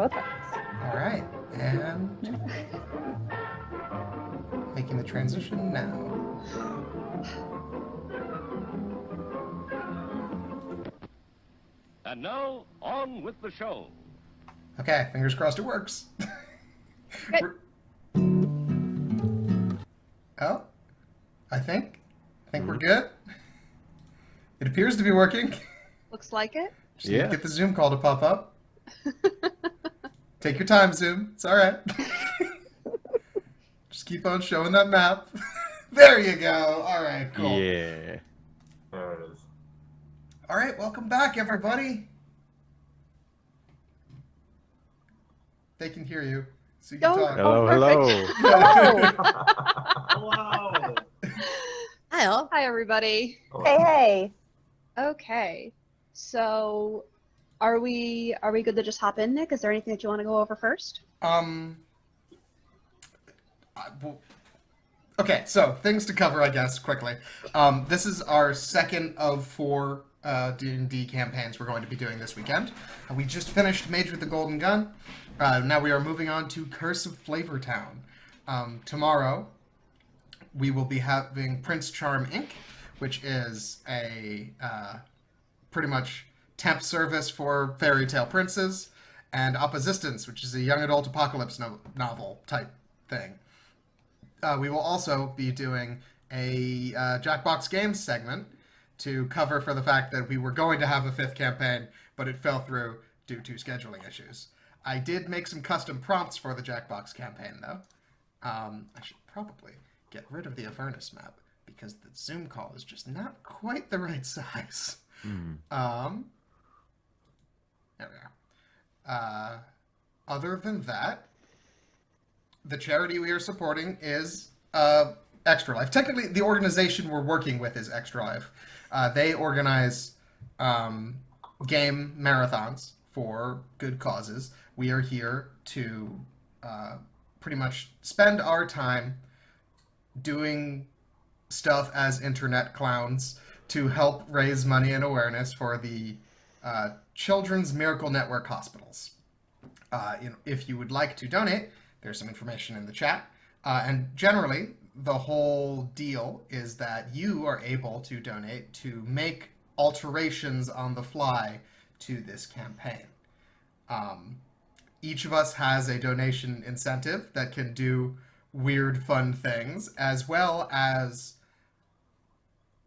both ends. All right, and making the transition now. And now, on with the show. Okay, fingers crossed it works. Good. Oh, I think we're good. It appears to be working. Looks like it. Just need to get the Zoom call to pop up. Take your time, Zoom. It's all right. Just keep on showing that map. There you go. All right, cool. Yeah. There it is. All right, welcome back, everybody. They can hear you, so you can talk. Hello, perfect. hello. Hello. Hi all. Hi, everybody. Hey. Okay, so are we good to just hop in, Nick? Is there anything that you want to go over first? Okay, so things to cover, I guess, quickly. This is our second of 4 D&D campaigns we're going to be doing this weekend. We just finished Mage with the Golden Gun. Now we are moving on to Curse of Flavortown. Tomorrow, we will be having Prince Charm Inc., which is a pretty much temp service for fairy tale princes, and Opposistance, which is a young adult apocalypse novel type thing. We will also be doing a Jackbox Games segment to cover for the fact that we were going to have a 5th campaign, but it fell through due to scheduling issues. I did make some custom prompts for the Jackbox campaign, though. I should probably get rid of the Avernus map, because the Zoom call is just not quite the right size. There we are. Other than that, the charity we are supporting is Extra Life. Technically, the organization we're working with is Extra Life. They organize game marathons for good causes. We are here to pretty much spend our time doing stuff as internet clowns to help raise money and awareness for the Children's Miracle Network hospitals. If you would like to donate, there's some information in the chat. And generally, the whole deal is that you are able to donate to make alterations on the fly to this campaign. Each of us has a donation incentive that can do weird, fun things, as well as...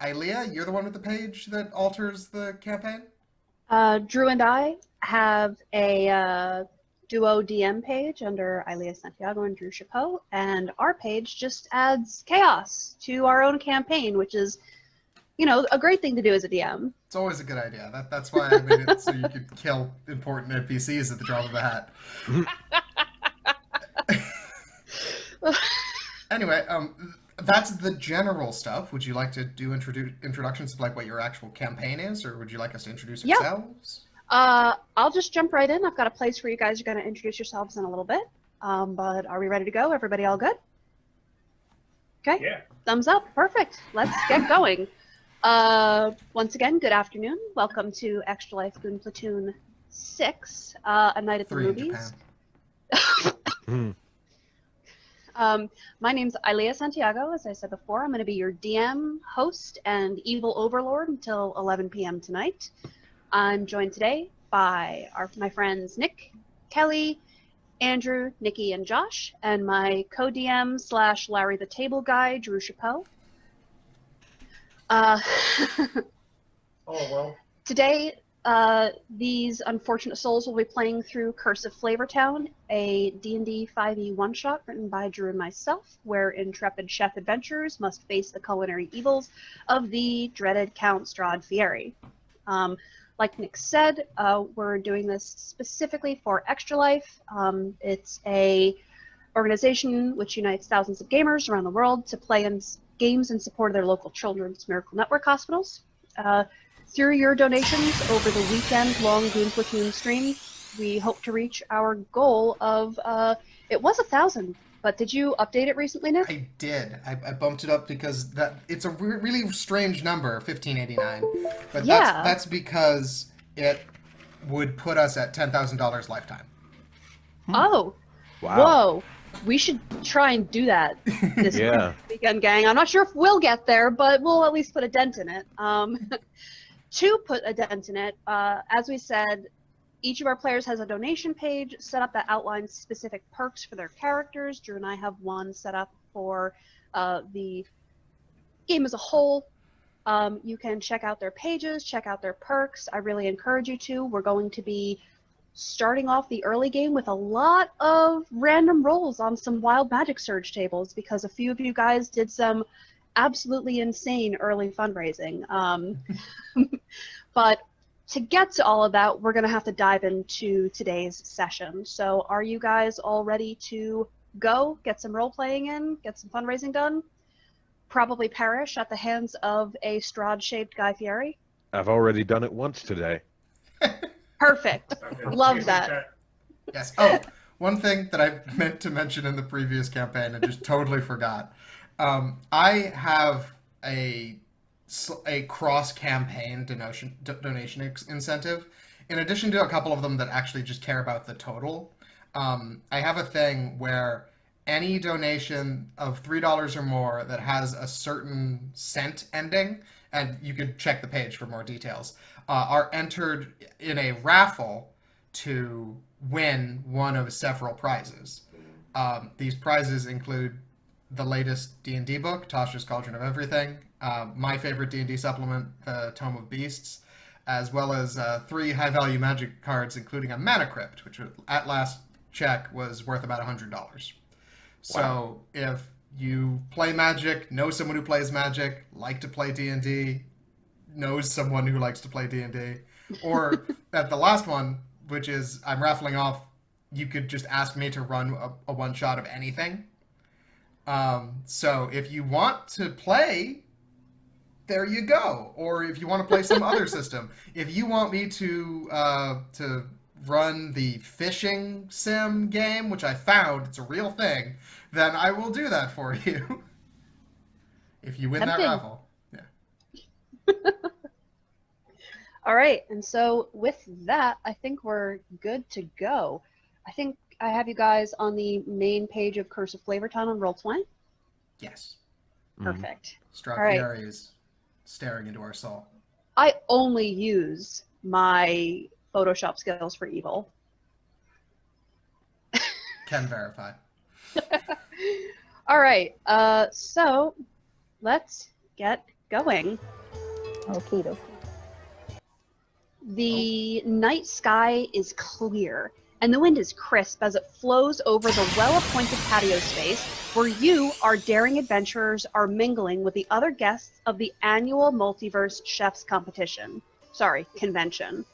Ilea, you're the one with the page that alters the campaign? Drew and I have a duo DM page under Ilea Santiago and Drew Schapow, and our page just adds chaos to our own campaign, which is, a great thing to do as a DM. It's always a good idea. That's why I made it so you could kill important NPCs at the drop of a hat. Anyway, that's the general stuff. Would you like to do introductions of like what your actual campaign is, or would you like us to introduce ourselves? I'll just jump right in. I've got a place where you guys are going to introduce yourselves in a little bit. But are we ready to go? Everybody all good? Okay. Yeah. Thumbs up. Perfect. Let's get going. Once again, good afternoon. Welcome to Extra Life Goon Platoon 6, A Night at the 3 in Movies. Japan. My name's Ilea Santiago. As I said before, I'm going to be your DM, host, and evil overlord until 11 p.m. tonight. I'm joined today by my friends Nick, Kelly, Andrew, Nikki, and Josh, and my co-DM / Larry the Table Guy, Drew Schapow. Oh, well. Today, these unfortunate souls will be playing through Curse of Flavortown, a D&D 5e one-shot written by Drew and myself, where intrepid chef adventurers must face the culinary evils of the dreaded Count Strahd Fieri. Like Nick said, we're doing this specifically for Extra Life. It's a organization which unites thousands of gamers around the world to play in games in support of their local Children's Miracle Network hospitals. Through your donations over the weekend-long Goon Platoon stream, we hope to reach our goal of, it was 1,000, but did you update it recently, Nick? I did. I bumped it up because it's a really strange number, 1589. But Yeah. that's because it would put us at $10,000 lifetime. Oh, Wow. whoa. We should try and do that this Yeah. weekend, gang. I'm not sure if we'll get there, but we'll at least put a dent in it. To put a dent in it, as we said, each of our players has a donation page set up that outlines specific perks for their characters. Drew and I have one set up for the game as a whole. You can check out their pages, check out their perks. I really encourage you to. We're going to be starting off the early game with a lot of random rolls on some wild magic surge tables because a few of you guys did some absolutely insane early fundraising. But to get to all of that, we're going to have to dive into today's session. So are you guys all ready to go, get some role-playing in, get some fundraising done? Probably perish at the hands of a Strahd-shaped Guy Fieri? I've already done it once today. Perfect. Okay, Love take that. Yes. Oh, one thing that I meant to mention in the previous campaign and just totally forgot. I have a cross-campaign donation incentive. In addition to a couple of them that actually just care about the total, I have a thing where any donation of $3 or more that has a certain cent ending, and you could check the page for more details, are entered in a raffle to win one of several prizes. These prizes include the latest D&D book, Tasha's Cauldron of Everything, my favorite D&D supplement, the Tome of Beasts, as well as 3 high-value magic cards, including a Mana Crypt, which at last check was worth about $100. So if you play Magic, know someone who plays Magic, like to play D&D, knows someone who likes to play D&D, or at the last one, which is I'm raffling off, you could just ask me to run a one-shot of anything. So if you want to play, there you go. Or if you want to play some other system, if you want me to run the fishing sim game, which I found, it's a real thing, then I will do that for you. If you win that Tempting. raffle. Yeah. All right, and so with that, I think we're good to go. I think I have you guys on the main page of Curse of Flavortown on Roll20. Yes. Perfect. Strahd All right. Fieri is staring into our soul. I only use my Photoshop skills for evil. Can verify. All right, so let's get going. Okie The night sky is clear, and the wind is crisp as it flows over the well-appointed patio space where you, our daring adventurers, are mingling with the other guests of the annual Multiverse Chefs Competition. Convention.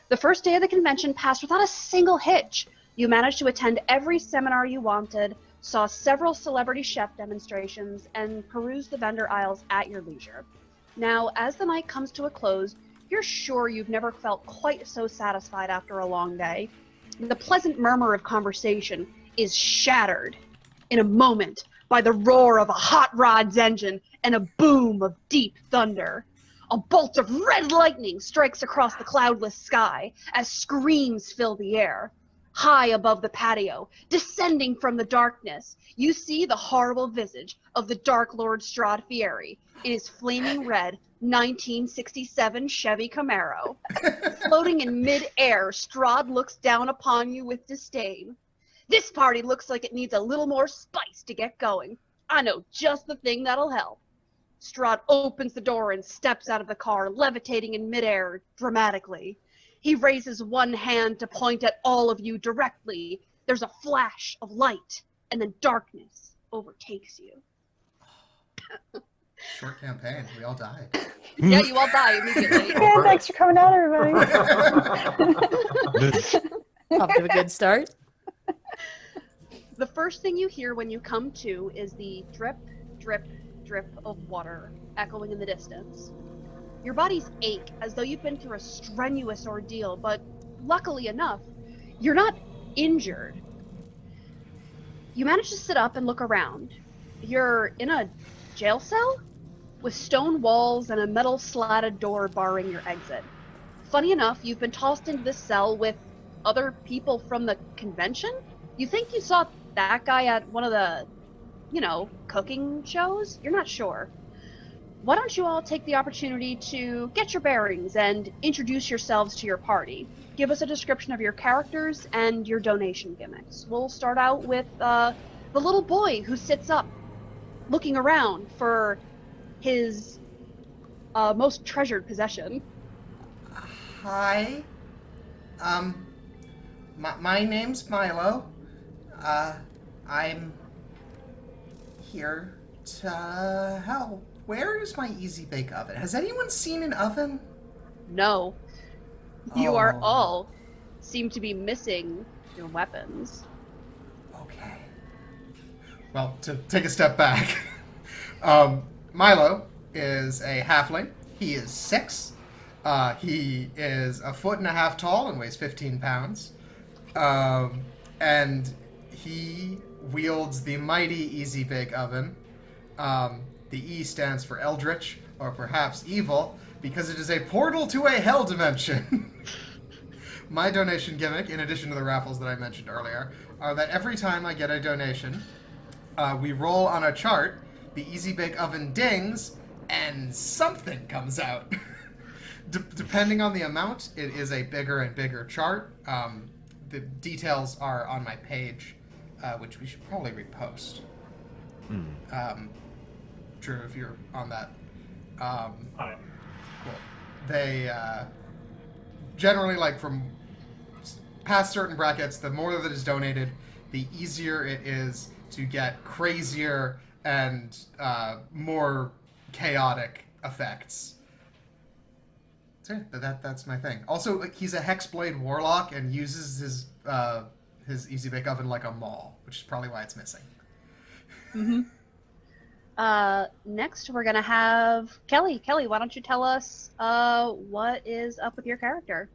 The first day of the convention passed without a single hitch. You managed to attend every seminar you wanted, saw several celebrity chef demonstrations, and perused the vendor aisles at your leisure. Now, as the night comes to a close, you're sure you've never felt quite so satisfied after a long day. The pleasant murmur of conversation is shattered in a moment by the roar of a hot rod's engine and a boom of deep thunder. A bolt of red lightning strikes across the cloudless sky as screams fill the air. High above the patio, descending from the darkness, you see the horrible visage of the Dark Lord Strahd Fieri in his flaming red 1967 Chevy Camaro. Floating in mid-air, Strahd looks down upon you with disdain. This party looks like it needs a little more spice to get going. I know just the thing that'll help. Strahd opens the door and steps out of the car, levitating in midair dramatically. He raises one hand to point at all of you directly. There's a flash of light, and then darkness overtakes you. Short campaign. We all died. Yeah, you all die immediately. Yeah, thanks for coming out, everybody. Off to a good start. The first thing you hear when you come to is the drip, drip, drip of water echoing in the distance. Your bodies ache as though you've been through a strenuous ordeal, but luckily enough, you're not injured. You manage to sit up and look around. You're in a jail cell with stone walls and a metal slatted door barring your exit. Funny enough, you've been tossed into this cell with other people from the convention? You think you saw that guy at one of the, cooking shows? You're not sure. Why don't you all take the opportunity to get your bearings and introduce yourselves to your party? Give us a description of your characters and your donation gimmicks. We'll start out with the little boy who sits up, looking around for his most treasured possession. Hi. My name's Milo. I'm here to help. Where is my Easy Bake Oven? Has anyone seen an oven? No, you are Oh. all seem to be missing your weapons. Okay. Well, to take a step back, Milo is a halfling. He is 6. He is 1.5 feet tall and weighs 15 pounds. And he wields the mighty Easy Bake Oven. The E stands for Eldritch, or perhaps evil, because it is a portal to a hell dimension. My donation gimmick, in addition to the raffles that I mentioned earlier, are that every time I get a donation, we roll on a chart, the Easy Bake Oven dings, and something comes out. Depending on the amount, it is a bigger and bigger chart. The details are on my page, which we should probably repost. Drew, if you're on that. Hi. Cool. They generally, like, from past certain brackets, the more that is donated, the easier it is to get crazier and more chaotic effects. So yeah, that's my thing. Also, he's a Hexblade Warlock and uses his Easy Bake Oven like a maul, which is probably why it's missing. Mm-hmm. Next, we're gonna have Kelly. Kelly, why don't you tell us what is up with your character?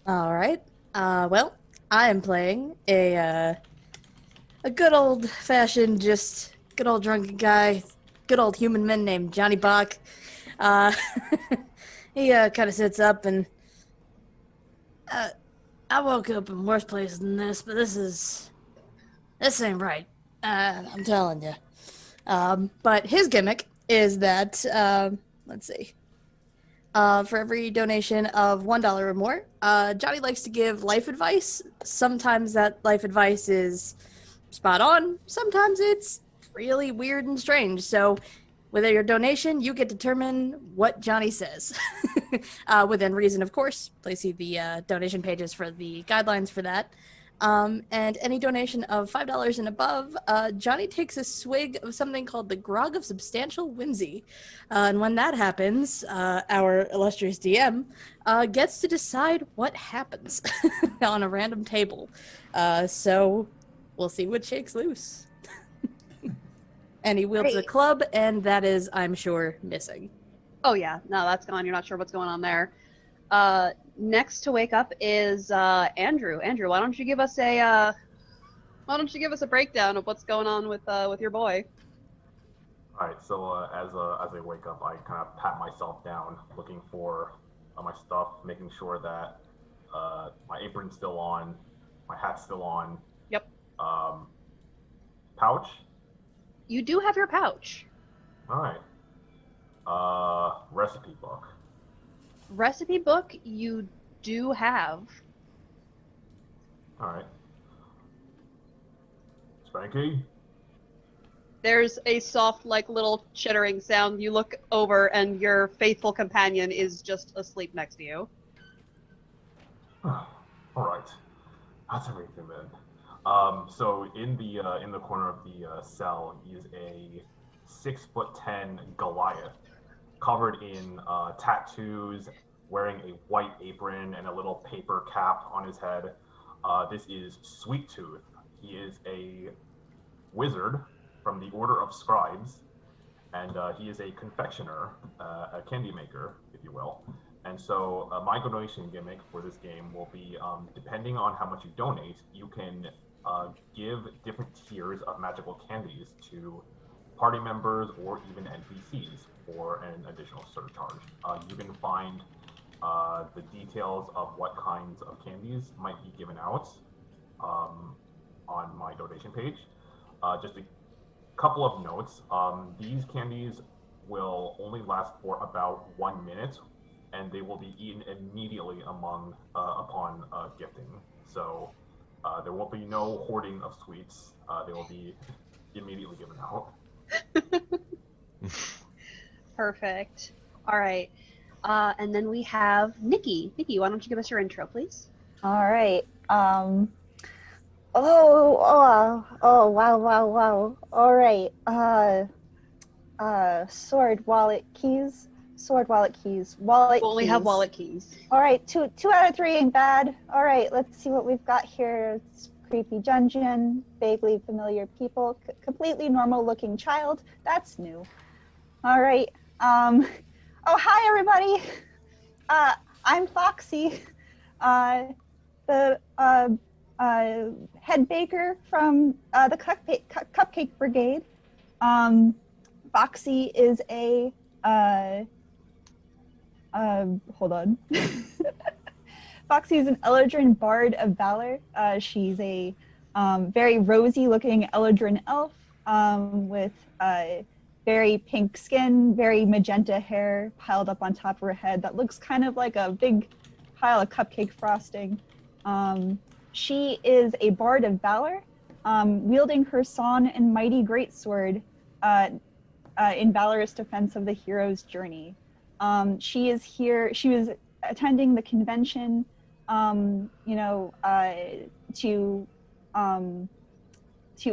All right. Well, I am playing a good old fashioned, just good old drunken guy, good old human man named Johnny Bock. He kind of sits up and I woke up in worse places than this, but this ain't right. I'm telling you. But his gimmick is that, let's see. For every donation of $1 or more, Johnny likes to give life advice. Sometimes that life advice is spot on. Sometimes it's really weird and strange. So with your donation, you get to determine what Johnny says. Within reason, of course. Please see the donation pages for the guidelines for that. And any donation of $5 and above, Johnny takes a swig of something called the Grog of Substantial Whimsy. And when that happens, our illustrious DM gets to decide what happens on a random table. So we'll see what shakes loose. And he wields a Great. club, and that is, I'm sure, missing. Oh yeah, no, that's gone. You're not sure what's going on there. Next to wake up is Andrew. Andrew, why don't you give us a breakdown of what's going on with your boy? All right. So as I wake up, I kind of pat myself down, looking for my stuff, making sure that my apron's still on, my hat's still on. Yep. Pouch. You do have your pouch. All right. Recipe book. Recipe book you do have. All right. Spanky. There's a soft, like, little chittering sound. You look over and your faithful companion is just asleep next to you. All right. That's everything then. So in the corner of the cell is a 6'10" Goliath, covered in tattoos, wearing a white apron and a little paper cap on his head. This is Sweet Tooth. He is a wizard from the Order of Scribes, and he is a confectioner, a candy maker, if you will. And so my donation gimmick for this game will be, depending on how much you donate, you can give different tiers of magical candies to party members or even NPCs for an additional surcharge. You can find the details of what kinds of candies might be given out on my donation page. Just a couple of notes. These candies will only last for about 1 minute, and they will be eaten immediately upon gifting. So there will be no hoarding of sweets. They will be immediately given out. Perfect. All right. And then we have Nikki. Nikki, why don't you give us your intro, please? All right. Wow. All right. Sword, wallet, keys. Sword, wallet, keys. Wallet, We only keys. have wallet keys. All right, two out of 3 ain't bad. All right, let's see what we've got here. It's creepy dungeon, vaguely familiar people, completely normal looking child. That's new. All right. Oh, hi everybody. I'm Foxxy, the head baker from the Cupcake Brigade. Foxxy is a hold on. Foxxy is an Eladrin Bard of Valor. She's a very rosy-looking Eladrin elf with very pink skin, very magenta hair piled up on top of her head that looks kind of like a big pile of cupcake frosting. She is a Bard of Valor, wielding her Son and mighty greatsword in valorous defense of the hero's journey. She is here. She was attending the convention, to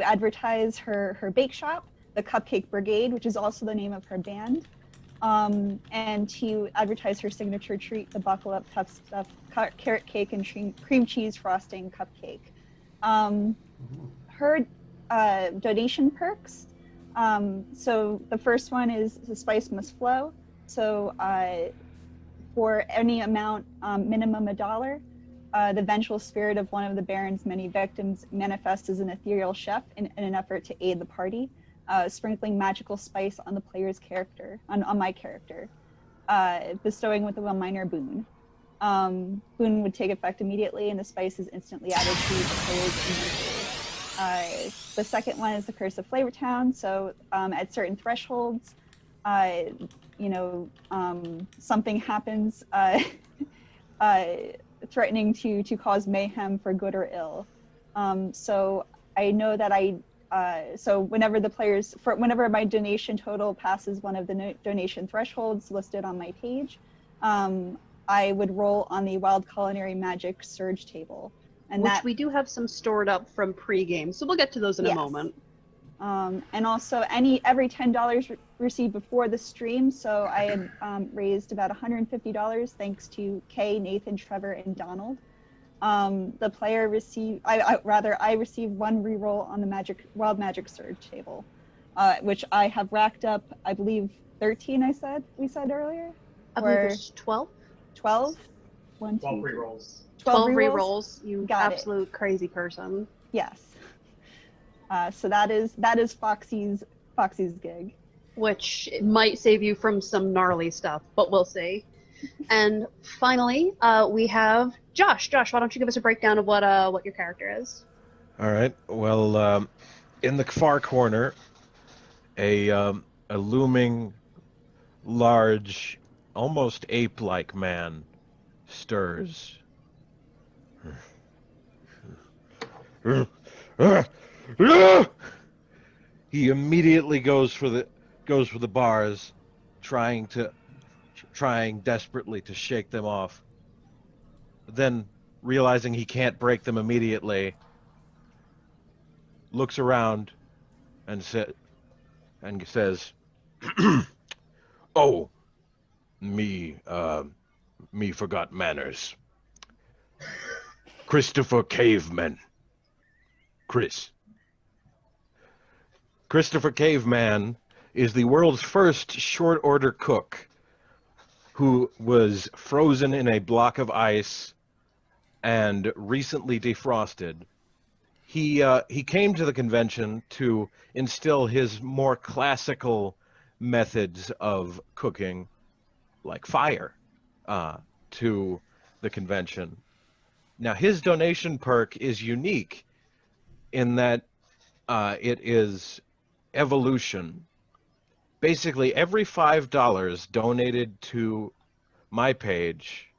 advertise her bake shop, the Cupcake Brigade, which is also the name of her band, and to advertise her signature treat, the Buckle Up Tough Stuff carrot cake and cream cheese frosting cupcake. Her donation perks. So the first one is the spice must flow. So for any amount, minimum $1, the vengeful spirit of one of the Baron's many victims manifests as an ethereal chef in an effort to aid the party, sprinkling magical spice on the player's character, on my character, bestowing with a minor boon. Boon would take effect immediately, and the spice is instantly added to the player's inventory. The second one is the Curse of Flavortown. So at certain thresholds, something happens threatening to cause mayhem for good or ill. So I know that so whenever my donation total passes one of the donation thresholds listed on my page, I would roll on the Wild Culinary Magic Surge table. And which we do have some stored up from pre-game, so we'll get to those in a moment. And also every $10 received before the stream. So I had raised about $150 thanks to Kay, Nathan, Trevor, and Donald. The player received, I received one reroll on the Wild Magic Surge table, which I have racked up, I believe 13. We said earlier. I believe there's 12. 12. 12 rerolls. 12 rerolls. You Got absolute crazy person. Yes. So that is Foxy's gig, which might save you from some gnarly stuff, but we'll see. And finally, we have Josh. Josh, why don't you give us a breakdown of what your character is? All right. Well, in the far corner, a looming, large, almost ape-like man stirs. He immediately goes for the bars, trying desperately to shake them off. Then, realizing he can't break them immediately, looks around and says, "Oh, me forgot manners. Christopher Caveman. Christopher Caveman is the world's first short order cook who was frozen in a block of ice and recently defrosted. He came to the convention to instill his more classical methods of cooking, like fire, to the convention. Now, his donation perk is unique in that it is evolution. Basically, every $5 donated to my page,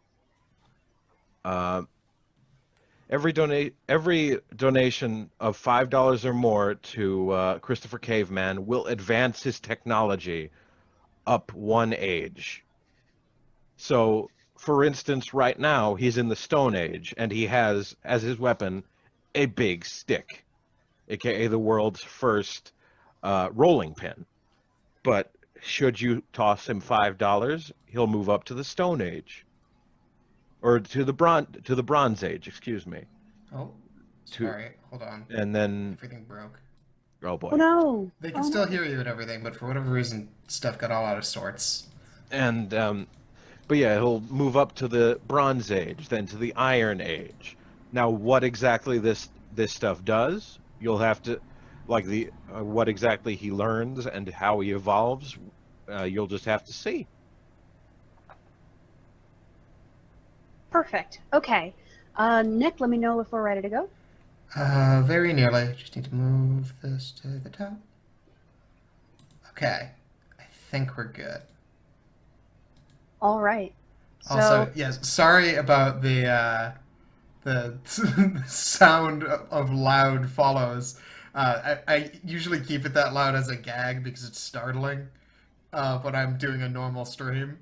every donation of $5 or more to Christopher Caveman will advance his technology up one age. So, for instance, right now he's in the Stone Age, and he has as his weapon a big stick, aka the world's first rolling pin. But should you toss him $5, he'll move up to the Stone Age, or to the Bronze Age. Excuse me. Oh, sorry. Hold on. And then, Everything broke. oh boy. Oh no! They can still hear you and everything, but for whatever reason, stuff got all out of sorts. And but yeah, he'll move up to the Bronze Age, then to the Iron Age. Now, what exactly this stuff does, you'll have to, like the what exactly he learns and how he evolves, you'll just have to see. Perfect. Okay. Nick, let me know if we're ready to go. Very nearly. Just need to move this to the top. Okay. I think we're good. All right. So, Also, yes, sorry about the sound of loud follows. I usually keep it that loud as a gag because it's startling. When I'm doing a normal stream.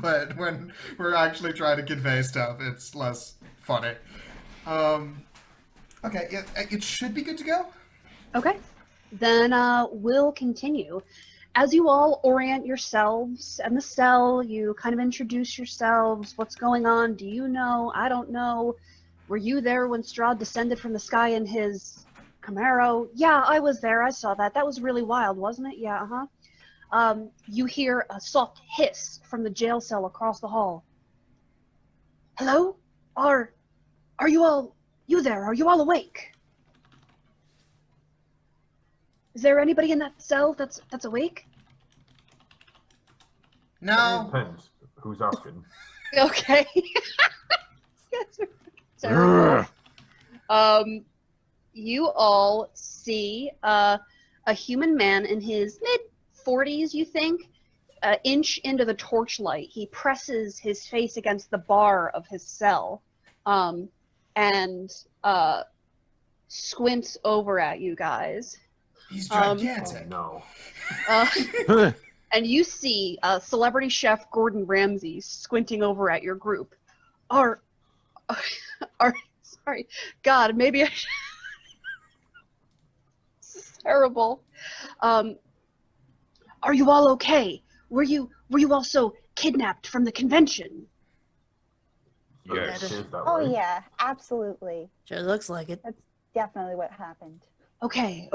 But when we're actually trying to convey stuff, it's less funny. Okay, it should be good to go. okay. Then we'll continue. As you all orient yourselves and the cell, you kind of introduce yourselves. What's going on? Do you know? I don't know. Were you there when Strahd descended from the sky in his Camaro? Yeah, I was there. I saw that. That was really wild, wasn't it? Yeah, uh-huh. You hear a soft hiss from the jail cell across the hall. Hello? Are you there? Are you all awake? Is there anybody in that cell that's awake? No. Depends. Who's asking? Okay. Yes, terrible. You all see a human man in his mid-40s, you think, inch into the torchlight. He presses his face against the bar of his cell, and squints over at you guys. He's Oh, gigantic. no. And you see celebrity chef Gordon Ramsay squinting over at your group. Are sorry, God, maybe I should. This is terrible. Are you all okay? Were you also kidnapped from the convention? Yes. It is that Oh way. yeah, absolutely. Sure looks like it. That's definitely what happened. Okay.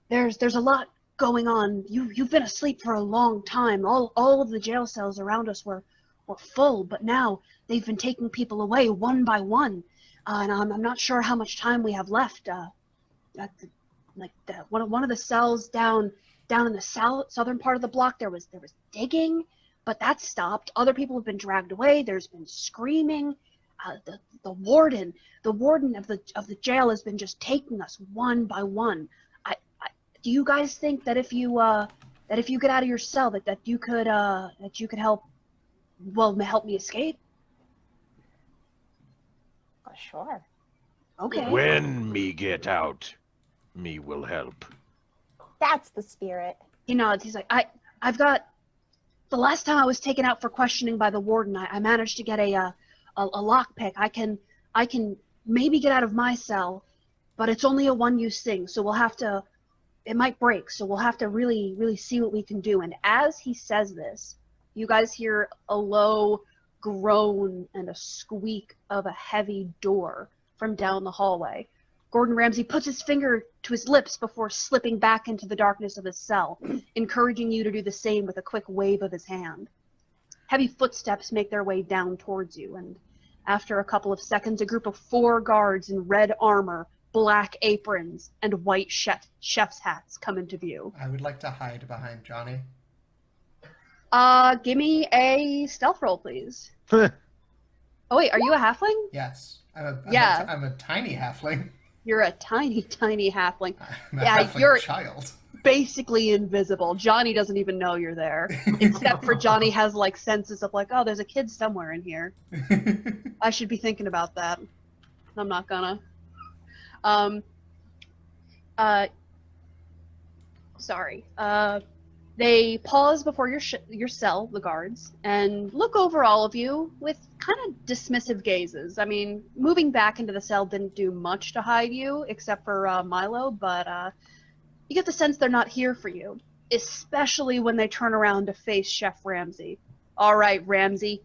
There's a lot going on. You've been asleep for a long time. All of the jail cells around us were full, but now they've been taking people away one by one, and I'm not sure how much time we have left. One of the cells down in the southern part of the block, there was digging, but that stopped. Other people have been dragged away. There's been screaming. The warden of the jail has been just taking us one by one. Do you guys think that if you get out of your cell that you could help me escape? Sure. Okay. When me get out, me will help. That's the spirit. He nods. He's like, I've got. The last time I was taken out for questioning by the warden, I managed to get a lockpick. I can maybe get out of my cell, but it's only a one-use thing, so we'll have to. It might break, so we'll have to really see what we can do. And as he says this, you guys hear a low groan and a squeak of a heavy door from down the hallway. Gordon Ramsay puts his finger to his lips before slipping back into the darkness of his cell, encouraging you to do the same with a quick wave of his hand. Heavy footsteps make their way down towards you, and after a couple of seconds, a group of 4 guards in red armor, black aprons, and white chef's hats come into view. I would like to hide behind Johnny. Give me a stealth roll, please. Oh wait, are you a halfling? Yes. I'm Yeah. a tiny halfling. You're a tiny, tiny halfling. I'm a Yeah, halfling you're child. basically invisible. Johnny doesn't even know you're there. Except for Johnny has like senses of like, oh, there's a kid somewhere in here. I should be thinking about that. I'm not gonna. Sorry. They pause before your cell, the guards, and look over all of you with kind of dismissive gazes. I mean, moving back into the cell didn't do much to hide you, except for Milo, but you get the sense they're not here for you, especially when they turn around to face Chef Ramsay. All right, Ramsay,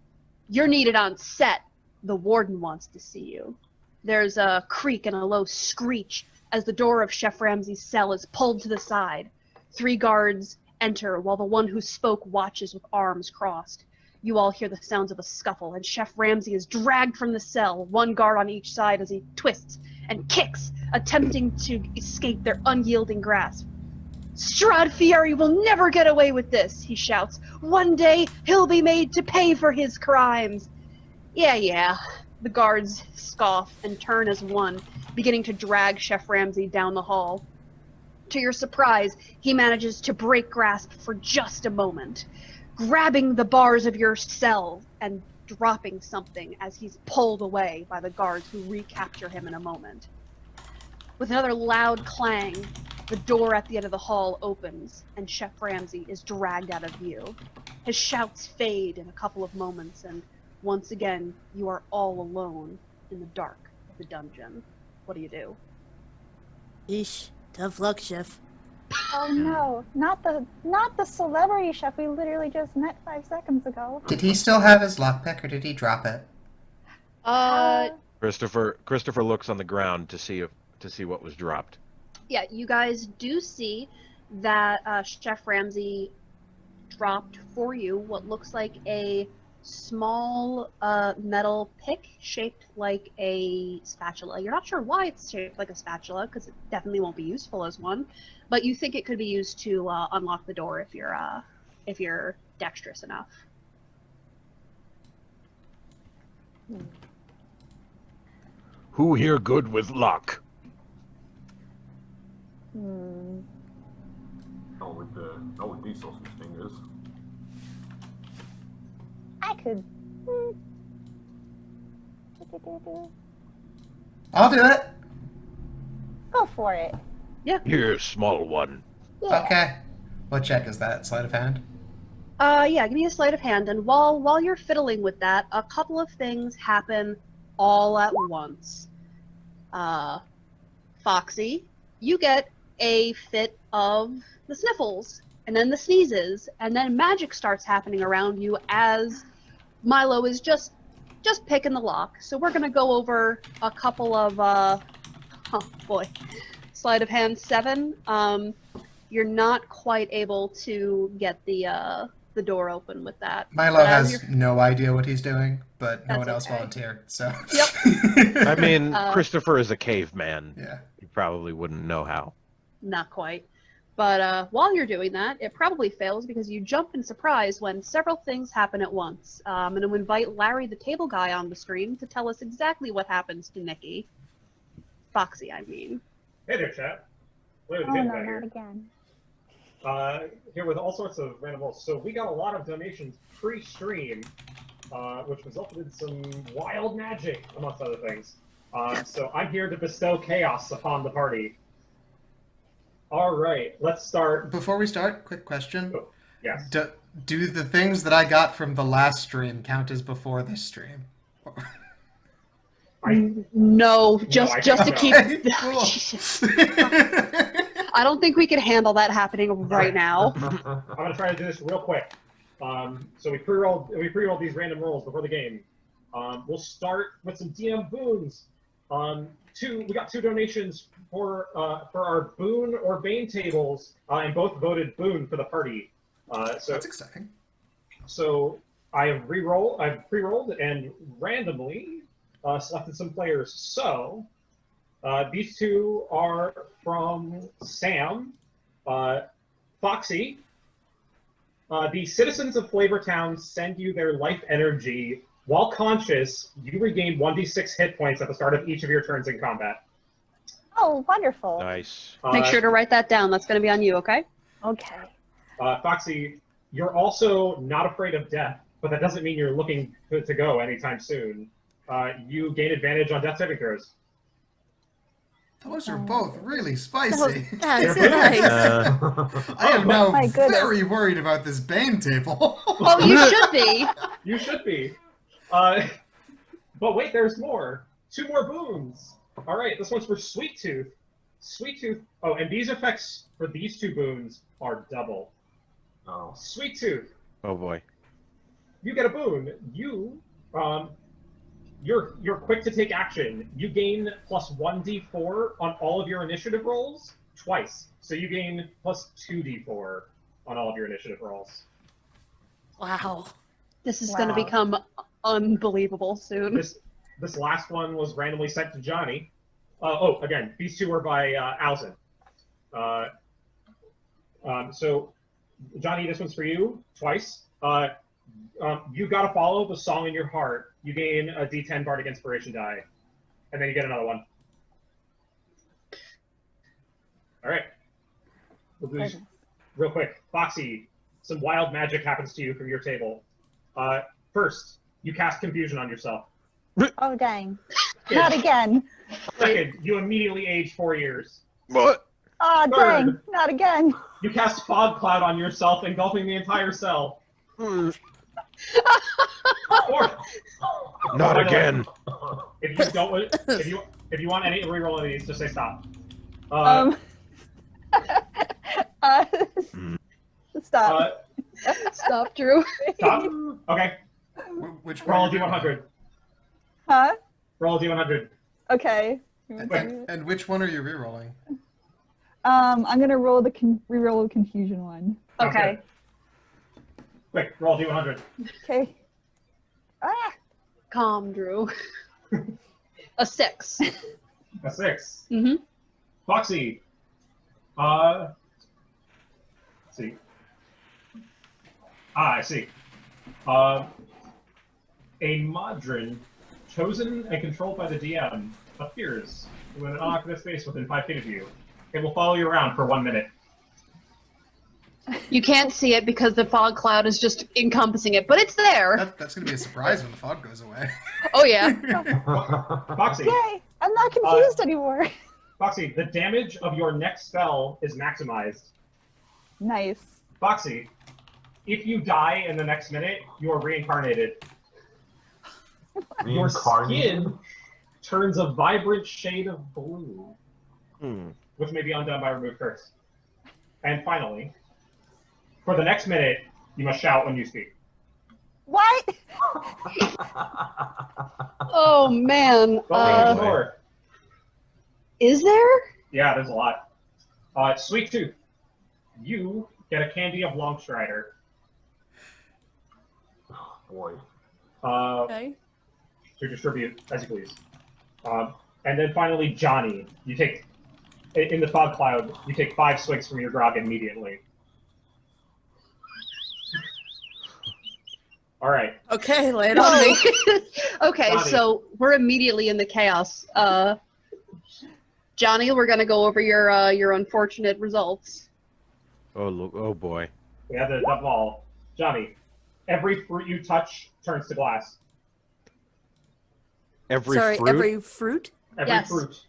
you're needed on set. The warden wants to see you. There's a creak and a low screech as the door of Chef Ramsay's cell is pulled to the side. 3 guards enter while the one who spoke watches with arms crossed. You all hear the sounds of a scuffle, and Chef Ramsay is dragged from the cell, 1 guard on each side as he twists and kicks, attempting to escape their unyielding grasp. Strahd Fieri will never get away with this, he shouts. One day, he'll be made to pay for his crimes. Yeah. The guards scoff and turn as one, beginning to drag Chef Ramsay down the hall. To your surprise, he manages to break grasp for just a moment, grabbing the bars of your cell and dropping something as he's pulled away by the guards who recapture him in a moment. With another loud clang, the door at the end of the hall opens, and Chef Ramsay is dragged out of view. His shouts fade in a couple of moments, and once again, you are all alone in the dark of the dungeon. What do you do? Yeesh. Tough luck, Chef. Oh no, not the celebrity chef we literally just met 5 seconds ago. Did he still have his lockpick, or did he drop it? Christopher looks on the ground to see what was dropped. Yeah, you guys do see that Chef Ramsay dropped for you what looks like a small metal pick shaped like a spatula. You're not sure why it's shaped like a spatula, because it definitely won't be useful as one, but you think it could be used to unlock the door if you're dexterous enough. Who here good with luck? With these sausage fingers. I could. I'll do it. Go for it. Here, small one. Yeah. Okay. What check is that? Sleight of hand? Yeah, give me a sleight of hand, and while you're fiddling with that, a couple of things happen all at once. Foxxy, you get a fit of the sniffles, and then the sneezes, and then magic starts happening around you as Milo is just picking the lock. So we're gonna go over a couple of sleight of hand 7. You're not quite able to get the door open with that. Milo has no idea what he's doing, but no That's one else okay. volunteered, so. Yep. I mean, Christopher is a caveman. Yeah. He probably wouldn't know how. Not quite. But while you're doing that, it probably fails because you jump in surprise when several things happen at once. I'm going to invite Larry the table guy on the stream to tell us exactly what happens to Nikki. Foxxy, I mean. Hey there, chat. Larry the Oh table no, guy here. not again. Here with all sorts of random rolls. So we got a lot of donations pre-stream, which resulted in some wild magic, amongst other things. So I'm here to bestow chaos upon the party. All right, let's start. Before we start, quick question. Oh, yes. Do the things that I got from the last stream count as before this stream? No, just I to don't keep. Okay, cool. Jesus. I don't think we can handle that happening right now. I'm gonna try to do this real quick. So we pre-rolled these random rolls before the game. We'll start with some DM boons. We got 2 donations for our boon or bane tables, and both voted boon for the party. So That's exciting. So I've pre-rolled and randomly selected some players. So these 2 are from Sam, Foxxy. The citizens of Flavortown send you their life energy. While conscious, you regain 1d6 hit points at the start of each of your turns in combat. Oh, wonderful. Nice. Make sure to write that down. That's going to be on you, okay? Okay. Foxxy, you're also not afraid of death, but that doesn't mean you're looking to go anytime soon. You gain advantage on death saving throws. Those are both really spicy. That's They're nice. I am now My goodness. very worried about this Bane table. Oh, you should be. You should be. But wait, there's more. 2 more boons. All right, this one's for Sweet Tooth. Sweet Tooth. Oh, and these effects for these 2 boons are double. Oh. Sweet Tooth, Oh boy. you get a boon. You're quick to take action. You gain plus 1d4 on all of your initiative rolls twice. So you gain plus 2d4 on all of your initiative rolls. Wow. This is going to Wow. become unbelievable soon. This last one was randomly sent to Johnny. Again, these 2 were by Alzen. So, Johnny, this one's for you twice. You got to follow the song in your heart. You gain a D10 Bardic Inspiration die, and then you get another one. All right. We'll do these real quick. Foxy, some wild magic happens to you from your table. First, you cast Confusion on yourself. Oh, dang. Not again. Second, you immediately age 4 years. What? Oh, dang. Third. Not again. You cast Fog Cloud on yourself, engulfing the entire cell. Fourth, Not again. if you don't, if you want any reroll of these, just say stop. Stop. Stop, Drew. Stop. Okay. Which Roll a one? d100. Huh? Roll a d100. Okay. And which one are you rerolling? I'm gonna roll the reroll the confusion one. Okay. Quick, roll a d100. Okay. Ah! Calm, Drew. A 6. A 6. Mm-hmm. Foxy. Let's see. I see. A Modron, chosen and controlled by the DM, appears in an unoccupied space within 5 feet of you. It will follow you around for 1 minute. You can't see it because the fog cloud is just encompassing it, but it's there. That's going to be a surprise when the fog goes away. Oh, yeah. Foxy. Yay! I'm not confused anymore. Foxy, the damage of your next spell is maximized. Nice. Foxy, if you die in the next minute, you are reincarnated. Your skin turns a vibrant shade of blue, which may be undone by remove curse. And finally, for the next minute, you must shout when you speak. What? Oh, man. There's more. Is there? Yeah, there's a lot. Sweet Tooth, you get a candy of Longstrider. Oh, boy. Okay. To distribute as you please. And then finally, Johnny, you take, in the fog cloud, you take 5 swigs from your grog immediately. All right. Okay, lay it on me. Okay, Johnny. so we're immediately in the chaos. Johnny, we're gonna go over your unfortunate results. Oh boy. We have the ball. Johnny, every fruit you touch turns to glass. Every Sorry, fruit? every fruit? Every Yes. fruit.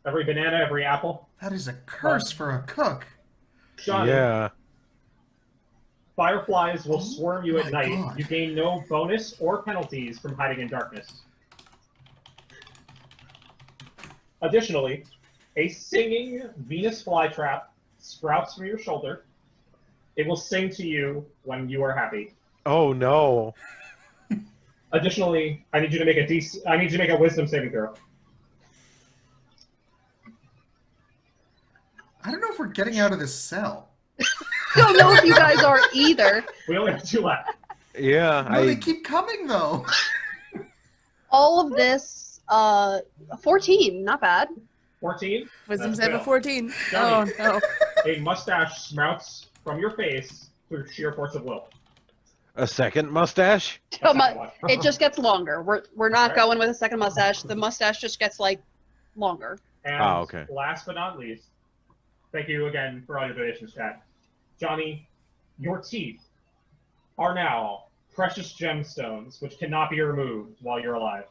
Every banana, every apple. That is a curse for a cook. Johnny, Yeah. fireflies will swarm you at my night. God. You gain no bonus or penalties from hiding in darkness. Additionally, a singing Venus flytrap sprouts from your shoulder. It will sing to you when you are happy. Oh no. Additionally, I need you to make a wisdom saving throw. I don't know if we're getting out of this cell. Don't know if you guys are either. We only have 2 left. Yeah, No, they keep coming though. All of this, 14, not bad. 14. Wisdom That's save of fail. 14. Oh Johnny. no. A mustache sprouts from your face through sheer force of will. a second mustache? So it just gets longer. We're not going with a second mustache. The mustache just gets like longer. And okay. last but not least, thank you again for all your donations, chat. Johnny, your teeth are now precious gemstones, which cannot be removed while you're alive.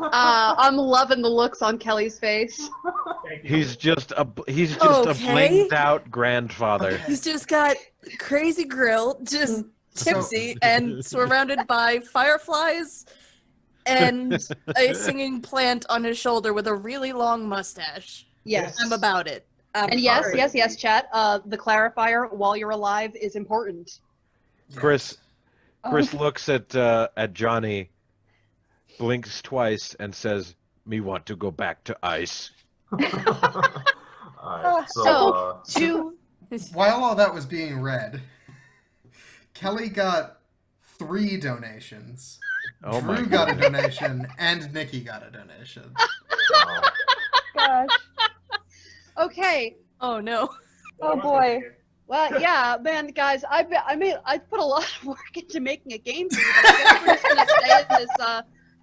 I'm loving the looks on Kelly's face. Thank you. He's just a Okay. blinged out grandfather. Okay. He's just got crazy grill, just tipsy, and surrounded by fireflies and a singing plant on his shoulder with a really long mustache. Yes. I'm about it. And yes, chat. The clarifier while you're alive is important. Chris looks at Johnny, blinks twice, and says, "Me want to go back to ice." Alright, So, to While all that was being read, Kelly got 3 donations. Oh my Drew got a donation, and Nikki got a donation. Gosh. okay. Oh no. Oh boy. Well, yeah, man, guys, I put a lot of work into making a game for you, but I guess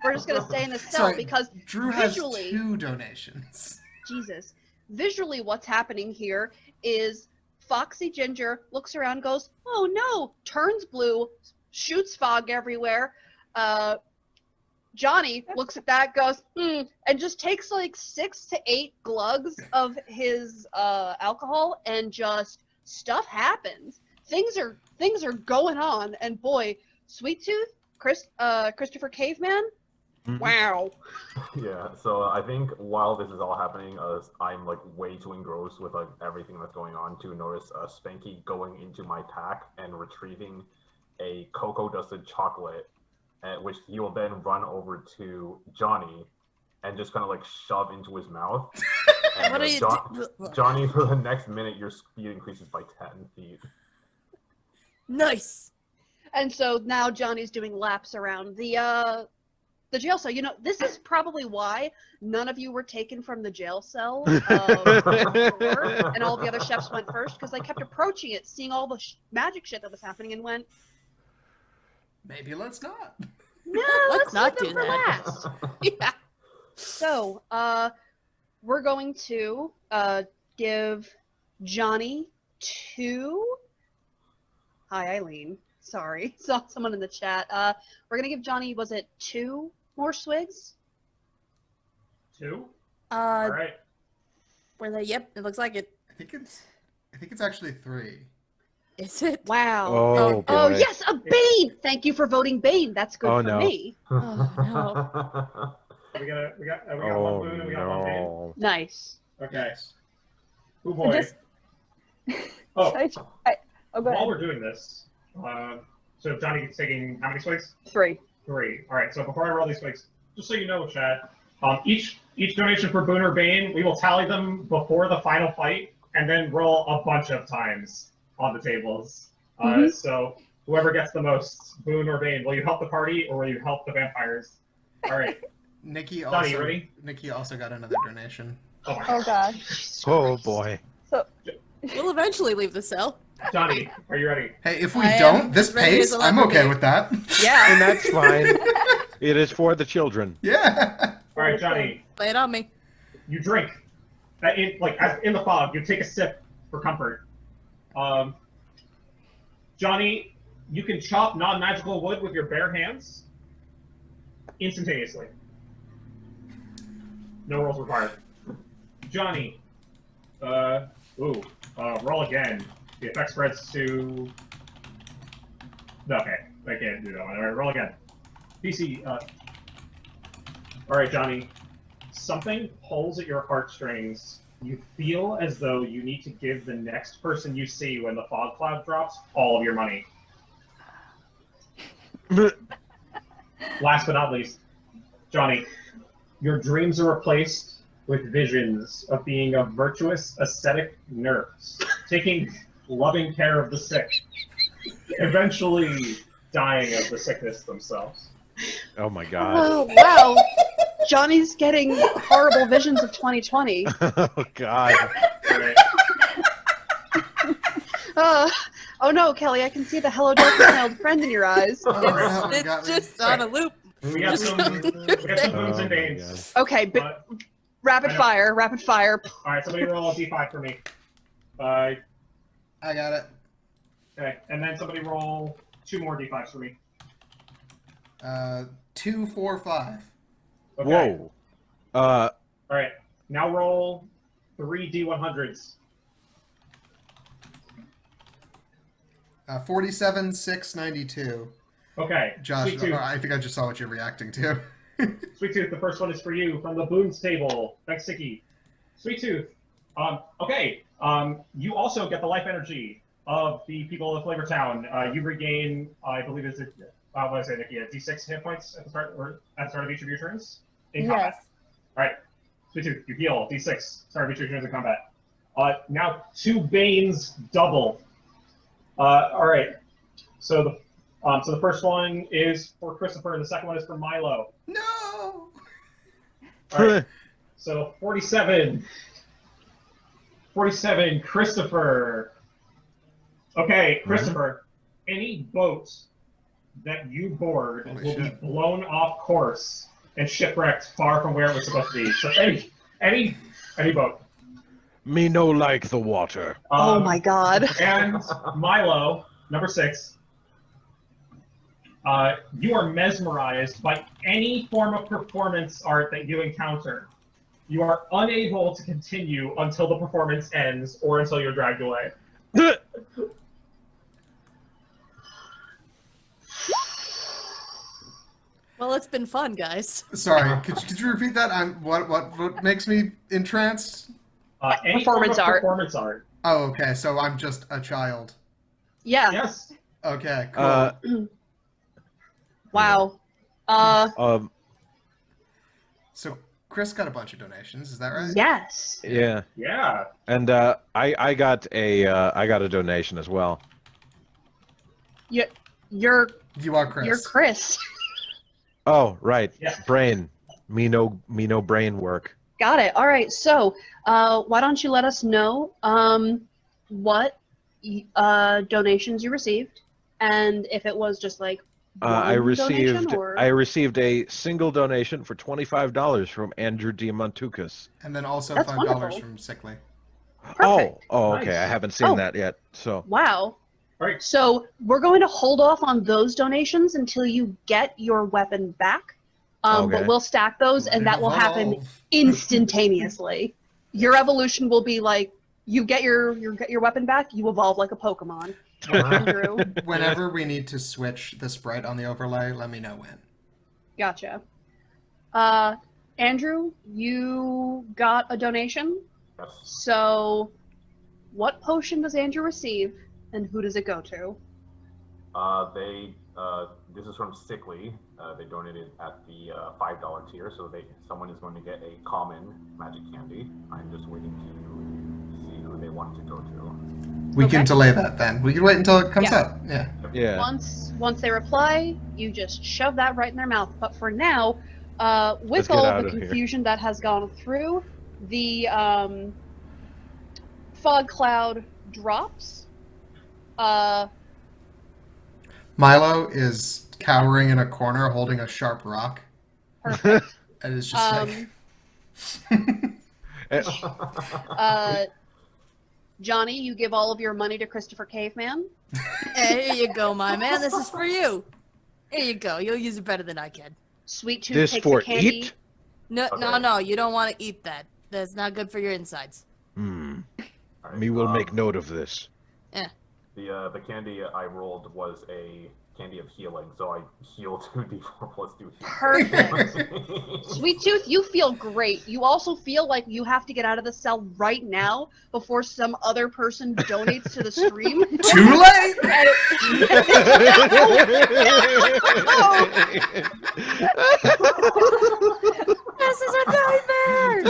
we're just gonna stay in this cell Sorry, because Drew has visually, 2 donations. Jesus, visually, what's happening here is Foxy Ginger looks around, goes, "Oh no!" turns blue, shoots fog everywhere. Johnny looks at that, goes, and just takes like 6 to 8 glugs of his alcohol, and just stuff happens. Things are going on, and boy, Sweet Tooth, Christopher Caveman, wow. Yeah, so I think while this is all happening, I'm like way too engrossed with like everything that's going on to notice Spanky going into my pack and retrieving a cocoa dusted chocolate, which he will then run over to Johnny and just kind of like shove into his mouth. And, What are you Johnny, for the next minute, your speed increases by 10 feet. Nice. And so now Johnny's doing laps around the jail cell. You know, this is probably why none of you were taken from the jail cell before, and all the other chefs went first, because they kept approaching it, seeing all the magic shit that was happening, and went, Maybe let's not. no, Let's not leave do them for that. last. Yeah. So, we're going to give Johnny 2. Hi, Eileen. Sorry, saw someone in the chat. We're gonna give Johnny, was it 2 more swigs? 2? All right. Were they? Yep, it looks like it. I think it's actually 3. Is it? Wow. Oh, Oh boy. yes, a Bane. Thank you for voting Bane. That's good for no. me. Oh no. We got one boon and we got one bane. no. Nice. Okay. Oh boy. Just- Oh, go ahead. while we're doing this, so Johnny's taking how many swigs? 3. 3. All right. So before I roll these swigs, just so you know, chat, each donation for boon or bane, we will tally them before the final fight, and then roll a bunch of times on the tables. So whoever gets the most boon or bane, will you help the party or will you help the vampires? All right. Nikki Johnny, also you ready? Nikki also got another donation. Oh my Oh gosh. Oh boy. We'll eventually leave the cell. Johnny, are you ready? Hey, if we I am don't, this as ready pace, as I'll I'm ever okay be. with that. Yeah. And that's fine. It is for the children. Yeah. All right, Johnny, Lay it on me. you drink. In the fog, you take a sip for comfort. Johnny, you can chop non-magical wood with your bare hands instantaneously. No rolls required. Johnny, roll again. The effect spreads to... Okay, I can't do that one. All right, roll again. PC, all right, Johnny. Something pulls at your heartstrings. You feel as though you need to give the next person you see when the fog cloud drops all of your money. Last but not least, Johnny, your dreams are replaced with visions of being a virtuous, ascetic nurse, taking loving care of the sick, eventually dying of the sickness themselves. Oh my god. Oh wow. Johnny's getting horrible visions of 2020. Oh god. All right. Oh no, Kelly, I can see the hello darkness my old friend in your eyes. Oh, that one got It's me. just on a loop. We got some boons and my banes. Okay, but rapid I know. fire, rapid fire. All right, somebody roll a d5 for me. I got it. Okay, and then somebody roll 2 more d5s for me. 2, 4, 5. Okay. Whoa. All right, now roll 3 d100s. 47, 6, 92. Okay, Josh, Sweet Tooth. I think I just saw what you're reacting to. Sweet Tooth, the first one is for you from the Boons table. Thanks, Nikki. Sweet Tooth. Okay. You also get the life energy of the people of Flavortown. You regain, I believe it's what did I say, Nikki? D6 hit points at the start of each of your turns in combat. Yes. All right. Sweet Tooth, you heal D6 start of each of your turns in combat. Now 2 Banes double. All right. So the first one is for Christopher, and the second one is for Milo. No! All right. So 47, Christopher. Okay, Christopher. Any boat that you board Holy will shit. be blown off course and shipwrecked far from where it was supposed to be. So any boat. Me no like the water. Oh my god. And Milo, number 6. You are mesmerized by any form of performance art that you encounter. You are unable to continue until the performance ends or until you're dragged away. Well, it's been fun, guys. Sorry, could you repeat that? What makes me entranced? Any Performance form of art. performance art. Oh, okay, so I'm just a child. Yeah. Yes. Okay, cool. Wow. So Chris got a bunch of donations, is that right? Yes. Yeah. Yeah. And I got a donation as well. You're You are Chris. you're Chris. Oh, right. Yeah. Brain. Me no brain work. Got it. All right. So, why don't you let us know what donations you received, and if it was just like I one donation, or... received a single donation for $25 from Andrew D. Montukas. And then also That's $5 wonderful. from Sickly. Perfect. Oh, okay. Nice. I haven't seen Oh. that yet. So Wow. All right. So we're going to hold off on those donations until you get your weapon back. Okay. But we'll stack those, and that will happen Evolve. instantaneously. Your evolution will be like you get your weapon back, you evolve like a Pokemon. Andrew, Whenever we need to switch the sprite on the overlay, let me know when. gotcha. Andrew, you got a donation. Yes. So, what potion does Andrew receive, and who does it go to? This is from Sickly. They donated at the $5 tier, so someone is going to get a common magic candy. I'm just waiting to see who they want to go to. We can Okay. delay that then. We can wait until it comes Yeah. up. Yeah. yeah. Once they reply, you just shove that right in their mouth. But for now, Let's with get all out the of here. confusion that has gone through, the fog cloud drops. Milo is cowering in a corner holding a sharp rock. Perfect. And it's just Johnny, you give all of your money to Christopher Caveman. Hey, here you go, my man. This is for you. Here you go. You'll use it better than I can. Sweet Tooth This takes for a candy. eat? No, Okay. no. You don't want to eat that. That's not good for your insides. Alright, Me will make note of this. The candy I rolled was a candy of healing, so I heal 2d4 plus 2 heal. Perfect. Sweet Tooth, you feel great. You also feel like you have to get out of the cell right now before some other person donates to the stream. Too late! This is a nightmare.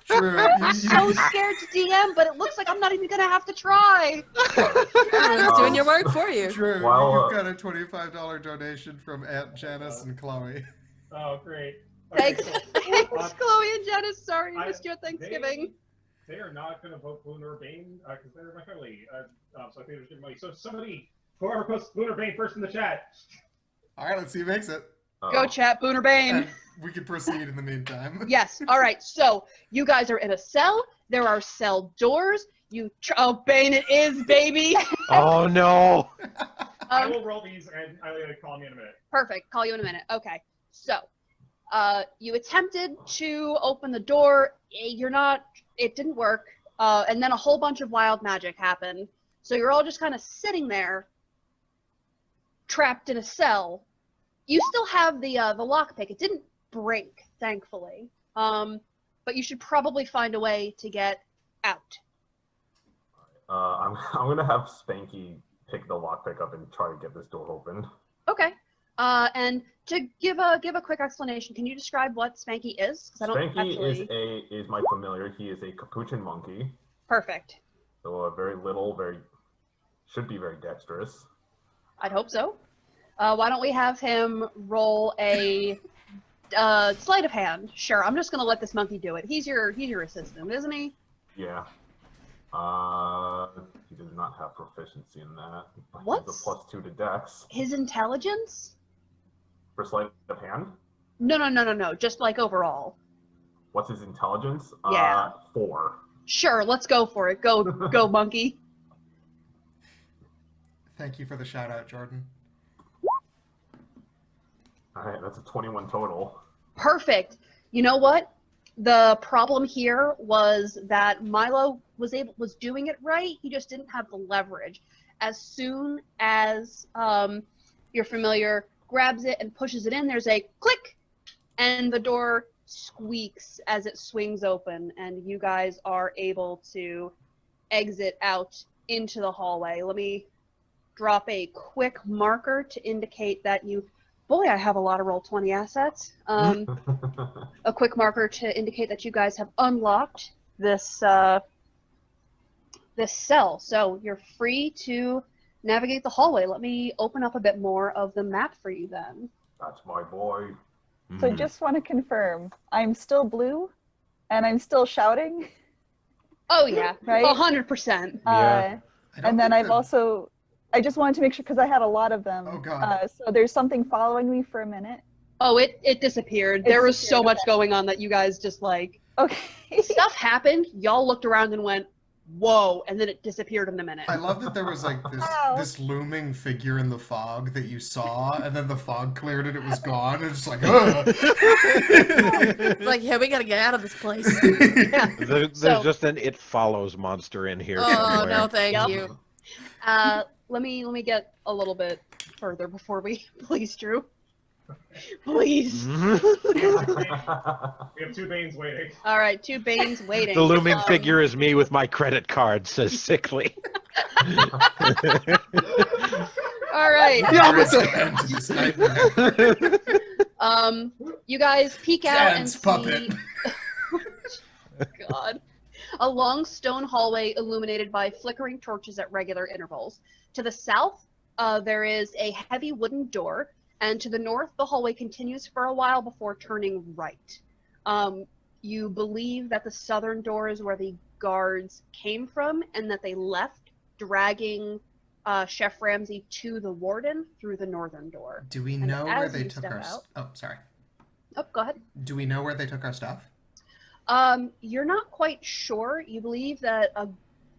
True. I'm so scared to DM, but it looks like I'm not even gonna have to try. It's doing your work for you. True. Well, You've got a $25 donation from Aunt Janice and Chloe. Oh, great. Okay, Thanks, cool. thanks, Chloe and Janice. Sorry, I I- missed your Thanksgiving. They are not going to vote Boone or Bane because they're my family. So I think they're giving money. So somebody, whoever posts Boone or Bane first in the chat. All right, let's see who makes it. Go chat, Boon or Bane. And we can proceed in the meantime. Yes. All right. So you guys are in a cell. There are cell doors. Oh, Bane, it is, baby. Oh no! I will roll these, and I'll call me in a minute. Perfect. Call you in a minute. Okay. So, you attempted to open the door. It didn't work. And then a whole bunch of wild magic happened. So you're all just kind of sitting there, trapped in a cell. You still have the lockpick. It didn't break, thankfully. But you should probably find a way to get out. I'm gonna have Spanky pick the lockpick up and try to get this door open. Okay. And to give a quick explanation, can you describe what Spanky is? 'Cause I don't Spanky actually... is my familiar. He is a capuchin monkey. Perfect. So very little, should be very dexterous. I'd hope so. Why don't we have him roll a sleight of hand? Sure. I'm just gonna let this monkey do it. He's your assistant, isn't he? Yeah. He does not have proficiency in that. What's He's a +2 to dex. his intelligence? For sleight of hand? No. Just like overall. What's his intelligence? Yeah. 4. Sure. Let's go for it. Go, monkey. Thank you for the shout out, Jordan. Alright, that's a 21 total. Perfect. You know what? The problem here was that Milo was doing it right. He just didn't have the leverage. As soon as your familiar grabs it and pushes it in, there's a click, and the door squeaks as it swings open, and you guys are able to exit out into the hallway. Let me drop a quick marker to indicate that you... Boy, I have a lot of Roll20 assets. A quick marker to indicate that you guys have unlocked this this cell. So you're free to navigate the hallway. Let me open up a bit more of the map for you then. That's my boy. So I just want to confirm, I'm still blue, and I'm still shouting. Oh yeah, Right? 100%. Yeah. And then I just wanted to make sure, because I had a lot of them. Oh, God. So there's something following me for a minute. Oh, it disappeared. There was so much going on that you guys just like... Okay. Stuff happened, y'all looked around and went, whoa, and then it disappeared in a minute. I love that there was like this looming figure in the fog that you saw, and then the fog cleared and it was gone. And it's like, ugh. It's like, yeah, we gotta get out of this place. Yeah. There's just an It Follows monster in here Oh, somewhere. no, thank Yep. you. Let me get a little bit further before we... Please, Drew. Please. We have 2 Banes waiting. All right, 2 Banes waiting. The looming figure is me with my credit card, says Sickly. All right. There is an end to this nightmare. You guys peek out Dance and puppet. see... God. A long stone hallway illuminated by flickering torches at regular intervals. To the south, there is a heavy wooden door, and to the north, the hallway continues for a while before turning right. You believe that the southern door is where the guards came from, and that they left, dragging Chef Ramsay to the warden through the northern door. Do we And know where as they you took step our... out- Oh, sorry. Oh, go ahead. Do we know where they took our stuff? You're not quite sure. You believe that a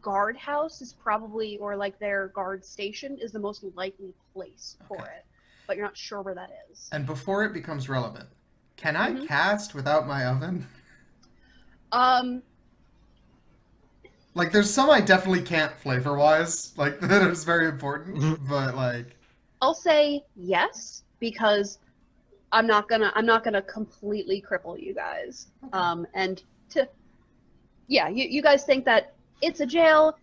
guardhouse is probably, or like their guard station is the most likely place for Okay. it, but you're not sure where that is. And before it becomes relevant, can I cast without my oven? Like, there's some I definitely can't flavor-wise, like, that is very important, but, like... I'll say yes, because I'm not gonna completely cripple you guys. And you guys think that it's a jail.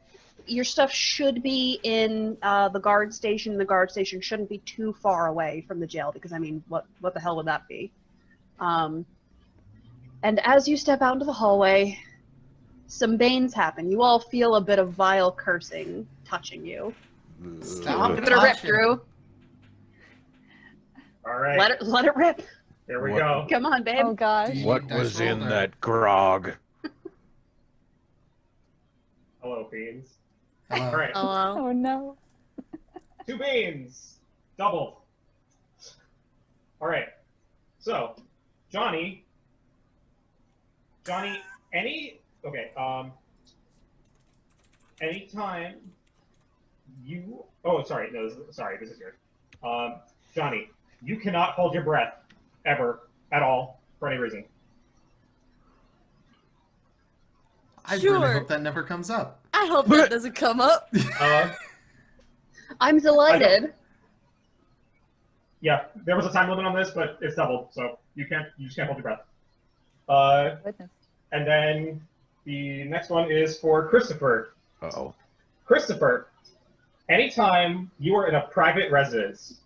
Your stuff should be in the guard station. The guard station shouldn't be too far away from the jail, because I mean, what the hell would that be? And as you step out into the hallway, some banes happen. You all feel a bit of vile cursing touching you. Stop Give it a rip, touching. Drew. All right. Let it rip. Here we What? go. Come on, babe. Oh gosh. Do you What need dice was in roll, or- that grog? Hello, Beans. Hello. All right. Hello. Oh no. 2 Beans. Double. All right. So, Johnny, anytime you, oh, sorry, no, this is yours. Johnny, you cannot hold your breath ever, at all, for any reason. I really Sure. hope that never comes up. I hope that doesn't come up. I'm delighted. Yeah, there was a time limit on this, but it's doubled, so you just can't hold your breath. Goodness. And then the next one is for Christopher. Uh-oh. Christopher, anytime you are in a private residence,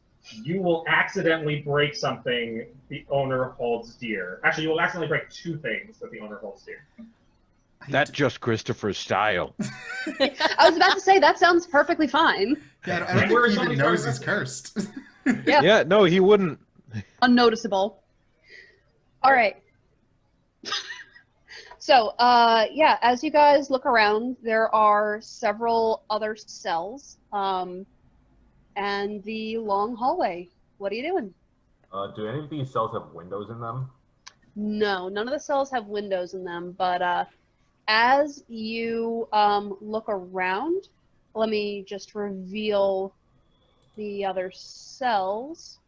you will accidentally break something the owner holds dear. Actually, you will accidentally break two things that the owner holds dear. That's just Christopher's style. I was about to say, that sounds perfectly fine. Yeah, I don't Where think is he even somebody's knows private he's cursed. Yeah. Yeah, no, he wouldn't. Unnoticeable. All right. So, yeah, as you guys look around, there are several other cells, and the long hallway. What are you doing? Do any of these cells have windows in them? No, none of the cells have windows in them, but as you look around, let me just reveal the other cells.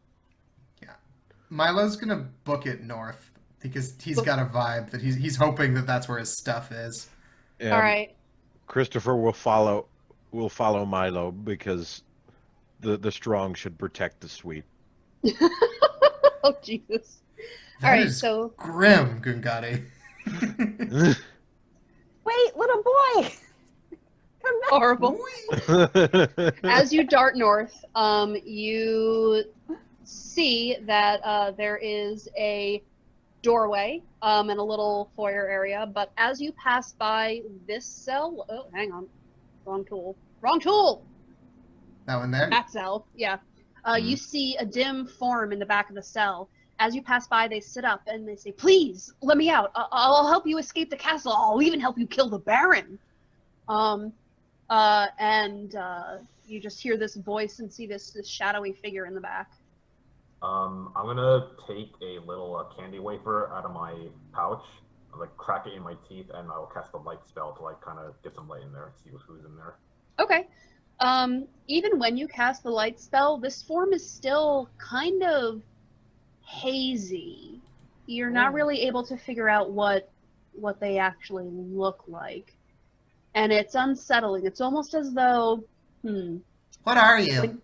Milo's gonna book it north because he's got a vibe that he's hoping that that's where his stuff is. All right. Christopher will follow Milo because the strong should protect the sweet. Oh, Jesus. That All right, is so grim, Gungati. Wait, little boy! Come back! horrible. As you dart north, you see that there is a doorway and a little foyer area. But as you pass by this cell, oh, hang on, wrong tool. That one there? That cell, yeah. You see a dim form in the back of the cell. As you pass by, they sit up and they say, "Please, let me out. I'll help you escape the castle. I'll even help you kill the Baron." And you just hear this voice and see this shadowy figure in the back. I'm gonna take a little candy wafer out of my pouch, like crack it in my teeth, and I will cast a light spell to like kind of get some light in there and see who's in there. Okay. Even when you cast the light spell, this form is still kind of hazy. You're not really able to figure out what they actually look like. And it's unsettling. It's almost as though, What are you?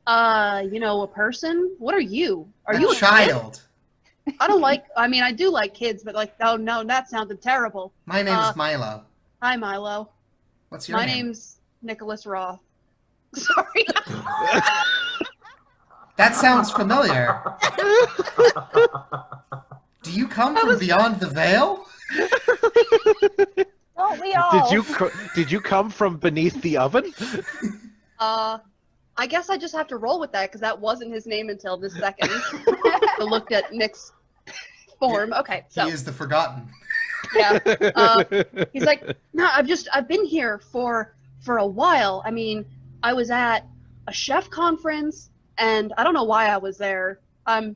a person? What are you? Are you a a child? kid? I do like kids, but oh no, that sounded terrible. My name's Milo. Hi, Milo. What's your My name? name's Nicholas Roth. Sorry. That sounds familiar. Do you come from beyond the veil? Don't we all? Oh. Did Did you come from beneath the oven? I guess I just have to roll with that because that wasn't his name until this second. I looked at Nick's form. Okay, so He is the forgotten. yeah, he's like, no, I've been here for a while. I mean, I was at a chef conference, and I don't know why I was there. I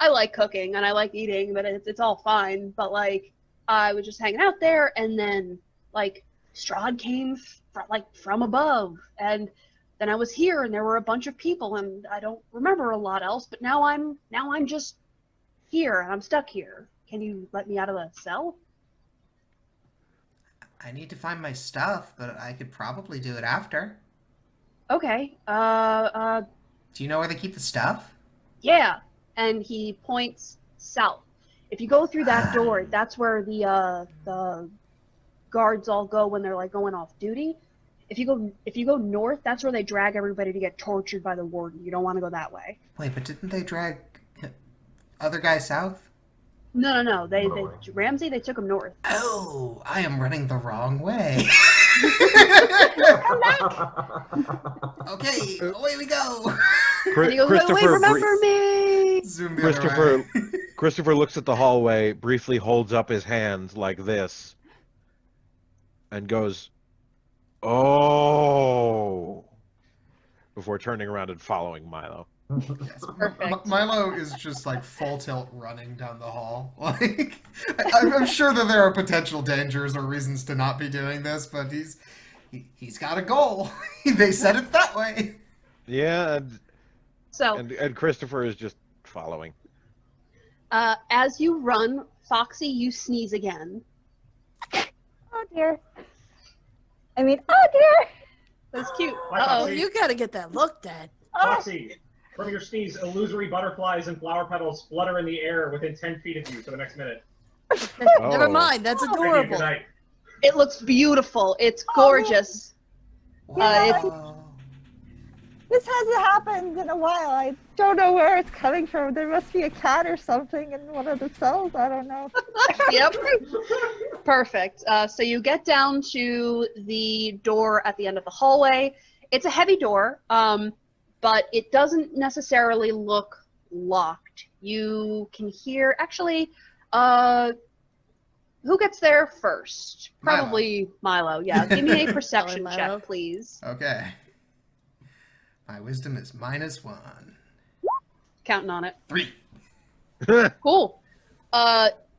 like cooking and I like eating, but it's all fine. But like, I was just hanging out there, and then like Strahd came from above, and then I was here, and there were a bunch of people, and I don't remember a lot else. But now I'm just here, and I'm stuck here. Can you let me out of the cell? I need to find my stuff, but I could probably do it after. Okay. Do you know where they keep the stuff? Yeah. And he points south. If you go through that door, that's where the guards all go when they're like going off duty. If you go north, that's where they drag everybody to get tortured by the warden. You don't want to go that way. Wait, but didn't they drag other guys south? No. They way? Ramsey, they took him north. Oh, I am running the wrong way. Come back! Okay, away we go. And he goes, wait, remember me? Zoom the other way. Christopher looks at the hallway, briefly holds up his hands like this, and goes, "Oh," before turning around and following Milo. Yes. Perfect. Milo is just like full tilt running down the hall. Like, I'm sure that there are potential dangers or reasons to not be doing this, but he's got a goal. They said it that way. Yeah, So, and Christopher is just following. as you run, Foxy, you sneeze again. Oh dear. I mean, oh dear. That's cute. Hi, Uh-oh. Foxy. You gotta get that looked at. Foxy, from your sneeze, illusory butterflies and flower petals flutter in the air within 10 feet of you for the next minute. Never Oh. mind, that's Maybe a adorable. good night. It looks beautiful. It's gorgeous. Wow. This hasn't happened in a while. I don't know where it's coming from. There must be a cat or something in one of the cells. I don't know. Yep. Perfect. So you get down to the door at the end of the hallway. It's a heavy door, but it doesn't necessarily look locked. You can hear, actually, who gets there first? Probably Milo. Yeah. Give me a perception Probably Milo. check, please. Okay. My wisdom is -1. Counting on it. 3. Cool.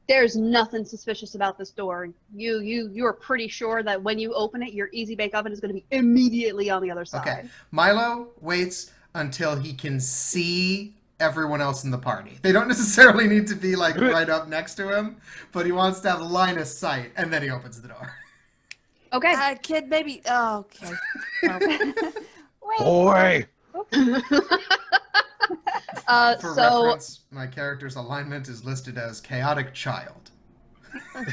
There's nothing suspicious about this door. You are pretty sure that when you open it, your easy bake oven is going to be immediately on the other side. Okay. Milo waits until he can see everyone else in the party. They don't necessarily need to be like right up next to him, but he wants to have line of sight, and then he opens the door. Okay. Kid, maybe. Oh, okay. Wait. Boy! For So reference, my character's alignment is listed as chaotic child.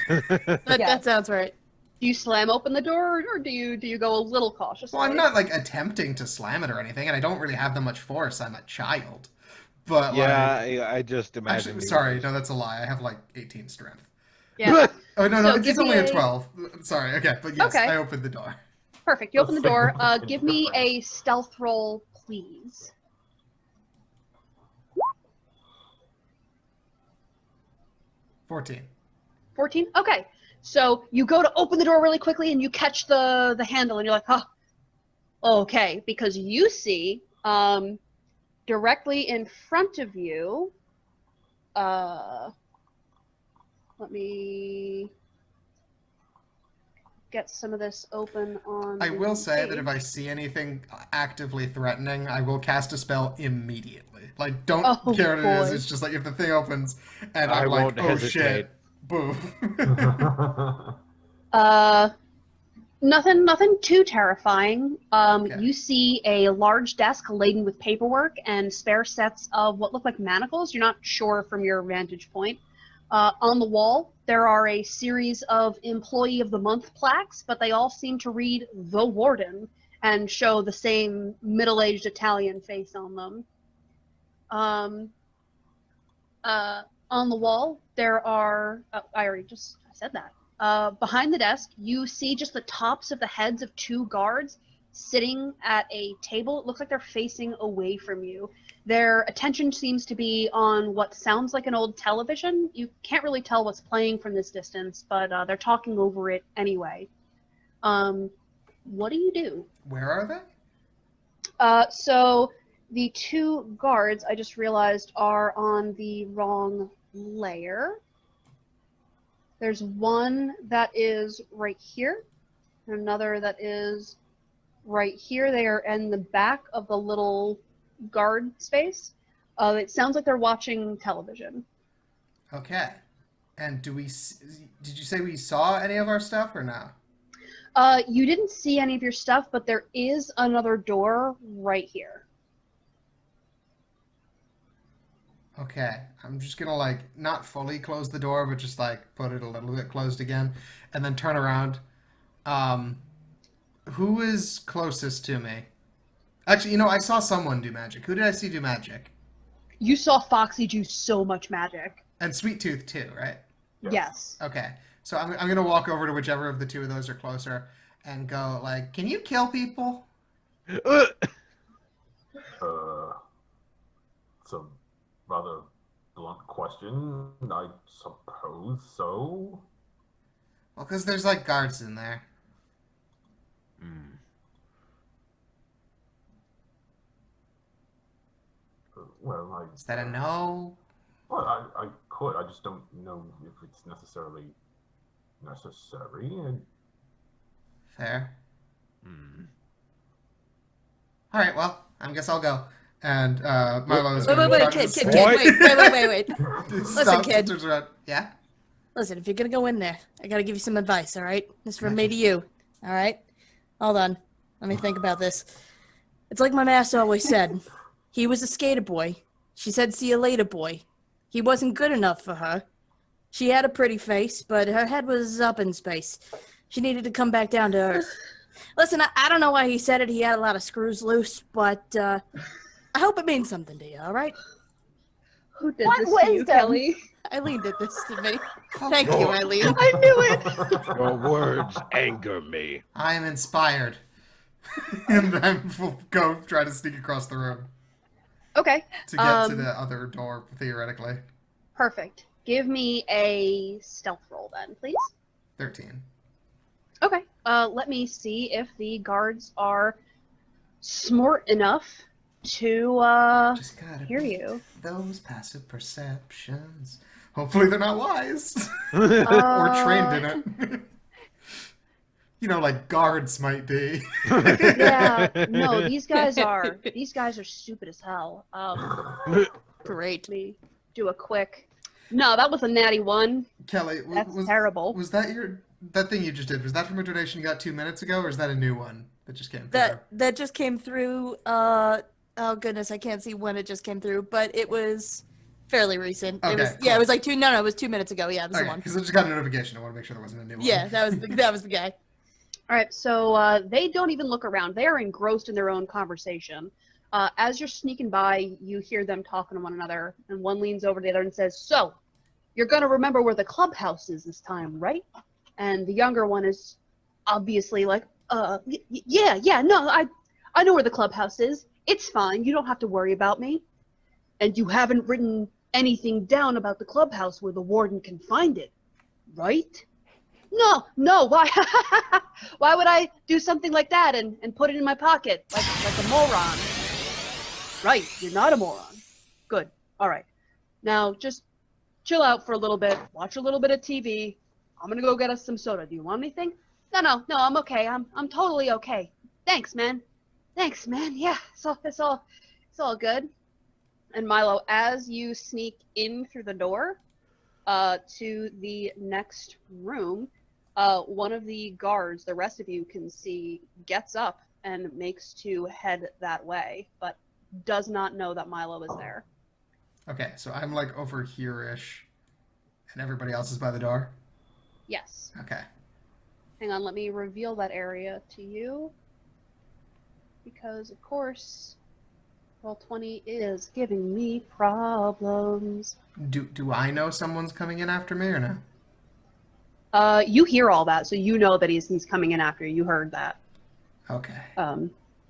That sounds right. do you slam open the door, or do you go a little cautiously? Well, I'm not like attempting to slam it or anything, and I don't really have that much force. I'm a child. But Yeah, I just imagine. actually, he sorry, was- no, that's a lie. I have like 18 strength. Yeah. Oh no, So it's give only me a a- 12. Sorry, okay, but yes, Okay. I opened the door. Perfect. You open the door. That's like Give me different. a stealth roll, please. 14. 14? Okay. So you go to open the door really quickly and you catch the handle and you're like, oh, okay. Because you see directly in front of you, let me get some of this open on I the will say that page. if I see anything actively threatening, I will cast a spell immediately. Like, don't Oh, care what it is. boy. It's just like if the thing opens and I I'm like, won't oh hesitate. shit, boom. Nothing too terrifying. Okay. You see a large desk laden with paperwork and spare sets of what look like manacles. You're not sure from your vantage point. On the wall, there are a series of Employee of the Month plaques, but they all seem to read The Warden and show the same middle-aged Italian face on them. On the wall, there are... Oh, I said that. Behind the desk, you see just the tops of the heads of 2 guards sitting at a table. It looks like they're facing away from you. Their attention seems to be on what sounds like an old television. You can't really tell what's playing from this distance, but they're talking over it anyway. What do you do? Where are they? So the 2 guards, I just realized, are on the wrong layer. There's one that is right here, and another that is right here. They are in the back of the little guard space. It sounds like they're watching television. Okay. And did you say we saw any of our stuff or no? You didn't see any of your stuff, but there is another door right here. Okay, I'm just gonna like not fully close the door, but just like put it a little bit closed again, and then turn around. Who is closest to me? Actually, I saw someone do magic. Who did I see do magic? You saw Foxxy do so much magic. And Sweet Tooth too, right? Yes. Okay, so I'm gonna walk over to whichever of the 2 of those are closer, and go like, "Can you kill people?" It's a rather blunt question. I suppose so. Well, because there's like guards in there. Well, Is that a no? Well, I could. I just don't know if it's necessarily necessary. Fair. All right, well, I guess I'll go. And Milo is Wait, going wait, to wait, kid, What? wait. Listen, kid. Turns around. Yeah? Listen, if you're gonna go in there, I gotta give you some advice, all right? This is from me to you, all right? Hold on. Let me think about this. It's like my master always said. He was a skater boy. She said, see you later, boy. He wasn't good enough for her. She had a pretty face, but her head was up in space. She needed to come back down to earth. Listen, I don't know why he said it. He had a lot of screws loose, but I hope it means something to you, all right? Who did What this to you, wisdom? Kelly? Eileen did this to me. Thank you, Eileen. I knew it! Your words anger me. I am inspired. And I will go try to sneak across the room Okay. to get to the other door, theoretically. Perfect. Give me a stealth roll then, please. 13. Okay. Let me see if the guards are smart enough to Just gotta hear beat you. those passive perceptions. Hopefully they're not wise. Uh, Or trained in it. You know, like guards might be. Yeah. No, these guys are stupid as hell. Great. Let me do a quick. No, that was a natty 1. Kelly, That's terrible. Was that that thing you just did? Was that from a donation you got 2 minutes ago, or is that a new one that just came through? That just came through. Oh goodness, I can't see when it just came through, but it was fairly recent. Okay, It was cool. it was like two. No, it was 2 minutes ago. Yeah, this is the one. Because I just got a notification. I want to make sure there wasn't a new one. Yeah, that was the guy. All right, so they don't even look around. They are engrossed in their own conversation. As you're sneaking by, you hear them talking to one another, and one leans over to the other and says, "So, you're going to remember where the clubhouse is this time, right?" And the younger one is obviously like, yeah, no, I know where the clubhouse is. It's fine. You don't have to worry about me. And you haven't written anything down about the clubhouse where the warden can find it, right? No, why? Why would I do something like that and put it in my pocket like a moron? Right, you're not a moron. Good. All right. Now just chill out for a little bit. Watch a little bit of TV. I'm gonna go get us some soda. Do you want anything? No, I'm okay. I'm totally okay. Thanks, man. Yeah, it's all good. And Milo, as you sneak in through the door to the next room, one of the guards, the rest of you can see, gets up and makes to head that way, but does not know that Milo is there. Okay, so I'm like over here-ish, and everybody else is by the door? Yes. Okay. Hang on, let me reveal that area to you. Because, of course, Roll20 is giving me problems. Do I know someone's coming in after me or no? You hear all that, so you know that he's coming in after you. You heard that. Okay.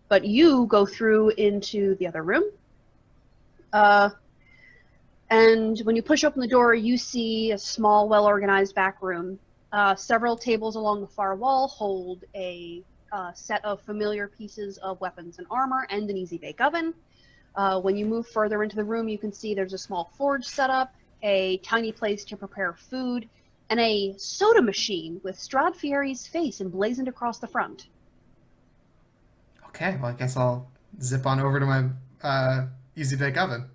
But you go through into the other room. And when you push open the door, you see a small, well-organized back room. Several tables along the far wall hold a set of familiar pieces of weapons and armor and an easy bake oven. When you move further into the room, you can see there's a small forge set up, a tiny place to prepare food, and a soda machine with Strahd Fieri's face emblazoned across the front. Okay, well, I guess I'll zip on over to my easy bake oven.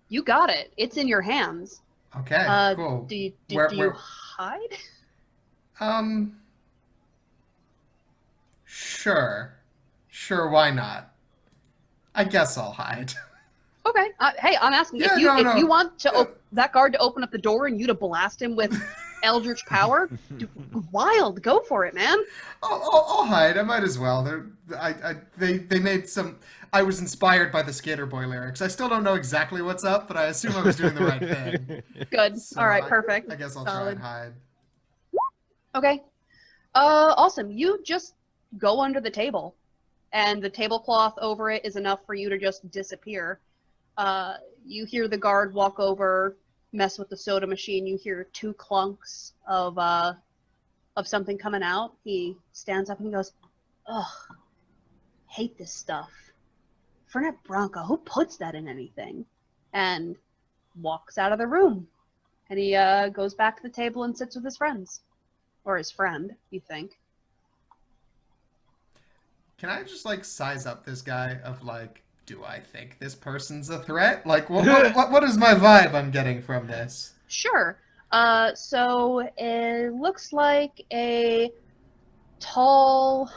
You got it. It's in your hands. Okay, cool. Do you Where- hide? Sure, why not? I guess I'll hide. Okay. Hey, I'm asking Yeah, if you want to Yeah. that guard to open up the door and you to blast him with eldritch power. Wild, go for it, man. I'll hide. I might as well. They made some. I was inspired by the Skater Boy lyrics. I still don't know exactly what's up, but I assume I was doing the right thing. Good. So All right, perfect. I guess I'll try Solid. and hide. Okay. Awesome. You just go under the table, and the tablecloth over it is enough for you to just disappear. You hear the guard walk over, mess with the soda machine. You hear 2 clunks of something coming out. He stands up and he goes, "Ugh, hate this stuff. Fernet Branca, who puts that in anything?" and walks out of the room. And he goes back to the table and sits with his friends. Or his friend, you think. Can I just, like, size up this guy of, like, do I think this person's a threat? Like, what is my vibe I'm getting from this? Sure. So it looks like a tall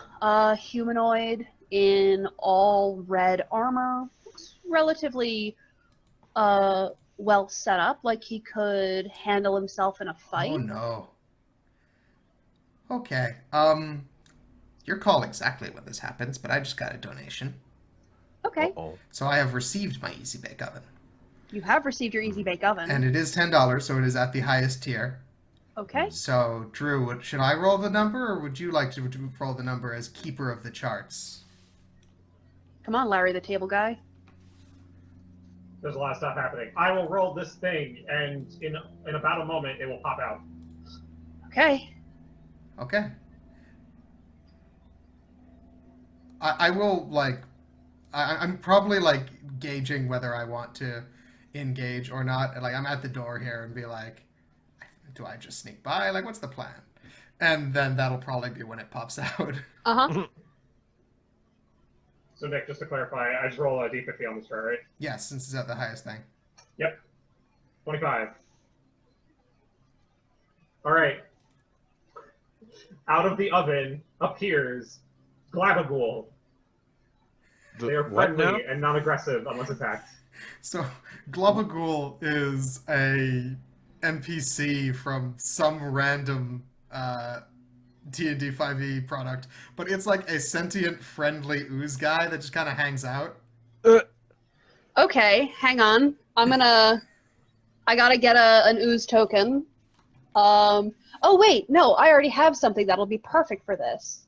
humanoid in all red armor. Looks relatively well set up, like he could handle himself in a fight. Oh, no. Okay. Your call exactly when this happens, but I just got a donation. Okay. Uh-oh. So I have received my Easy Bake Oven. You have received your Easy Bake Oven. And it is $10, so it is at the highest tier. Okay. So, Drew, should I roll the number, or would you like to roll the number as keeper of the charts? Come on, Larry the Table Guy. There's a lot of stuff happening. I will roll this thing, and in about a moment, it will pop out. Okay. Okay. I will, like... I'm probably, like, gauging whether I want to engage or not. Like, I'm at the door here and be like, do I just sneak by? Like, what's the plan? And then that'll probably be when it pops out. Uh-huh. So, Nick, just to clarify, I just roll a d50 on this chart, right? Yes, since it's at the highest thing. Yep. 25. All right. Out of the oven appears Glabagool. They are What now? friendly and non-aggressive unless attacked. So, Globagool is a NPC from some random D&D 5e product, but it's like a sentient, friendly ooze guy that just kind of hangs out. Okay, hang on. I gotta get an ooze token. Oh wait, no, I already have something that'll be perfect for this.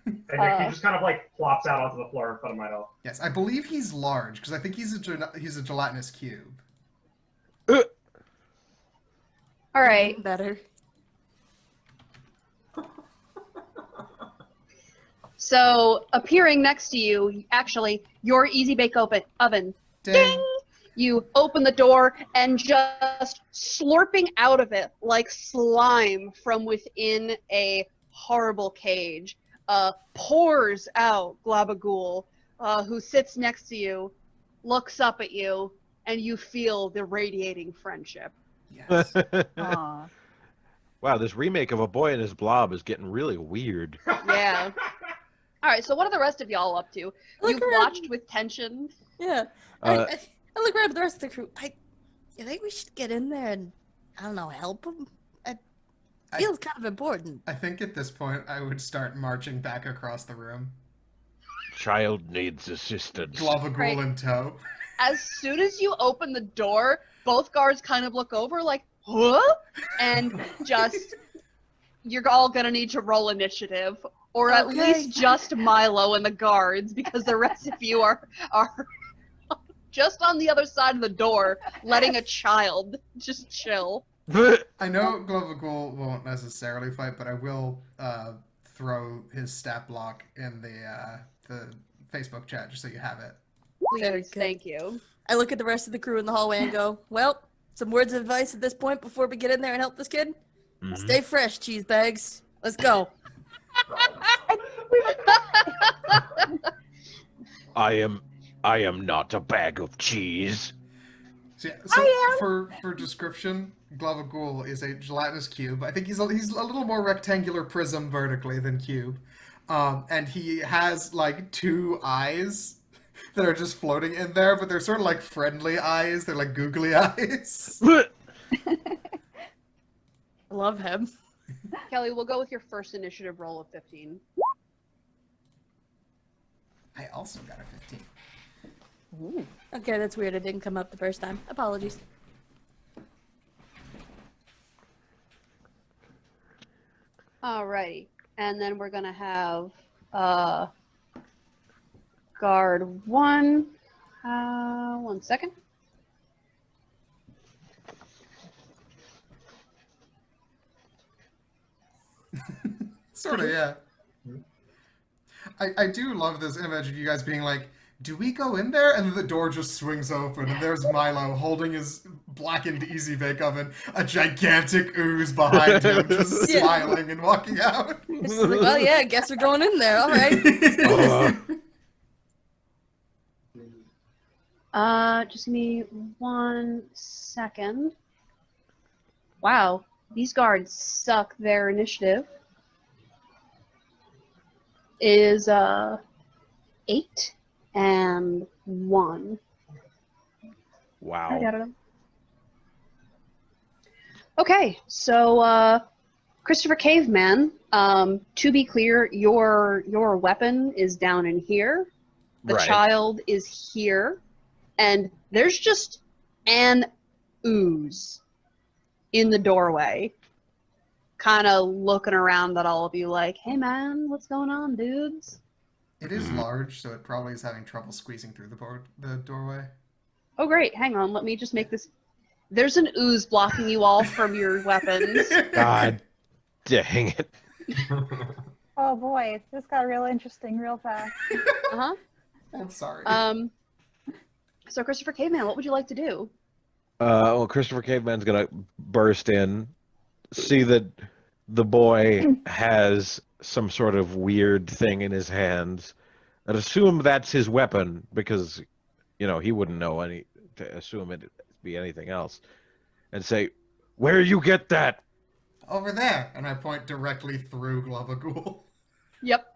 And Nick, he just kind of like plops out onto the floor in front of Milo. Yes, I believe he's large, because I think he's a gelatinous cube. Alright. Better. So, appearing next to you, actually, your Easy Bake Oven. Ding! You open the door, and just slurping out of it like slime from within a horrible cage, pours out Glabagool, who sits next to you, looks up at you, and you feel the radiating friendship. Yes. Aw. Wow, this remake of A Boy and His Blob is getting really weird. Yeah. All right, so what are the rest of y'all up to? Look You've around. watched with tension. Yeah. Uh, I look around at the rest of the crew. You think we should get in there and, I don't know, help them? It feels kind of important. I think at this point I would start marching back across the room. Child needs assistance. Globagool Right. in tow. As soon as you open the door, both guards kind of look over like, huh? And just, you're all gonna need to roll initiative. Or at Okay. least just Milo and the guards, because the rest of you are just on the other side of the door, letting a child just chill. I know Globagool won't necessarily fight, but I will throw his stat block in the Facebook chat just so you have it. Very Please, good. thank you. I look at the rest of the crew in the hallway and go, well, some words of advice at this point before we get in there and help this kid? Mhm. Stay fresh, cheese bags. Let's go. I am not a bag of cheese. So, for description, Globagool is a gelatinous cube. I think he's a little more rectangular prism vertically than cube. And he has like two eyes that are just floating in there, but they're sort of like friendly eyes. They're like googly eyes. I love him. Kelly, we'll go with your first initiative roll of 15. I also got a 15. Okay, that's weird. It didn't come up the first time. Apologies. Alrighty. And then we're gonna have guard 1. 1 second. Sort of, yeah. I do love this image of you guys being like do we go in there? And then the door just swings open, and there's Milo holding his blackened Easy Bake Oven, a gigantic ooze behind him, just Yeah. smiling and walking out. It's just like, well, yeah, I guess we're going in there. All right. Just give me 1 second. Wow, these guards suck. Their initiative is 8 and 1. Wow. Okay, so Christopher Caveman. To be clear, your weapon is down in here. The Right. child is here, and there's just an ooze in the doorway, kind of looking around at all of you like, hey man, what's going on, dudes? It is large, so it probably is having trouble squeezing through the doorway. Oh great, hang on, let me just make this. There's an ooze blocking you all from your weapons. God dang it. Oh boy, this got real interesting real fast. Uh-huh. I'm sorry. So Christopher Caveman, what would you like to do? Well, Christopher Caveman's gonna burst in, see that the boy has some sort of weird thing in his hands, and assume that's his weapon because, he wouldn't know to assume it be anything else, and say, "Where you get that?" Over there, and I point directly through Globagool. Yep.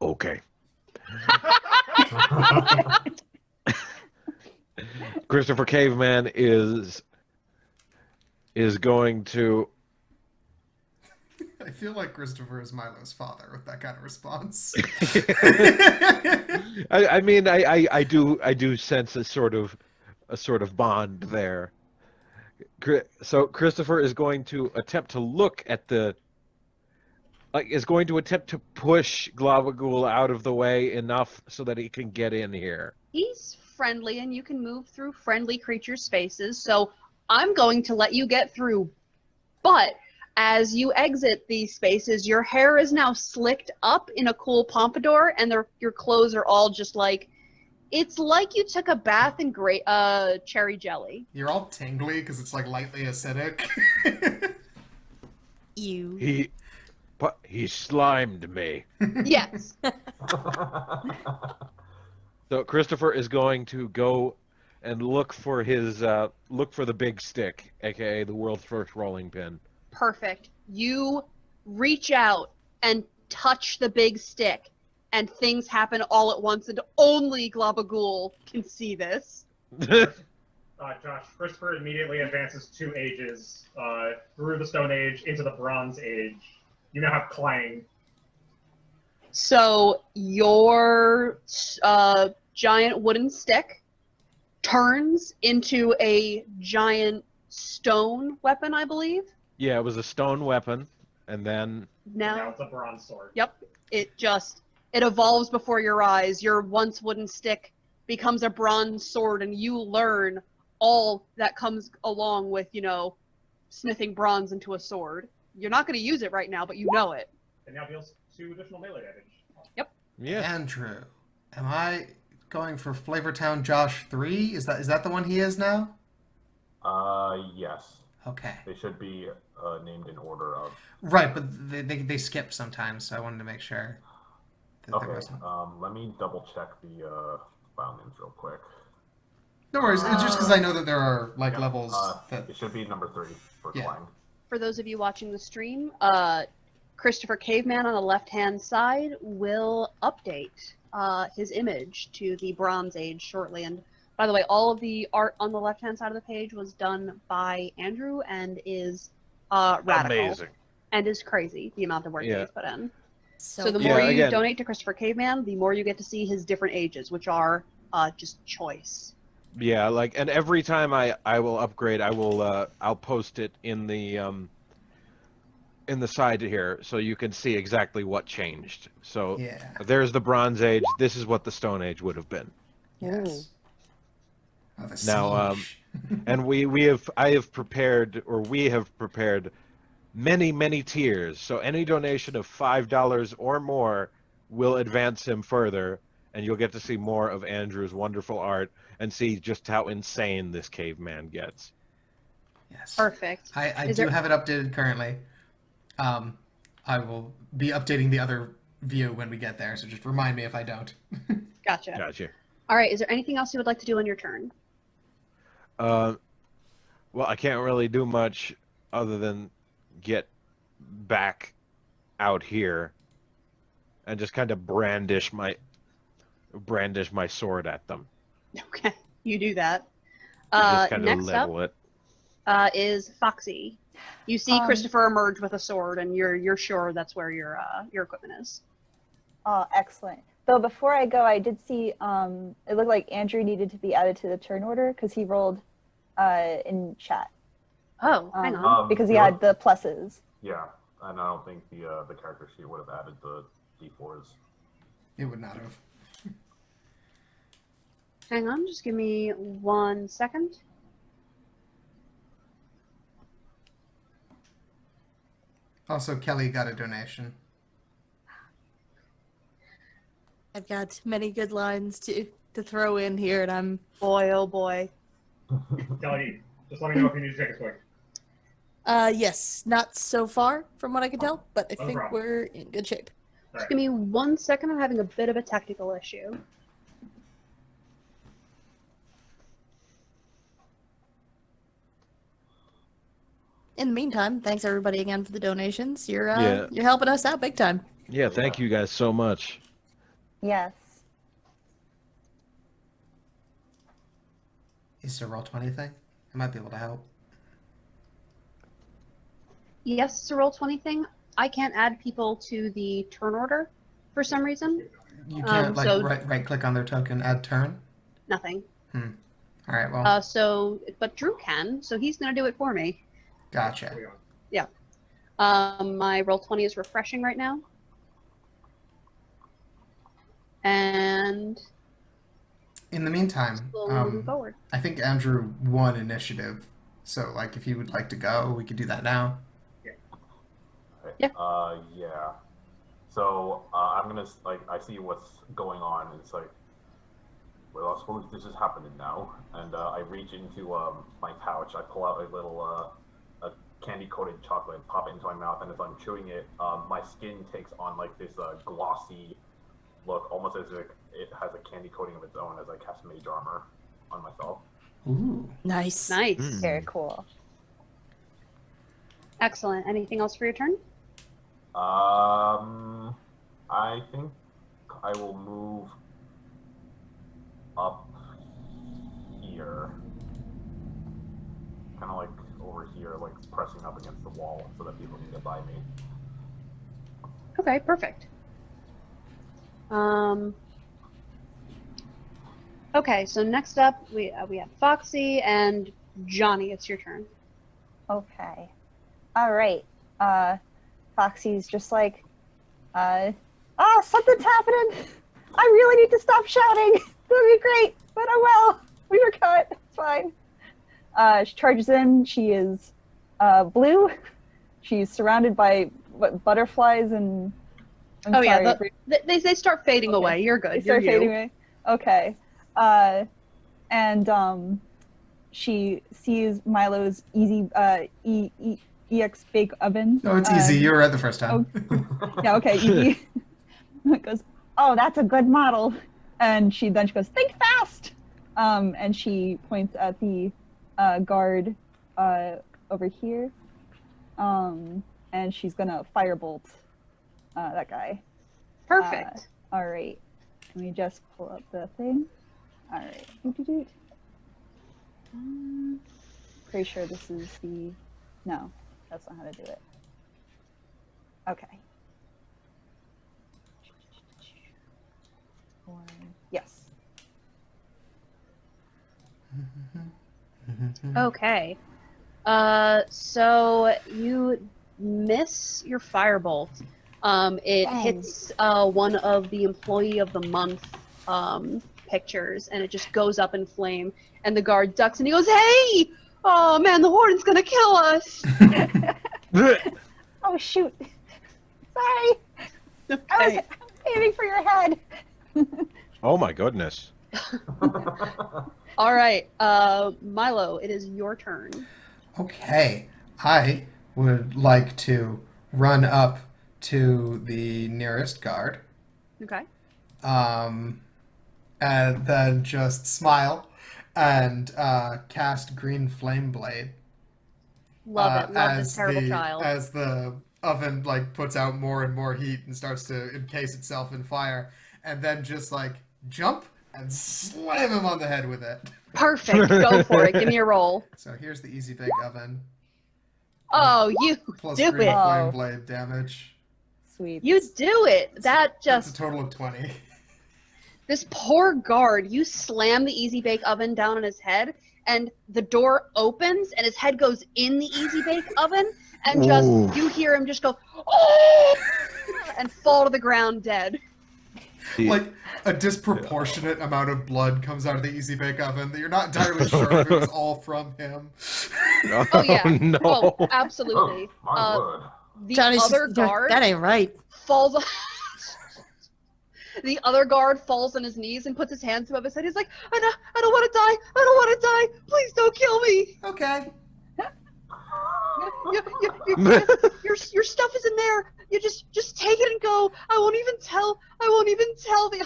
Okay. Christopher Caveman is going to. I feel like Christopher is Milo's father with that kind of response. I mean, I do sense a sort of bond there. So Christopher is going to attempt to look at is going to attempt to push Globagool out of the way enough so that he can get in here. He's friendly and you can move through friendly creature spaces, so I'm going to let you get through. But as you exit these spaces, your hair is now slicked up in a cool pompadour, and your clothes are all just like, it's like you took a bath in cherry jelly. You're all tingly because it's like lightly acidic. You. He slimed me. Yes. So Christopher is going to go and look for the big stick, aka the world's first rolling pin. Perfect. You reach out and touch the big stick, and things happen all at once, and only Globagool can see this. Josh, Christopher immediately advances 2 ages through the Stone Age into the Bronze Age. You now have Clang. So your giant wooden stick turns into a giant stone weapon, I believe. Yeah, it was a stone weapon, and then Now it's a bronze sword. Yep, it evolves before your eyes. Your once wooden stick becomes a bronze sword, and you learn all that comes along with, smithing bronze into a sword. You're not going to use it right now, but you know it. It now deals 2 additional melee damage. Yep. yeah. Andrew, am I going for Flavortown Josh 3? Is that the one he is now? Yes. Okay. They should be named in order of. Right, but they skip sometimes, so I wanted to make sure that there Okay. wasn't. Let me double check the file names real quick. No worries. It's just because I know that there are Yep, levels that. It should be number 3 for Yeah. Clang. For those of you watching the stream, Christopher Caveman on the left-hand side will update his image to the Bronze Age shortly. And by the way, all of the art on the left-hand side of the page was done by Andrew and is radical. Amazing. And is crazy, the amount of work Yeah. he's put in. So, So the more you again- donate to Christopher Caveman, the more you get to see his different ages, which are just choice. Yeah, and every time I will upgrade, I'll post it in the side here so you can see exactly what changed. So Yeah. there's the Bronze Age. This is what the Stone Age would have been. Yes. Oh, the Now, siege. And we have prepared many, many tiers. So any donation of $5 or more will advance him further, and you'll get to see more of Andrew's wonderful art and see just how insane this caveman gets. Yes. Perfect. I Is do there- have it updated currently. I will be updating the other view when we get there, so just remind me if I don't. Gotcha. Gotcha. All right. Is there anything else you would like to do on your turn? Well, I can't really do much other than get back out here and just kind of brandish my sword at them. Okay, you do that. Just kind of Next up level it. is Foxxy. You see Christopher emerge with a sword, and you're sure that's where your equipment is. Oh, excellent. Though before I go, I did see it looked like Andrew needed to be added to the turn order because he rolled in chat. Oh, hang on. Because he had the pluses. Yeah, and I don't think the character sheet would have added the D4s. It would not have. Hang on, just give me 1 second. Also, Kelly got a donation. I've got many good lines to throw in here, and I'm Boy, oh boy. Kelly, just let me know if you need to take a swing. yes, not so far from what I can tell, but I No think problem. we're in good shape. All Just right. give me 1 second. I'm having a bit of a technical issue. In the meantime, thanks everybody again for the donations. You're Yeah. you're helping us out big time. Yeah, thank you guys so much. Yes. Is there a Roll20 thing? I might be able to help. Yes, it's a Roll20 thing. I can't add people to the turn order for some reason. You can't so- right click on their token, add turn. Nothing. All right, well, But Drew can, so he's gonna do it for me. gotcha. My Roll20 is refreshing right now. And In the meantime, we'll move forward. I think Andrew won initiative, so like if you would like to go, we could do that now. Okay. Yeah. Yeah. So I'm gonna I see what's going on. It's like, well, I suppose this is happening now. And I reach into my pouch. I pull out a little a candy-coated chocolate, pop it into my mouth, and as I'm chewing it, my skin takes on like this glossy look, almost as if it has a candy coating of its own as I cast mage armor on myself. Ooh. Nice. Nice. Mm. Very cool. Excellent. Anything else for your turn? I think I will move up here, kind of like over here, like pressing up against the wall so that people can get by me. Okay, perfect. Okay, so next up we have Foxy and Johnny. It's your turn. Okay. All right. Foxy's just like, something's happening. I really need to stop shouting. It would be great, but oh well. We were cut. It's fine. She charges in. She is blue. She's surrounded by butterflies and. I'm sorry. They start fading Okay. away. You're good. They start You're fading you. away. Okay. And she sees Milo's EX bake oven. No, it's easy. You were right the first time. Yeah, okay, easy. It goes, oh, that's a good model. And she goes, think fast. And she points at the guard over here. And she's gonna firebolt that guy. Perfect. All right. Let me just pull up the thing. All right. Pretty sure this is the. No, that's not how to do it. Okay. Yes. Okay. So you miss your firebolt. It Dang. hits one of the Employee of the Month pictures, and it just goes up in flame. And the guard ducks, and he goes, "Hey! Oh man, the warden's gonna kill us!" Oh shoot! Sorry, I was aiming for your head. Oh my goodness. All right, Milo, it is your turn. Okay, I would like to run up to the nearest guard, Okay. and then just smile and cast Green Flame Blade. Love it. Love this as terrible the child. as the oven like puts out more and more heat and starts to encase itself in fire, and then just like jump and slam him on the head with it. Perfect. Go for it. Give me a roll. So here's the easy bake oven Oh, you plus do Green it. Flame Blade damage. Sweet. You do it. That That's a just total of 20. this poor guard. You slam the easy bake oven down on his head, and the door opens, and his head goes in the easy bake oven, and just Ooh. you hear him just go, oh, and fall to the ground dead. Like a disproportionate amount of blood comes out of the easy bake oven that you're not entirely sure if it was all from him. Oh yeah. No. Oh, absolutely. Oh, my word. The Johnny's other just, guard that ain't right. falls. The other guard falls on his knees and puts his hands above his head. He's like, I don't want to die. I don't want to die. Please don't kill me. Okay. Your stuff is in there. You just take it and go. I won't even tell the.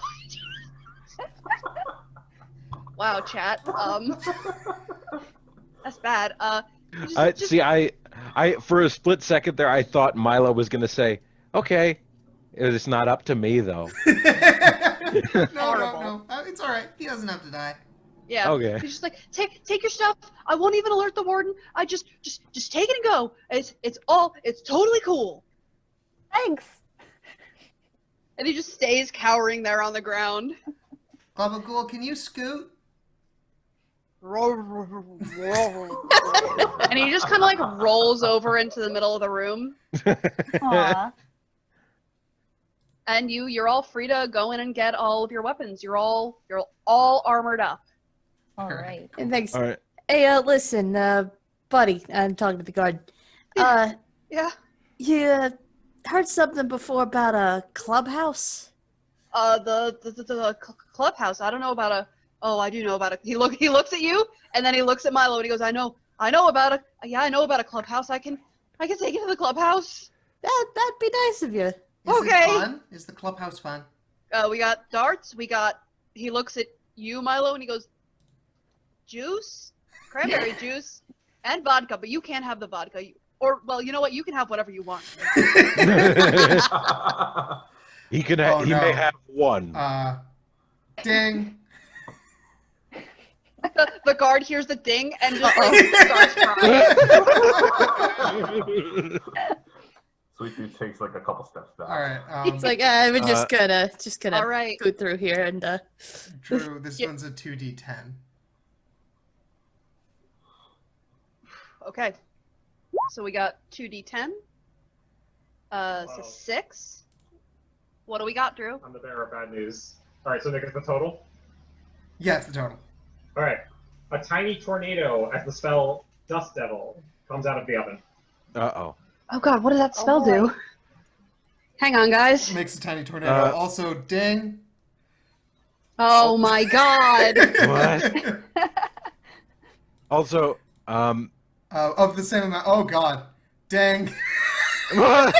Wow, chat. That's bad. I for a split second there, I thought Milo was gonna say, "Okay, it's not up to me though." No. Horrible. It's all right. He doesn't have to die. Yeah. Okay. He's just like, take your stuff. I won't even alert the warden. I just take it and go. It's totally cool. Thanks. And he just stays cowering there on the ground. Gabagool, can you scoot? And he just kind of like rolls over into the middle of the room. Aw. And you're all free to go in and get all of your weapons. You're all armored up. All right. And thanks. All right. Hey, listen, buddy, I'm talking to the guard. Yeah. You heard something before about a clubhouse? The clubhouse. I don't know about a. Oh, I do know about it. He looks at you, and then he looks at Milo, and he goes, I know about a. Yeah, I know about a clubhouse. I can take you to the clubhouse. That'd be nice of you. Is Okay. it fun? Is the clubhouse fun? We got darts. He looks at you, Milo, and he goes, juice, cranberry juice, and vodka. But you can't have the vodka. Well, you know what? You can have whatever you want. He can. Oh, He no. may have one. Ding. The guard hears the ding and just like starts crying. Sweet Tooth takes like a couple steps back. All right. It's like we're just gonna All right. go through here and Drew, this Yeah. one's a 2d10. Okay. So we got 2d10. So 6. What do we got, Drew? I'm the bearer of bad news. All right, so Nick is the total. Yeah, it's the total. All right. A tiny tornado as the spell Dust Devil comes out of the oven. Uh-oh. Oh god, what does that spell boy. do? Hang on, guys. Makes a tiny tornado. Also, ding. Oh my god. What? Also, Of the same amount. Oh god. Dang. what?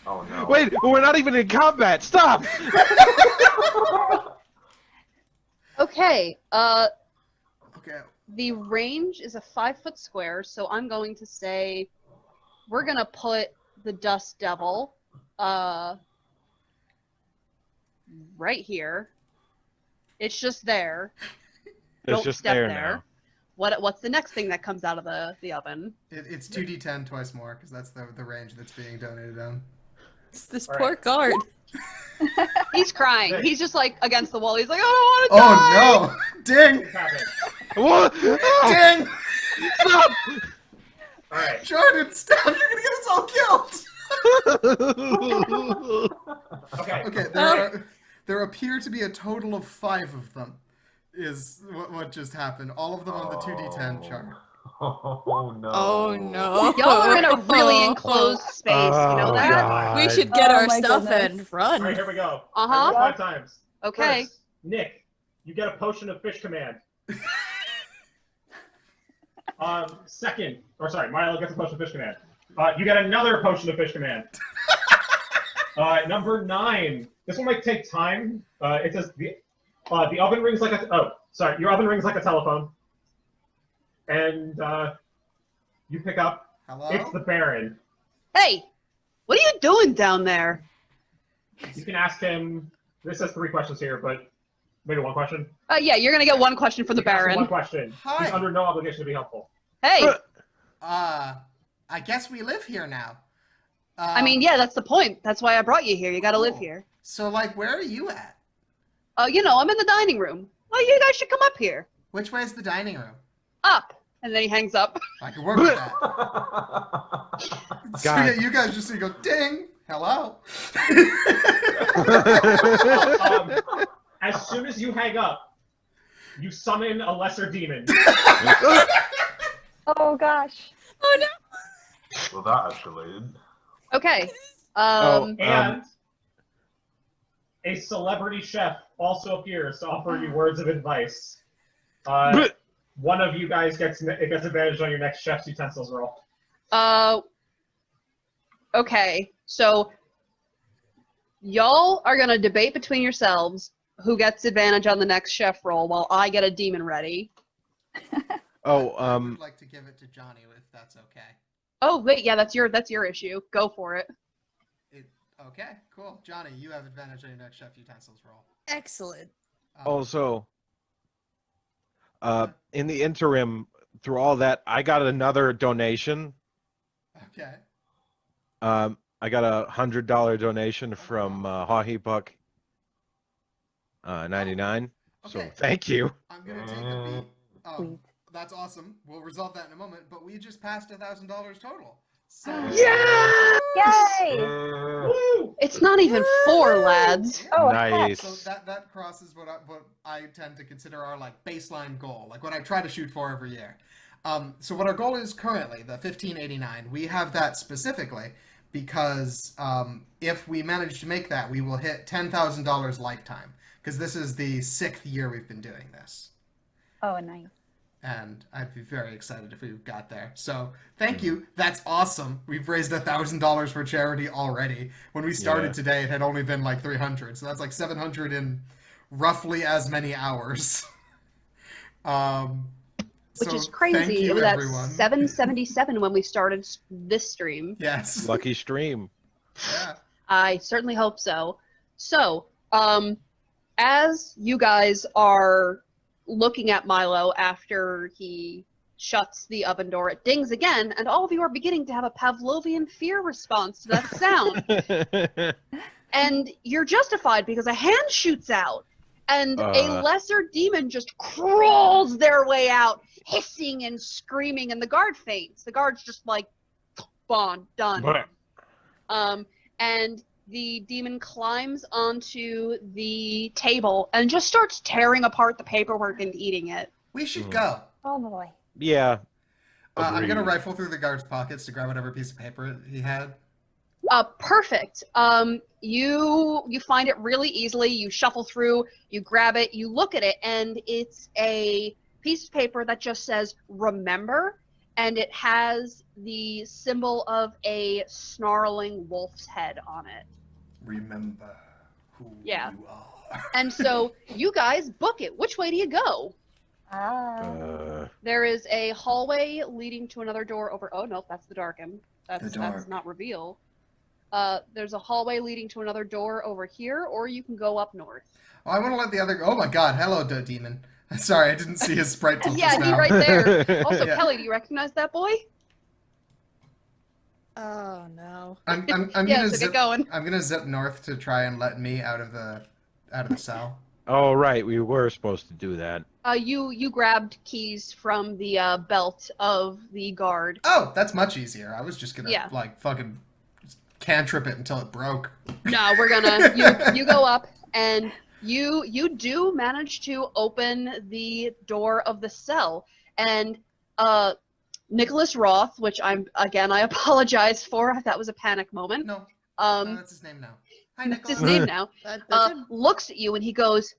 Oh no. Wait, we're not even in combat. Stop. Okay. Okay. The range is a 5-foot square, so I'm going to say we're gonna put the Dust Devil right here. It's just there. It's Don't just step there there. What's the next thing that comes out of the oven? It's 2d10 twice more, because that's the range that's being donated on. it's this All poor right. guard. He's crying. He's just like against the wall. He's like, I don't want to die. Oh no! Ding! What's happening? now. What? Ding! Stop. All right. Jordan, stop! You're gonna get us all killed! Okay. Okay, there appear to be a total of 5 of them, is what just happened. All of them on the 2d10 chart. Oh no. Oh no. Y'all are in a really enclosed space. You know Oh, that? God. We should get Oh our my stuff goodness. and All right, run. here we go. Uh-huh. 5 times. Okay. First, Nick, you get a potion of fish command. Second, or sorry, Milo gets a potion of fish command. You get another potion of fish command. Number 9. This one might take time. It says the oven rings like a your oven rings like a telephone. And you pick up. Hello? It's the Baron. Hey, what are you doing down there? You can ask him. This has 3 questions here, but maybe 1 question. Yeah, you're gonna get one question for the You can ask him Baron. 1 question. Hi. He's under no obligation to be helpful. Hey, I guess we live here now. I mean, yeah, that's the point. That's why I brought you here. You gotta live Cool. here. So, like, where are you at? You know, I'm in the dining room. Oh, you guys should come up here. Which way is the dining room? Up. And then he hangs up. I can work with that. So, God. yeah, you guys just go, ding, hello. As soon as you hang up, you summon a lesser demon. Oh gosh. Oh no. Well, that escalated. Okay. And a celebrity chef also appears to offer you words of advice. One of you guys gets advantage on your next chef's utensils roll. Okay. So, y'all are gonna debate between yourselves who gets advantage on the next chef roll while I get a demon ready. I would like to give it to Johnny if that's okay. Oh, wait, yeah, that's your issue. Go for it. Okay, cool. Johnny, you have advantage on your next chef utensils roll. Excellent. Also, in the interim, through all that, I got another donation. Okay. I got a $100 donation from Hahi Buck 99. So Okay. thank you. I'm gonna take a beat. That's awesome. We'll resolve that in a moment. But we just passed $1,000 total. So Yeah! Yay! Woo! It's not even 4, lads. yeah. Oh, Nice. So that crosses what I tend to consider our like baseline goal, like what I try to shoot for every year. So what our goal is currently, the 1589, we have that specifically because if we manage to make that, we will hit $10,000 lifetime because this is the 6th year we've been doing this. Oh, nice. And I'd be very excited if we got there. So thank you. That's awesome. We've raised $1,000 for charity already. When we started today, it had only been like 300. So that's like 700 in roughly as many hours. Which is Thank crazy. you, It was at everyone. 777 when we started this stream. Yes. Lucky stream. Yeah. I certainly hope so. So, as you guys are looking at Milo after he shuts the oven door, it dings again, and all of you are beginning to have a Pavlovian fear response to that sound. And you're justified because a hand shoots out, and a lesser demon just crawls their way out, hissing and screaming, and the guard faints. The guard's just like, done. And the demon climbs onto the table and just starts tearing apart the paperwork and eating it. We should go. Oh boy. Yeah. I'm going to Agreed. rifle through the guard's pockets to grab whatever piece of paper he had. Perfect. You find it really easily. You shuffle through, you grab it, you look at it, and it's a piece of paper that just says "Remember," and it has the symbol of a snarling wolf's head on it. Remember who Yeah. you are. And so you guys book it. Which way do you go? There is a hallway leading to another door over. Oh no, that's the darken. That's not reveal. There's a hallway leading to another door over here, or you can go up north. Oh, I want to let the other. Oh my God! Hello, demon. Sorry, I didn't see his sprite till Yeah, just he now. right there. Also, Yeah. Kelly, do you recognize that boy? Oh no. I'm Yeah, gonna so zip. get going. I'm gonna zip north to try and let me out of the cell. Oh, right. We were supposed to do that. You grabbed keys from the belt of the guard. Oh, that's much easier. I was just gonna Yeah. like fucking cantrip it until it broke. No, we're gonna. You go up and you do manage to open the door of the cell, and Nicholas Roth, which I apologize for. That was a panic moment. No, that's his name now. Hi, That's his Nicholas. name now. That's him. Looks at you and he goes,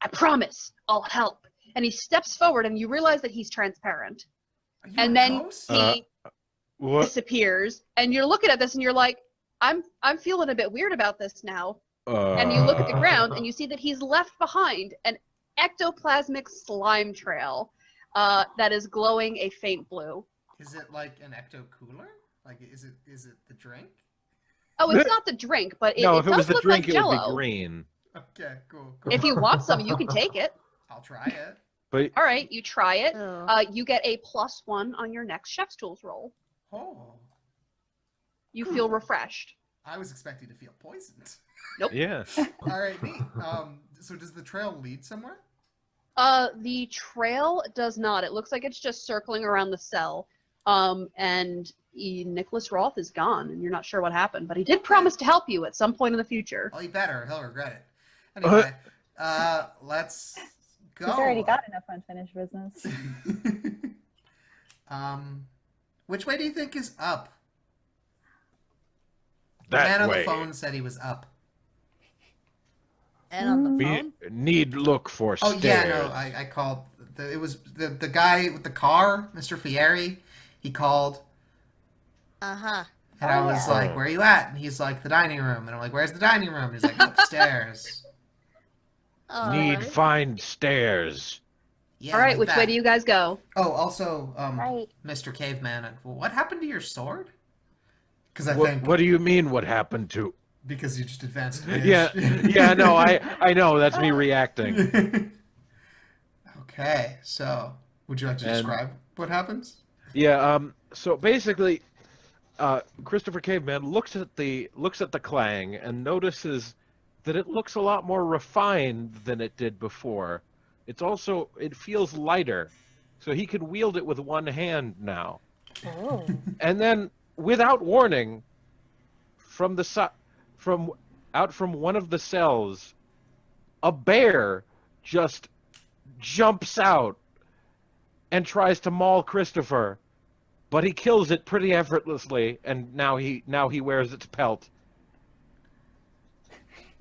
"I promise, I'll help." And he steps forward, and you realize that he's transparent. Are you And a then ghost? he What? disappears, and you're looking at this, and you're like, "I'm feeling a bit weird about this now." And you look at the ground, and you see that he's left behind an ectoplasmic slime trail that is glowing a faint blue. Is it like an ecto cooler? Like, is it the drink? Oh, it's not the drink, but No, it if it does was the look drink, like it would Jell-O. be green. Okay, cool. If you want some, you can take it. I'll try it. But All right, you try it. Oh. You get a +1 on your next Chef's Tools roll. Oh, You feel refreshed. I was expecting to feel poisoned. yeah, All right, neat. So does the trail lead somewhere? The trail does not. It looks like it's just circling around the cell. And Nicholas Roth is gone, and you're not sure what happened, but he did promise to help you at some point in the future. Well, he better. He'll regret it. Anyway, let's go. He's already got enough unfinished business. Which way do you think is up? The that man on way. the phone said he was up. And on the We phone? need look for Oh stairs. yeah, no, I called. It was the guy with the car, Mr. Fieri. He called, Uh-huh. and I was yeah. like, "Where are you at?" And he's like, "The dining room." And I'm like, "Where's the dining room?" And he's like, "Upstairs." Need Alright. find stairs. Yeah. All right, like which that. way do you guys go? Oh, also, Right. Mr. Caveman, what happened to your sword? Because I What, think what do you mean? What happened to? because you just advanced. An Yeah, inch. yeah. No, I know. That's me reacting. Okay, so would you like to And- describe what happens? Yeah. So basically, Christopher Caveman looks at the clang and notices that it looks a lot more refined than it did before. It feels lighter, so he can wield it with one hand now. Oh. And then, without warning, from one of the cells, a bear just jumps out and tries to maul Christopher, but he kills it pretty effortlessly, and now he wears its pelt.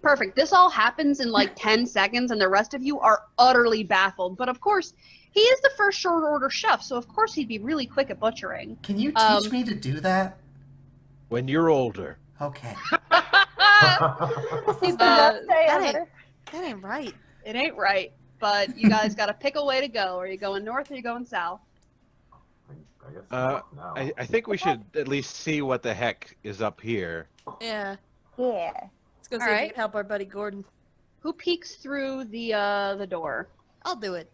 Perfect. This all happens in like 10 seconds, and the rest of you are utterly baffled. But of course, he is the first short order chef, so of course he'd be really quick at butchering. Can you teach me to do that? When you're older. Okay. He's the best day that ever. That ain't right. It ain't right, but you guys got to pick a way to go. Are you going north or are you going south? I guess Uh, now. I think we should at least see what the heck is up here. Yeah. Yeah. Let's go see if Alright. we can help our buddy Gordon. Who peeks through the door? I'll do it.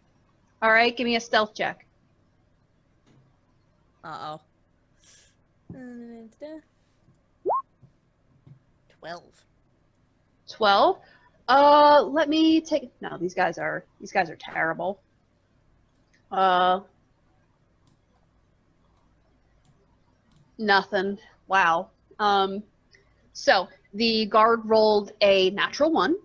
All right, give me a stealth check. Uh-oh. 12. 12. Let me take. No, these guys are terrible. Nothing. Wow. So the guard rolled a natural 1.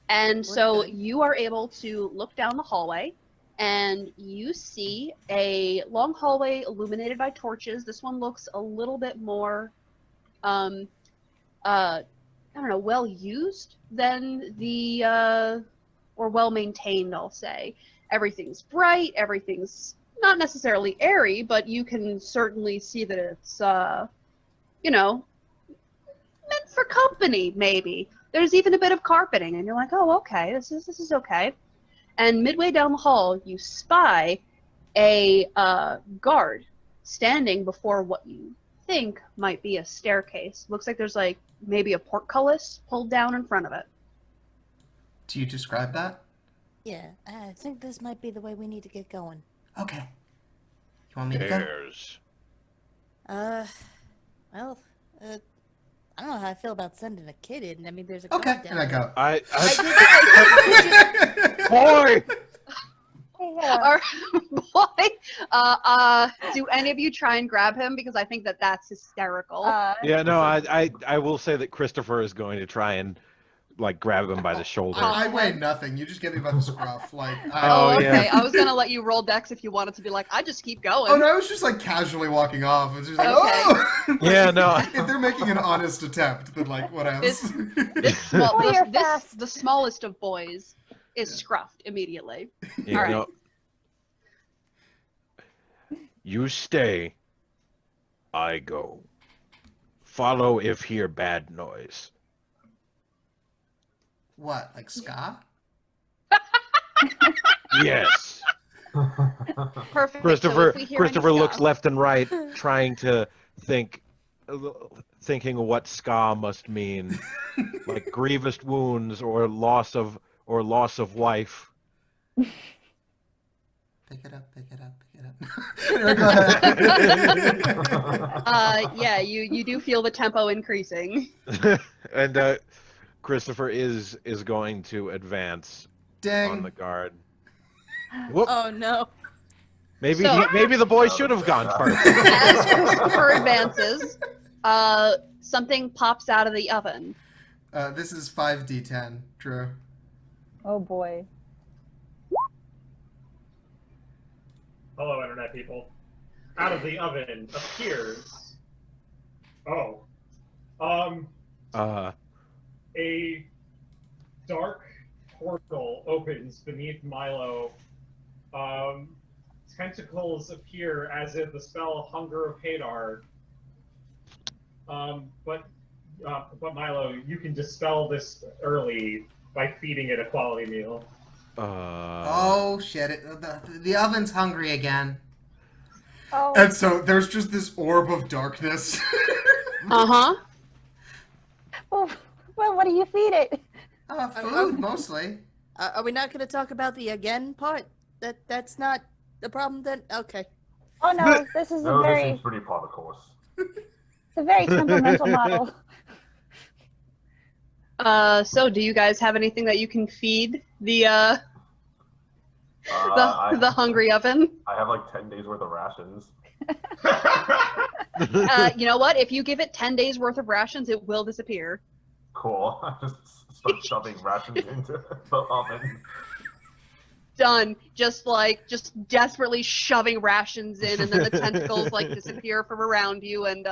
And so good. you are able to look down the hallway, and you see a long hallway illuminated by torches. This one looks a little bit more, I don't know, well used than the, or well maintained, I'll say. Everything's bright, everything's not necessarily airy, but you can certainly see that it's, you know, meant for company, maybe. There's even a bit of carpeting, and you're like, oh, okay, this is okay. And midway down the hall, you spy a guard standing before what you think might be a staircase. Looks like there's like maybe a portcullis pulled down in front of it. Do you describe that? Yeah, I think this might be the way we need to get going. Okay. You want me to go? Stairs. Well, I don't know how I feel about sending a kid in. I mean, there's a Okay, guard and I down go. Boy! Yeah. Or, boy, do any of you try and grab him? Because I think that that's hysterical. Yeah, no, I will say that Christopher is going to try and like grab him by the shoulder. I weigh nothing. You just get me by the scruff. Like, Oh, okay. yeah. I was gonna let you roll dex if you wanted to be like, I just keep going. Oh no, I was just like casually walking off. It was just like, Okay. oh! Like, Yeah, no. If they're making an honest attempt, then like, whatever. The smallest of boys is scruffed immediately. Yeah, All right. no. You stay. I go. Follow if hear bad noise. What, like ska? Yes. Perfect. Christopher So if we hear Christopher any looks ska- left and right, trying to thinking what ska must mean, like grievous wounds or loss of wife. Pick it up, pick it up, pick it up. Go ahead. Yeah, you do feel the tempo increasing. And Christopher is going to advance Dang. on the guard. Whoop. Oh no. Maybe So- maybe the boy should have gone first. As Christopher advances, something pops out of the oven. This is 5d10, Drew. Oh boy. Hello, internet people. Out of the oven appears. A dark portal opens beneath Milo. Tentacles appear as if the spell Hunger of Hadar. But Milo, you can dispel this early by feeding it a quality meal. Oh shit! The oven's hungry again. Oh. And so there's just this orb of darkness. Uh-huh. Oh, well, what do you feed it? Food mostly. Are we not going to talk about the again part? That's not the problem then? Okay. Oh no, this is a No, this very, seems pretty par the course. it's a very temperamental model. So do you guys have anything that you can feed the hungry oven? I have like 10 days worth of rations. You know what? If you give it 10 days worth of rations, it will disappear. Cool. I just start shoving rations into the oven. Done. Just desperately shoving rations in, and then the tentacles disappear from around you, and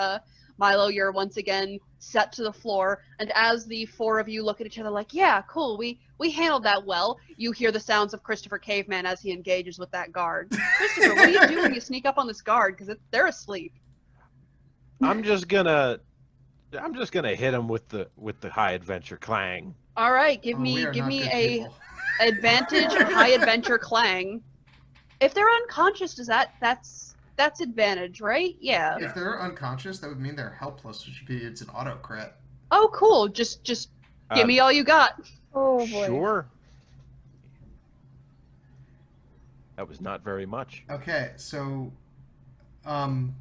Milo, you're once again set to the floor. And as the four of you look at each other like, yeah, cool, we handled that well, you hear the sounds of Christopher Caveman as he engages with that guard. Christopher, what do you do when you sneak up on this guard? Because they're asleep. I'm just gonna hit him with the high adventure clang. All right, give Oh, we me are not good a people. advantage high adventure clang. If they're unconscious, that's advantage, right? Yeah. If they're unconscious, that would mean they're helpless, which would be it's an auto crit. Oh, cool. Just give me all you got. Oh boy. Sure. That was not very much. Okay, so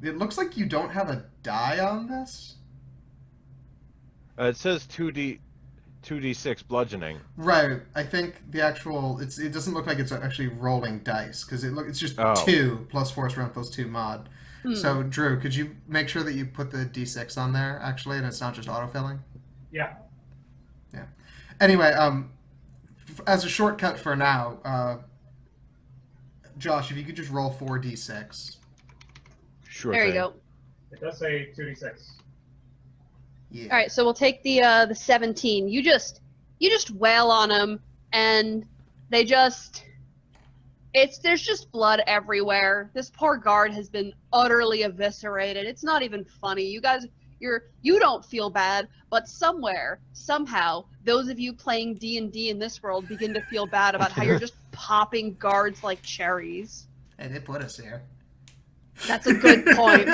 it looks like you don't have a die on this. It says 2d6 bludgeoning. Right. I think the actual it doesn't look like it's actually rolling dice because it's just 2 plus force round plus 2 mod. So Drew, could you make sure that you put the d6 on there actually, and it's not just autofilling? Yeah. Yeah. Anyway, as a shortcut for now, Josh, if you could just roll 4d6. Sure. There you thing. go. It does say 2d6. Yeah. All right, so we'll take the 17. You just wail on them, and they just there's just blood everywhere. This poor guard has been utterly eviscerated. It's not even funny. You guys, you don't feel bad, but somewhere, somehow, those of you playing D&D in this world begin to feel bad about how you're just popping guards like cherries. Hey, they put us here. That's a good point.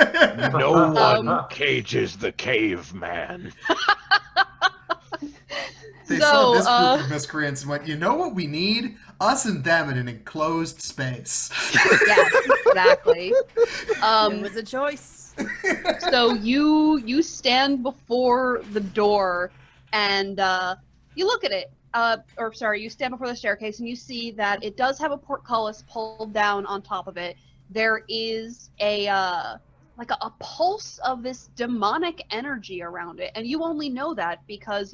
No one cages the caveman. They saw this group of miscreants and went, you know what we need? Us and them in an enclosed space. Yes, exactly. It was a choice. So you stand before the door and you look at it. You stand before the staircase and you see that it does have a portcullis pulled down on top of it. There is a like a pulse of this demonic energy around it, and you only know that because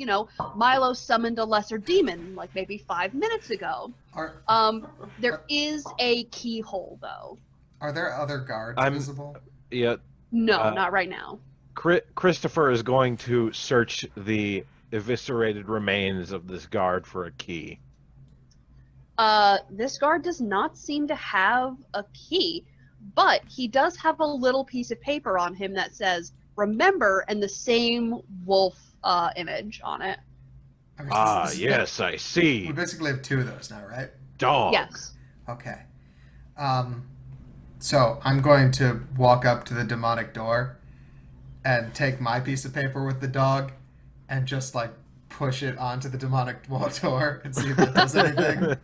Milo summoned a lesser demon like maybe 5 minutes ago. There is a keyhole though. Are there other guards visible? Yeah. No, not right now. Christopher is going to search the eviscerated remains of this guard for a key. This guard does not seem to have a key, but he does have a little piece of paper on him that says "Remember" and the same wolf image on it. Yes, I see. We basically have 2 of those now, right? Dog. Yes. Okay. So I'm going to walk up to the demonic door and take my piece of paper with the dog and just like push it onto the demonic door and see if it does anything.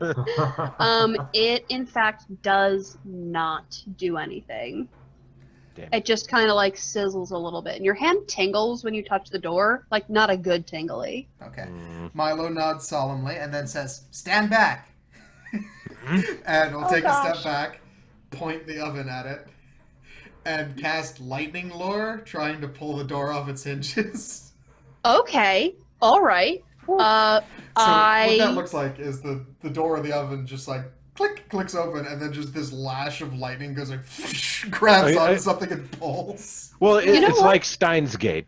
It in fact does not do anything. Damn. It just kind of like sizzles a little bit, and your hand tingles when you touch the door, like not a good tingly. Okay. Milo nods solemnly and then says, "Stand back." And we'll take a step back, point the oven at it, and cast lightning lure, trying to pull the door off its hinges. Okay. All right. So what that looks like is the door of the oven just like clicks open, and then just this lash of lightning goes like grabs onto something and pulls. Well, it's like Steins Gate.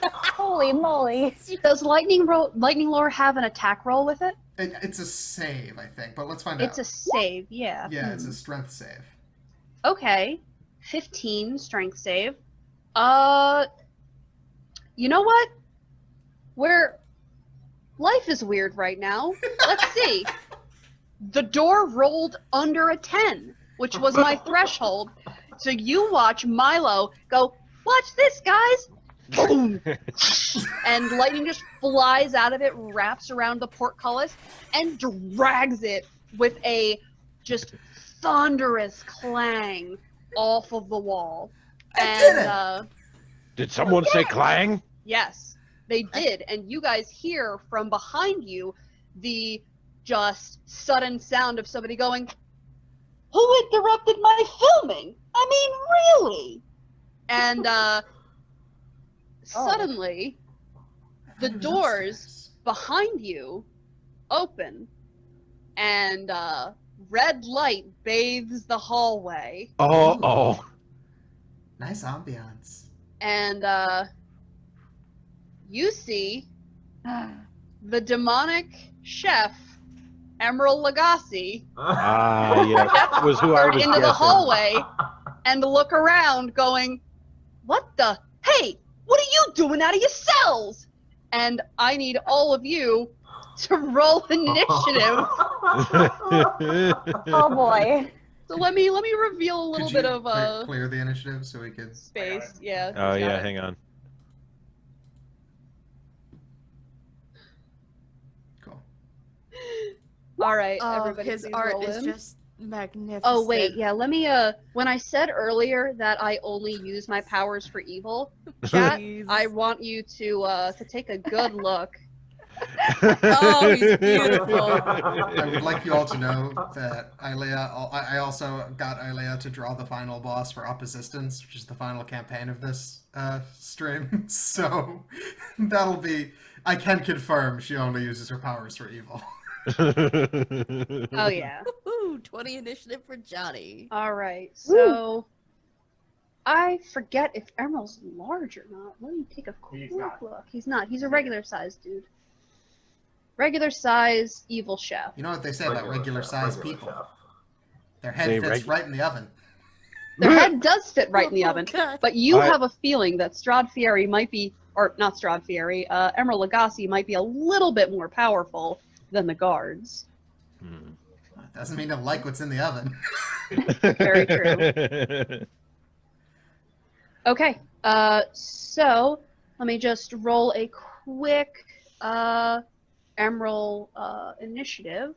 Holy moly! Does lightning lure have an attack roll with it? It's a save, I think, but let's find out. It's a save, yeah. Yeah, it's a strength save. Okay. 15 strength save. You know what? Life is weird right now. Let's see. The door rolled under a 10, which was my threshold. So you watch Milo go, "Watch this, guys!" Boom! And lightning just flies out of it, wraps around the portcullis, and drags it with a just thunderous clang off of the wall. Did someone say clang? Yes, they did. And you guys hear from behind you the just sudden sound of somebody going, "Who interrupted my filming? I mean, really?" And suddenly, the doors behind you open, and red light bathes the hallway. Oh. Nice ambiance. And you see the demonic chef, Emerald Lagasse, Yeah, that was who I was into guessing. the hallway and look around going, "What the? Hey, what are you doing out of your cells?" And I need all of you to roll initiative. Oh boy. So let me reveal a little bit of clear the initiative so we could space. Yeah. Oh yeah, hang on. Cool. All right, Oh, everybody. his please art roll is in. just magnificent. Oh wait, yeah. Let me. When I said earlier that I only use my powers for evil, chat, Jeez. I want you to take a good look. Oh, he's beautiful. I would like you all to know that I also got Ilea to draw the final boss for Opposistance, which is the final campaign of this stream. So that'll be. I can confirm she only uses her powers for evil. Oh yeah. Woohoo, 20 initiative for Johnny. All right. So I forget if Emerald's large or not. Let me take a quick He's not. look. He's not. He's a regular size dude. Regular size evil chef. You know what they say about regular sized people? chef. Their head They fits right in the oven. Their head does fit right in the Oh, oven, God. but you have a feeling that Strahd Fieri might be, or not Strahd Fieri, Emerald Lagasse might be a little bit more powerful than the guards. Doesn't mean I like what's in the oven. Very true. Okay, so let me just roll a quick Emerald initiative.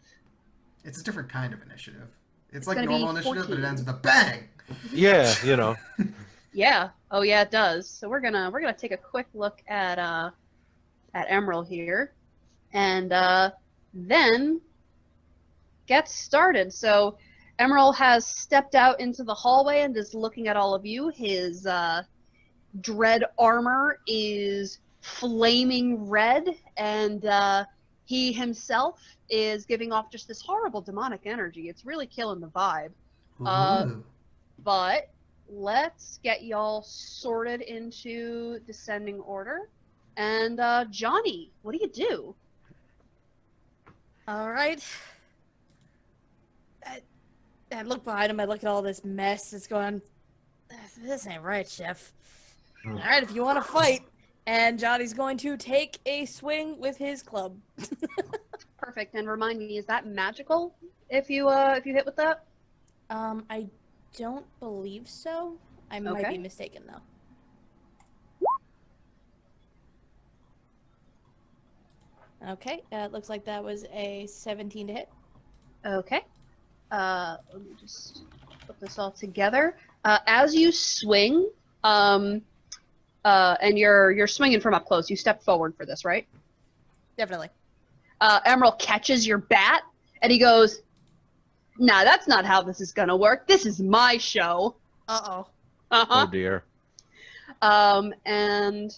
It's a different kind of initiative. It's like gonna normal be initiative, but it 14. ends with a bang. Yeah, you know. Yeah. Oh yeah, it does. So we're gonna take a quick look at Emerald here, and then get started. So Emerald has stepped out into the hallway and is looking at all of you. His dread armor is flaming red, and he himself is giving off just this horrible demonic energy. It's really killing the vibe. Ooh. But let's get y'all sorted into descending order. And Johnny, what do you do? All right. I look behind him. I look at all this mess that's going on. This ain't right, Chef. All right, if you want to fight. And Johnny's going to take a swing with his club. Perfect. And remind me, is that magical if you hit with that? I don't believe so. I might be mistaken, though. Okay, it looks like that was a 17 to hit. Okay. Let me just put this all together. As you swing, and you're swinging from up close. You step forward for this, right? Definitely. Emerald catches your bat, and he goes, "Nah, that's not how this is gonna work. This is my show." Uh-oh. Uh-huh. Oh dear. And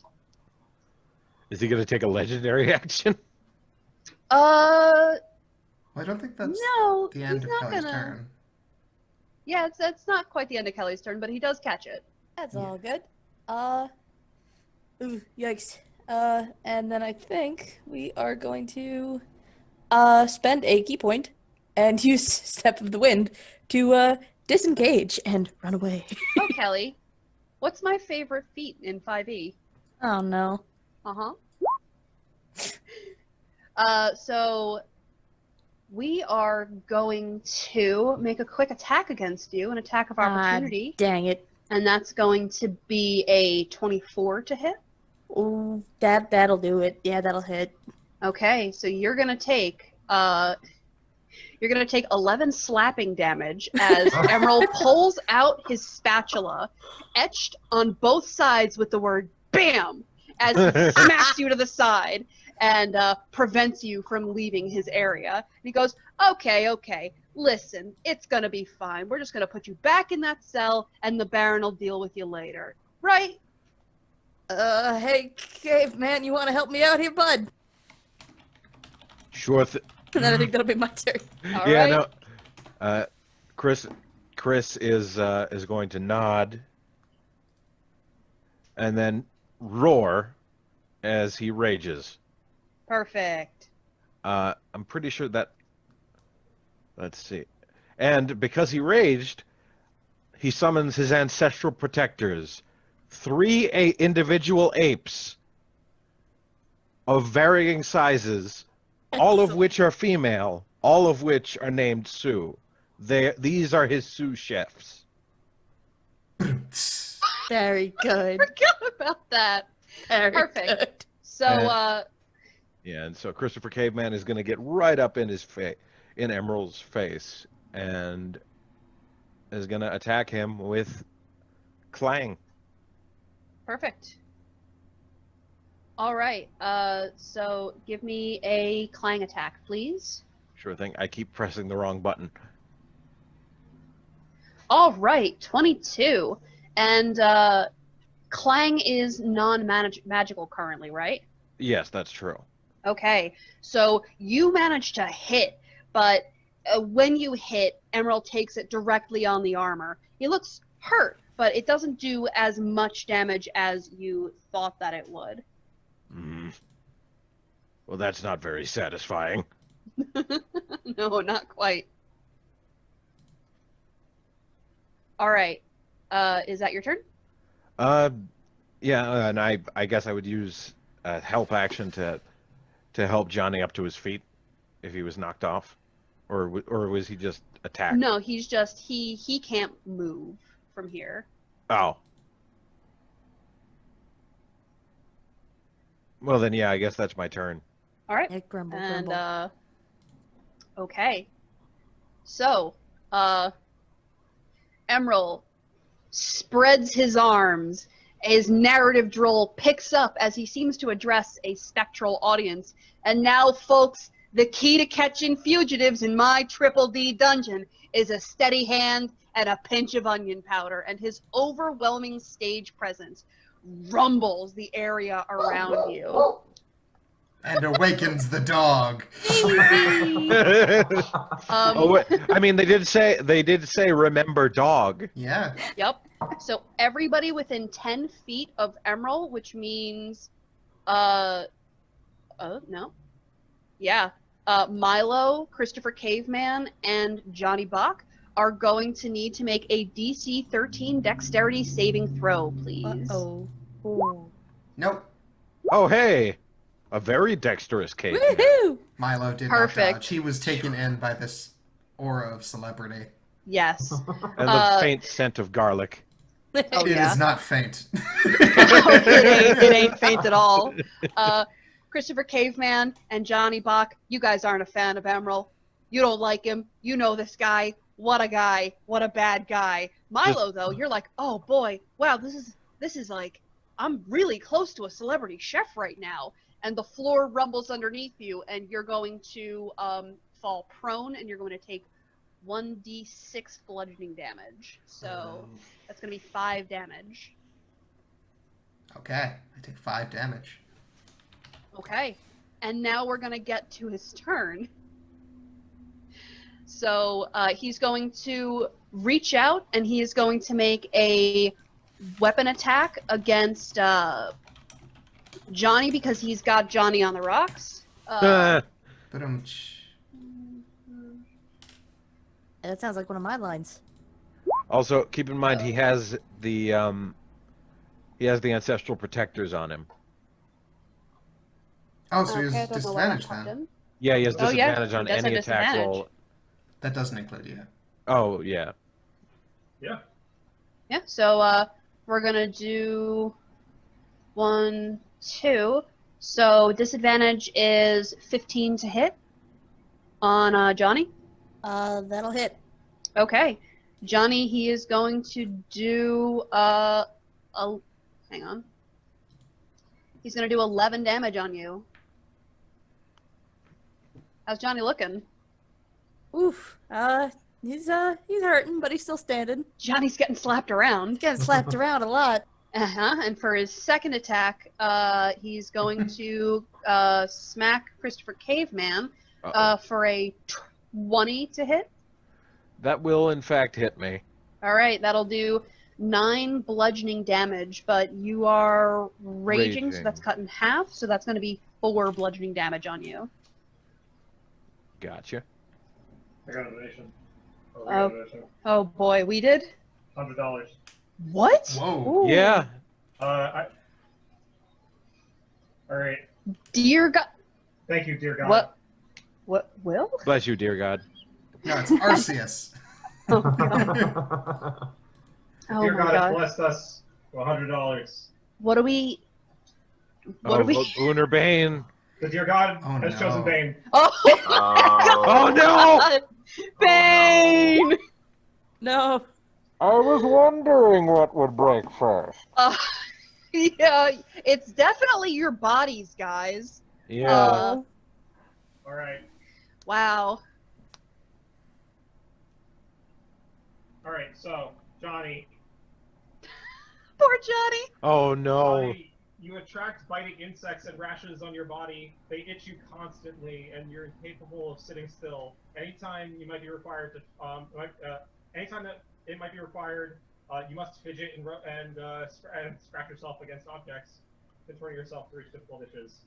Is he going to take a legendary action? Well, I don't think that's no, the end he's of not Kelly's gonna. turn. Yeah, it's not quite the end of Kelly's turn, but he does catch it. That's all good. Ooh, yikes. And then I think we are going to spend a key point and use Step of the Wind to disengage and run away. Oh, Kelly, what's my favorite feat in 5e? Oh no. Uh-huh. So we are going to make a quick attack against you, an attack of opportunity. Dang it. And that's going to be a 24 to hit. Ooh, that'll do it. Yeah, that'll hit. Okay, so you're gonna take 11 slapping damage as Emerald pulls out his spatula, etched on both sides with the word "BAM" as he smacks you to the side and prevents you from leaving his area. And he goes, okay, listen, it's gonna be fine. We're just gonna put you back in that cell, and the Baron will deal with you later, right? Hey, Caveman, you want to help me out here, bud? Sure. And then I think that'll be my turn. All Yeah, right. no. Chris is going to nod and then roar as he rages. Perfect. I'm pretty sure that. Let's see. And because he raged, he summons his ancestral protectors, 3 individual apes of varying sizes, all of which are female, all of which are named Sue. These are his sous chefs. Very good. Forgot about that. Very Perfect. good. So, Yeah, and so Christopher Caveman is going to get right up in his in Emerald's face, and is going to attack him with Clang. perfect. All right. So give me a clang attack, please. Sure thing. I keep pressing the wrong button. All right, 22. And clang is non-magical currently, right? Yes, that's true. Okay. So you managed to hit, but when you hit, Emerald takes it directly on the armor. He looks hurt, but it doesn't do as much damage as you thought that it would. Well, that's not very satisfying. No, not quite. All right. Is that your turn? Yeah, and I guess I would use a help action to help Johnny up to his feet if he was knocked off, or was he just attacked? No, he's just he can't move from here. Oh. Well then, yeah, I guess that's my turn. All right. Yeah, grumble, And grumble. okay. So, Emerald spreads his arms. His narrative droll picks up as he seems to address a spectral audience. And now, folks, The key to catching fugitives in my Triple D dungeon is a steady hand and a pinch of onion powder, and his overwhelming stage presence rumbles the area around you. And awakens the dog. Oh, wait, I mean, they did say remember dog. Yeah. Yep. So everybody within 10 feet of Emerald, which means, oh no, yeah, Milo, Christopher Caveman, and Johnny Bock are going to need to make a DC 13 Dexterity saving throw, please. Uh-oh. Nope. Oh, hey, a very dexterous cave. Woohoo! Milo did Perfect. not dodge. He was taken in by this aura of celebrity. Yes. And the faint scent of garlic. Oh, It yeah. is not faint. it ain't faint at all. Christopher Caveman and Johnny Bock, you guys aren't a fan of Emerald. You don't like him. You know this guy. What a guy. What a bad guy. Milo, though, you're like, oh boy, wow, this is like, I'm really close to a celebrity chef right now. And the floor rumbles underneath you, and you're going to fall prone, and you're going to take 1d6 bludgeoning damage. So that's going to be 5 damage. Okay, I take 5 damage. Okay, and now we're going to get to his turn. So he's going to reach out, and he is going to make a weapon attack against Johnny, because he's got Johnny on the rocks. But That sounds like one of my lines. Also, keep in mind he has the ancestral protectors on him. oh, so he Okay, I has don't know why that disadvantage popped then. in. Yeah, he has Oh, yeah, disadvantage on he does any have attack disadvantage. roll. That doesn't include you. Oh, yeah. Yeah. Yeah, so we're going to do 1, 2. So disadvantage is 15 to hit on Johnny. That'll hit. Okay. Johnny, he is going to do hang on. He's going to do 11 damage on you. How's Johnny looking? Oof. He's hurting, but he's still standing. Johnny's getting slapped around. Getting slapped around a lot. And for his second attack, he's going to smack Christopher Caveman for a 20 to hit. That will, in fact, hit me. All right, that'll do 9 bludgeoning damage, but you are raging, so that's cut in half, so that's going to be 4 bludgeoning damage on you. Gotcha. I got a donation. Oh, we got a donation. Oh boy, we did? $100. What? Whoa. Ooh. Yeah. All right. Dear God. Thank you, dear God. What, Will? Bless you, dear God. No, it's Arceus. Oh, God. Oh, Dear my God God. has blessed us with $100. What do we... What do we... Boon or Bane? The dear God Oh, has no. chosen Bane. Oh, Oh, no! Bane! No. I was wondering what would break first. Yeah, it's definitely your bodies, guys. Yeah. All right. Wow. All right. So, Johnny. Poor Johnny. Oh, no. Johnny, you attract biting insects and rashes on your body. They itch you constantly, and you're incapable of sitting still. Anytime you might be required to, anytime that it might be required, you must fidget and scratch yourself against objects, contorting yourself to reach difficult itches.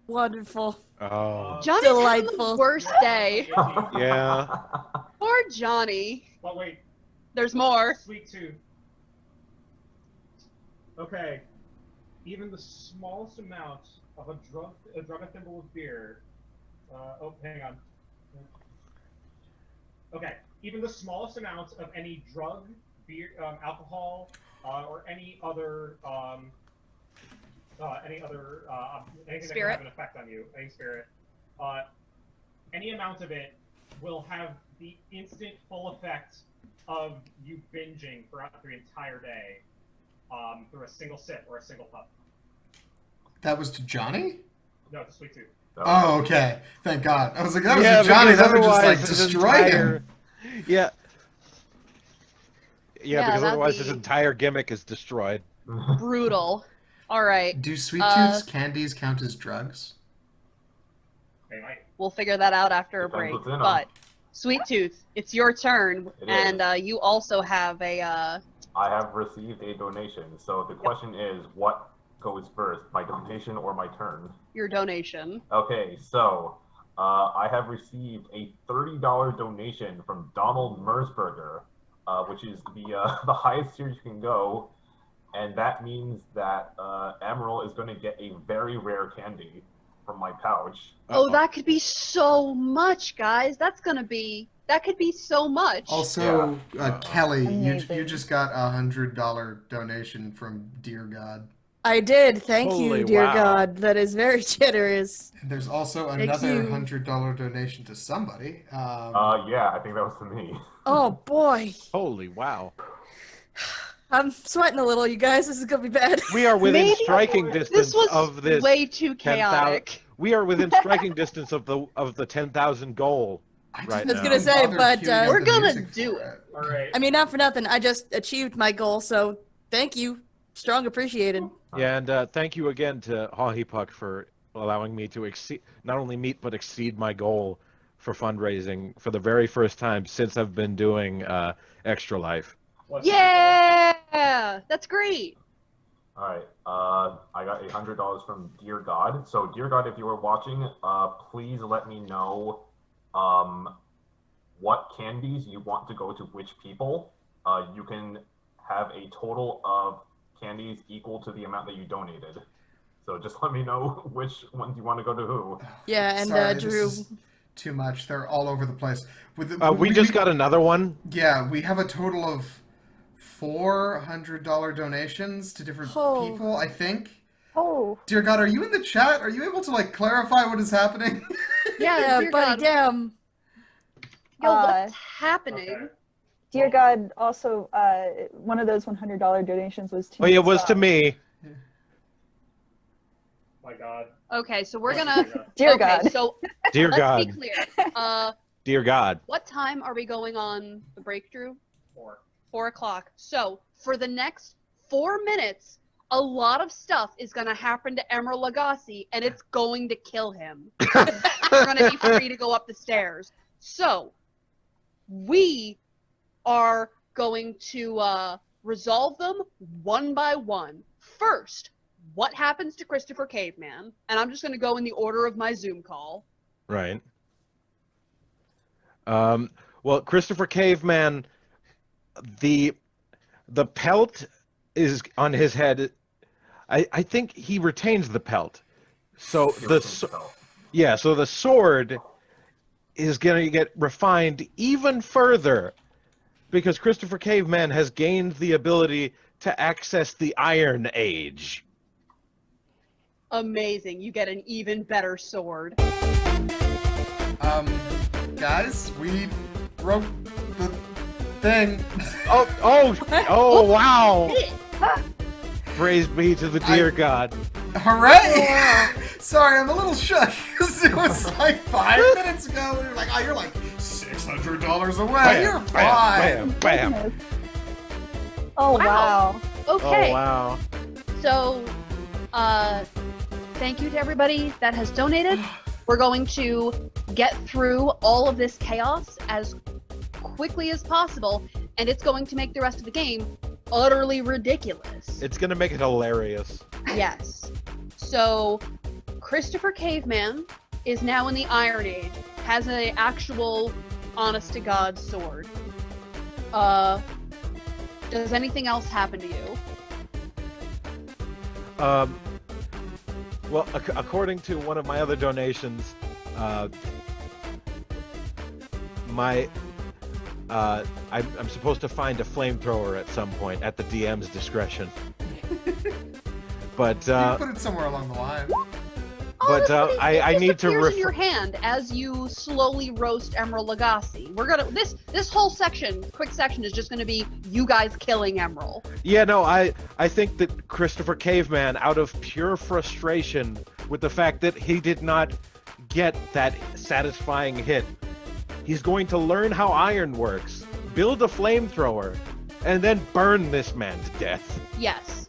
Wonderful. Oh. Johnny's having Delightful. the worst day. Yeah. Poor Johnny. But wait, There's more. sweet tooth. Okay, even the smallest amount of a thimble of beer. Oh, hang on. Okay, even the smallest amount of any drug, beer, alcohol, or any other anything that can Spirit. have an effect on you, any spirit, any amount of it will have the instant full effect of you binging throughout the entire day. Through a single sip or a single puff. That was to Johnny? No, it's a sweet tooth. Oh, okay. Thank God. I was like, that was Yeah, a Johnny. because That would just like otherwise his destroy entire- him. Yeah. Yeah, Because that'd otherwise his be- entire gimmick is destroyed. Brutal. All right. Do Sweet Tooth's candies count as drugs? They might. We'll figure that out after a Depends break. what's in 'em. But Sweet Tooth, it's your turn, It and is. you also have a. I have received a donation. So the question is, what goes first, my donation or my turn? Your donation. Okay, so I have received a $30 donation from Donald Mersberger, which is the highest tier you can go, and that means that Emerald is going to get a very rare candy from my pouch. Oh, that could be so much, guys. That could be so much. Also, Kelly, you Amazing. just got a $100 donation from Dear God. I did. Thank Holy you, dear wow. God. That is very generous. And there's also Thank another you. $100 donation to somebody. Yeah, I think that was to me. Oh boy, Holy wow. I'm sweating a little, you guys. This is gonna be bad. We are within Maybe striking this distance was of this way too 10,000 chaotic. We are within striking distance of the 10,000 goal. I Right didn't now. I was gonna say, bother but, queuing up We're the gonna music do for it. All right. I mean, not for nothing. I just achieved my goal, so thank you. Strong appreciated. Yeah, and thank you again to Hahi Puck for allowing me to not only meet but exceed my goal for fundraising for the very first time since I've been doing Extra Life. Yeah, that's great. All right, I got $100 from Dear God. So, Dear God, if you are watching, please let me know what candies you want to go to which people. You can have a total of candies equal to the amount that you donated. So just let me know which ones you want to go to who. Yeah, and Sorry, this Drew. is too much. They're all over the place. We just got another one. Yeah, we have a total of $400 donations to different Oh. people, I think. Oh, Dear God, are you in the chat? Are you able to like clarify what is happening? Yeah, dear buddy, God. damn. Yo, Uh, what's happening? Okay. dear God, also, one of those $100 donations was to Oh, yeah, it was to Miss, me. My God. Okay, so we're gonna. Dear okay, God. so Dear let's God. be clear. Dear God. What time are we going on the break, Drew? 4. 4 o'clock. So for the next 4 minutes, a lot of stuff is gonna happen to Emerald Lagasse, and it's going to kill him. You're gonna be free to go up the stairs. So we are going to resolve them one by one. First, what happens to Christopher Caveman? And I'm just going to go in the order of my Zoom call. Right. Well, Christopher Caveman, the pelt is on his head. I think he retains the pelt. So so the sword is going to get refined even further because Christopher Caveman has gained the ability to access the Iron Age. Amazing. You get an even better sword. Guys, we broke the thing. Oh, wow. Praise be to the dear God. Hooray! Sorry, I'm a little shook because it was like 5 minutes ago. We were like, oh, you're like $600 away. Bam, You're bam, fine. bam, bam. goodness. Oh, wow. Okay. Oh, wow. So, thank you to everybody that has donated. We're going to get through all of this chaos as quickly as possible, and it's going to make the rest of the game utterly ridiculous. It's going to make it hilarious. Yes. So, Christopher Caveman is now in the Iron Age, has an actual honest-to-God sword. Does anything else happen to you? Well, according to one of my other donations, I'm supposed to find a flamethrower at some point at the DM's discretion. But You put it somewhere along the line. But, Honestly, I it need to disappears in your hand as you slowly roast Emerald Lagasse. We're gonna this whole section, quick section, is just gonna be you guys killing Emerald. yeah, no, I think that Christopher Caveman, out of pure frustration with the fact that he did not get that satisfying hit. He's going to learn how iron works, build a flamethrower, and then burn this man to death. Yes.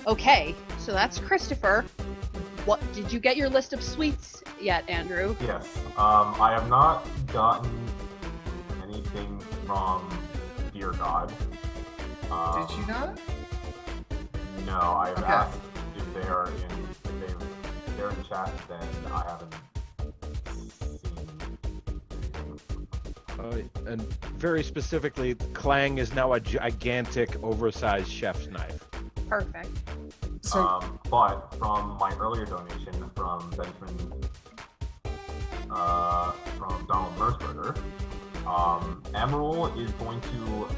Okay. So that's Christopher. What did you get your list of sweets yet, Andrew? Yes. I have not gotten anything from Dear God. Did you not? No, I've Okay. asked if they're in chat, then I haven't seen anything. And very specifically, Clang is now a gigantic, oversized chef's knife. Perfect. So But from my earlier donation from Benjamin, from Donald Merceberger, Emerald is going to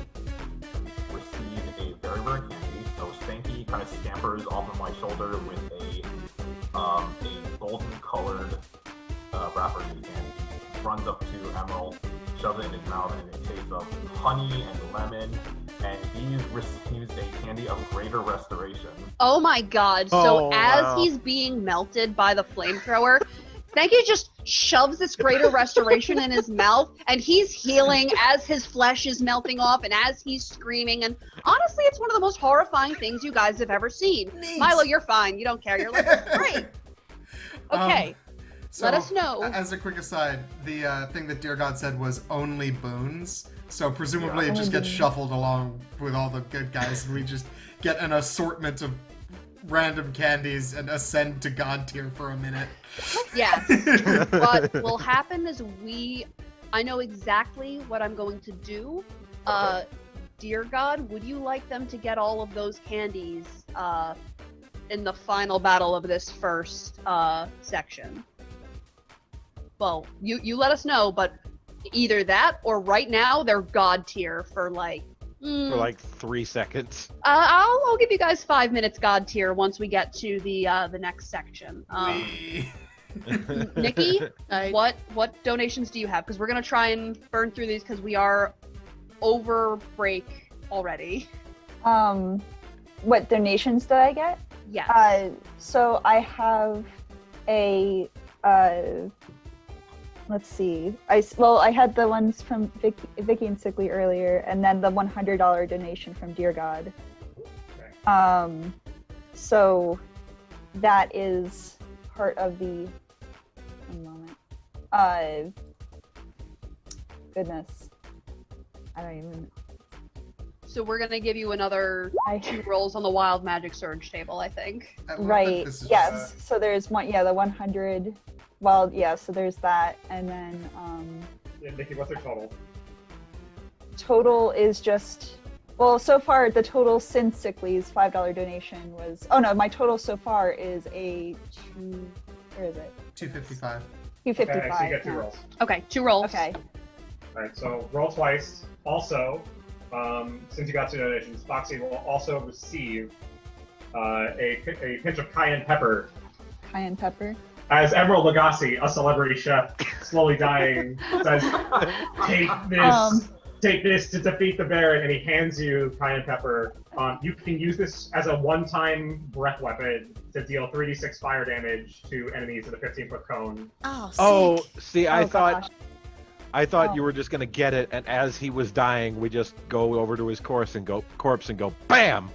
receive a very rare candy. So Spanky kind of scampers off of my shoulder with a golden colored wrapper candy. Runs up to Emerald, shoves it in his mouth, and it tastes of honey and lemon. And he receives a candy of greater restoration. Oh my god. So Oh, as wow. he's being melted by the flamethrower, Spanky just shoves this greater restoration in his mouth, and he's healing as his flesh is melting off and as he's screaming. And honestly, it's one of the most horrifying things you guys have ever seen. Neat. Milo, you're fine. You don't care. You're like, it's great. Okay. So, Let us know. As a quick aside, the thing that Dear God said was only boons. So presumably it just gets shuffled along with all the good guys, and we just get an assortment of random candies and ascend to God tier for a minute. Yes. What will happen is I know exactly what I'm going to do. Dear God, would you like them to get all of those candies in the final battle of this first section? Well, you let us know, but either that or right now they're God tier for like For like 3 seconds. I'll give you guys 5 minutes God tier once we get to the next section. Nikki, what donations do you have? Because we're gonna try and burn through these because we are over break already. What donations did I get? Yes. So I have a let's see. I had the ones from Vicky and Sickly earlier, and then the $100 donation from Dear God. Okay. So that is part of the. One moment. Goodness, I don't even. So we're gonna give you another 2 rolls on the Wild Magic Surge table, I think. Right. Yes. So there's one. Yeah, the 100. Well, yeah. So there's that, and then Yeah, Nikki, what's your total? total is just. Well, so far the total since Sickly's $5 donation was. Oh no, my total so far is a two. Where is it? 255. 255. Okay, so you get 2 yeah. rolls. Okay, 2 rolls. Okay. All right, so roll twice. Also, since you got 2 donations, Foxxy will also receive a pinch of cayenne pepper. Cayenne pepper. As Emerald Lagasse, a celebrity chef, slowly dying, says, take this to defeat the Baron, and he hands you cayenne pepper. You can use this as a one-time breath weapon to deal 3d6 fire damage to enemies in a 15-foot cone. Oh, sick. Oh, see, I Oh, thought gosh. you were just gonna get it, and as he was dying, we just go over to his corpse and go, BAM!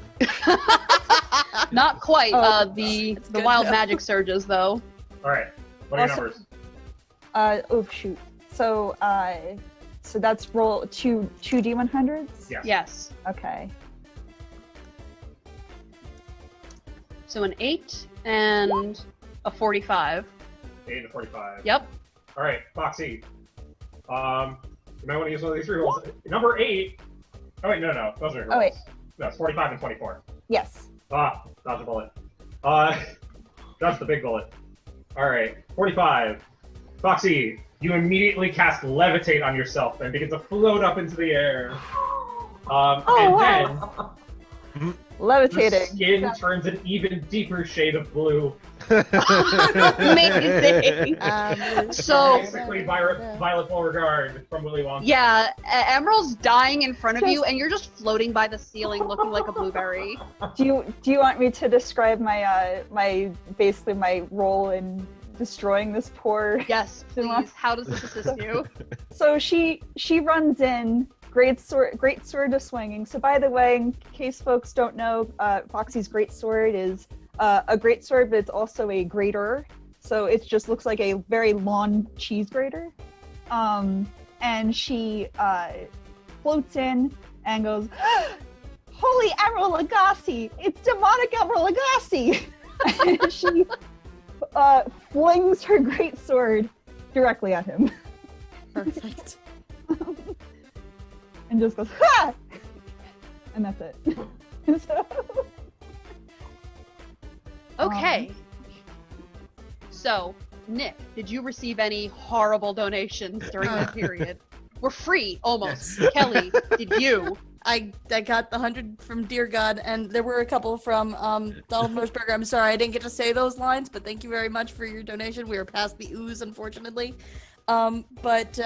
Not quite. Oh, The good Wild though. Magic Surges, though. All right, what are your Also- numbers? Oh shoot. So that's roll two D100s. Yeah. Yes. Okay. So an 8 and a 45. 8 to 45. Yep. All right, Foxy. You might want to use one of these 3 rolls. Number 8. Oh wait, no, those are your rolls. Oh, wait. No, it's 45 and 24. Yes. Ah, dodge a bullet. Dodge the big bullet. All right, 45. Foxy, you immediately cast Levitate on yourself and begin to float up into the air. Oh, and wow. then The Levitating. skin turns an even deeper shade of blue. Amazing. So- Basically, Violet Beauregard from Willy Wonka. Yeah, Emerald's dying in front of you, and you're just floating by the ceiling, looking like a blueberry. Do you want me to describe my basically my role in destroying this poor? Yes, please. How does this assist you? So she runs in, great sword is swinging. So by the way, in case folks don't know, Foxy's great sword is a great sword, but it's also a grater. So it just looks like a very long cheese grater. And she floats in and goes, "Holy Emerald Lagasse! It's demonic Emerald Lagasse!" And she flings her great sword directly at him. Perfect. And just goes, "Ha!" And that's it. So, Okay. So, Nick, did you receive any horrible donations during that period? We're free, almost. Yes. Kelly, did you? I got the 100 from Dear God, and there were a couple from Donald Moshberger. I'm sorry I didn't get to say those lines, but thank you very much for your donation. We were past the ooze, unfortunately. But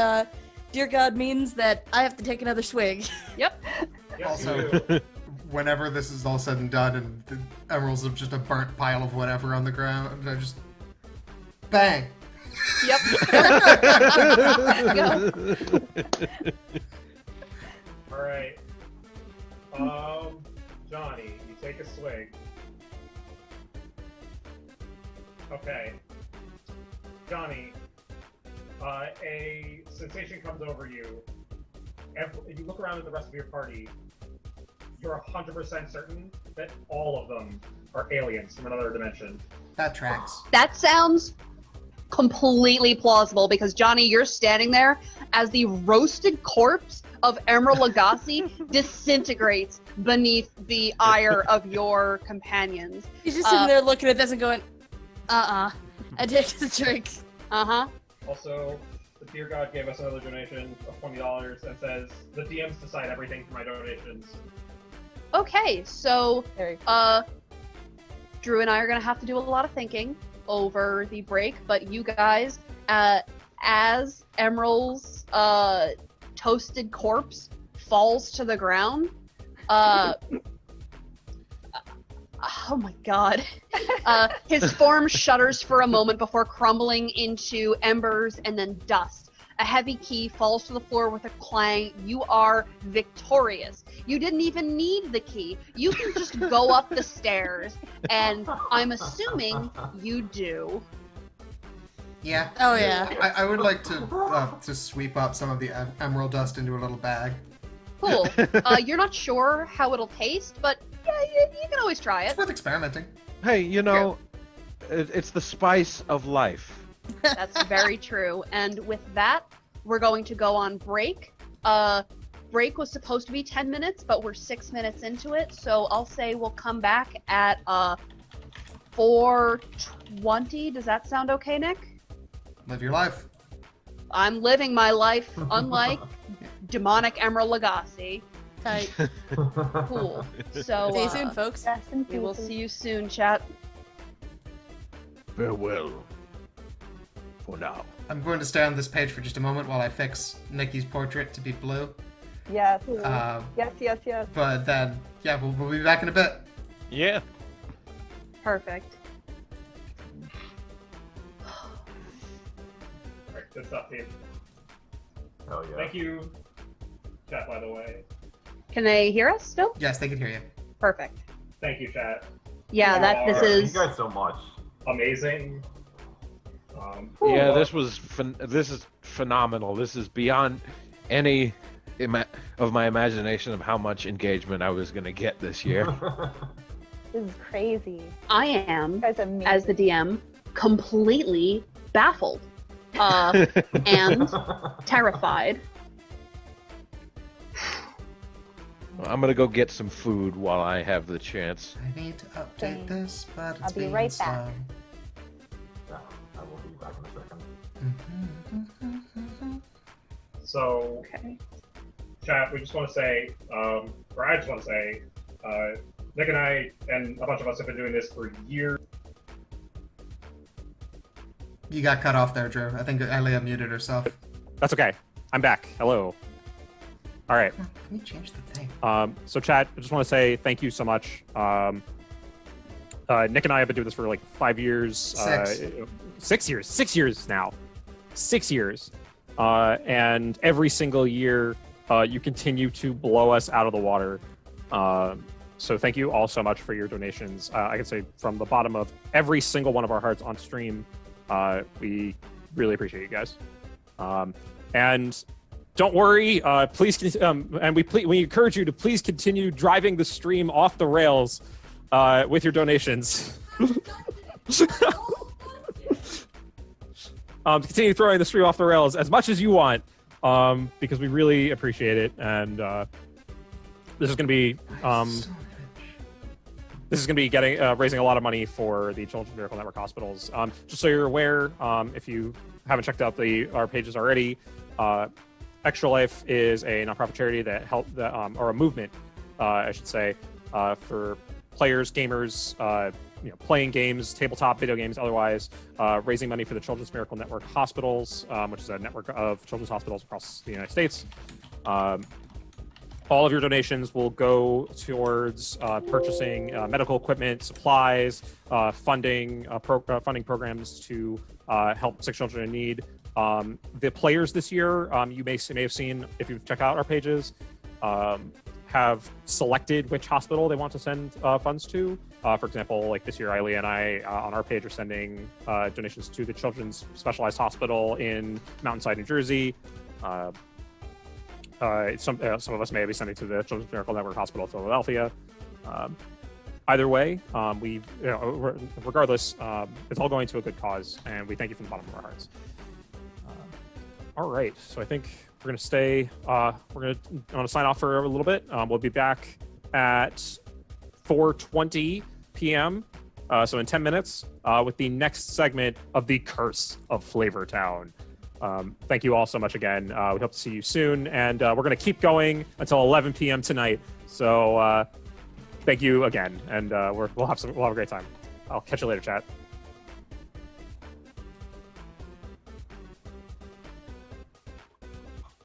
Dear God means that I have to take another swig. Yep. Yes, Also- you do. Whenever this is all said and done, and the emeralds are just a burnt pile of whatever on the ground, I just bang. Yep. Go. All right. Johnny, you take a swig. Okay. Johnny, a sensation comes over you. If you look around at the rest of your party, you're 100% certain that all of them are aliens from another dimension. That tracks. That sounds completely plausible because, Johnny, you're standing there as the roasted corpse of Emerald Lagasse disintegrates beneath the ire of your companions. He's just sitting there looking at this and going, I take the drink. Uh-huh. Also, the Dear God gave us another donation of $20 and says, the DMs decide everything for my donations. Okay, so there you go. Drew and I are gonna have to do a lot of thinking over the break, but you guys, as Emerald's toasted corpse falls to the ground, oh my god. His form shudders for a moment before crumbling into embers and then dust. A heavy key falls to the floor with a clang. You are victorious. You didn't even need the key. You can just go up the stairs, and I'm assuming you do. Yeah. Oh, yeah. I would like to sweep up some of the emerald dust into a little bag. Cool. You're not sure how it'll taste, but yeah, you can always try It's it. worth experimenting. Hey, it's the spice of life. That's very true. And with that, we're going to go on break. Break was supposed to be 10 minutes, but we're 6 minutes into it. So I'll say we'll come back at 4:20. Does that sound okay, Nick? Live your life. I'm living my life unlike demonic Emerald Lagasse. Tight. Cool. So See you soon, folks. Rest in we will peace. see you soon, chat. Farewell. For now. I'm going to stay on this page for just a moment while I fix Nikki's portrait to be blue. Yes. Um, Yes. But then, yeah, we'll be back in a bit. Yeah. Perfect. Alright, good stuff, team. Hell yeah. Thank you, chat, by the way. Can they hear us still? Yes, they can hear you. Perfect. Thank you, chat. Yeah, that this Thank is Thank you guys so much. Amazing. Yeah, this is phenomenal. This is beyond any of my imagination of how much engagement I was going to get this year. This is crazy. I am, You guys are amazing. as the DM, completely baffled and terrified. Well, I'm going to go get some food while I have the chance. I need to update Same. this, but it's I'll be being right slow. back. Yeah, I will be back in a second. So, Okay. chat, we just want to say, or I just want to say, Nick and I and a bunch of us have been doing this for years. You got cut off there, Drew. I think Ilea muted herself. That's okay. I'm back. Hello. All right. Can you change the thing? So chat, I just want to say thank you so much. Nick and I have been doing this for like 5 years. 6 years. 6 years now. 6 years. And every single year, you continue to blow us out of the water. So thank you all so much for your donations. I can say from the bottom of every single one of our hearts on stream, we really appreciate you guys. And don't worry, please, and we encourage you to please continue driving the stream off the rails with your donations. Continue throwing the stream off the rails as much as you want, because we really appreciate it. And this is going to be getting raising a lot of money for the Children's Miracle Network hospitals. Just so you're aware, if you haven't checked out our pages already, Extra Life is a nonprofit charity that or a movement, I should say, for players, gamers, playing games, tabletop video games, otherwise, raising money for the Children's Miracle Network hospitals, which is a network of children's hospitals across the United States. All of your donations will go towards purchasing medical equipment, supplies, funding programs to help sick children in need. The players this year, you may have seen if you've checked out our pages, have selected which hospital they want to send funds to. For example, like this year, Ilea and I on our page are sending donations to the Children's Specialized Hospital in Mountainside, New Jersey. Some of us may be sending to the Children's Miracle Network Hospital, Philadelphia. Either way, regardless, it's all going to a good cause, and we thank you from the bottom of our hearts. All right, so I think we're going to stay. We're going to sign off for a little bit. We'll be back at 4:20 p.m. So in 10 minutes, with the next segment of the Curse of Flavortown. Thank you all so much again. We hope to see you soon, and we're going to keep going until 11 p.m. tonight. So thank you again, and we'll have a great time. I'll catch you later, chat.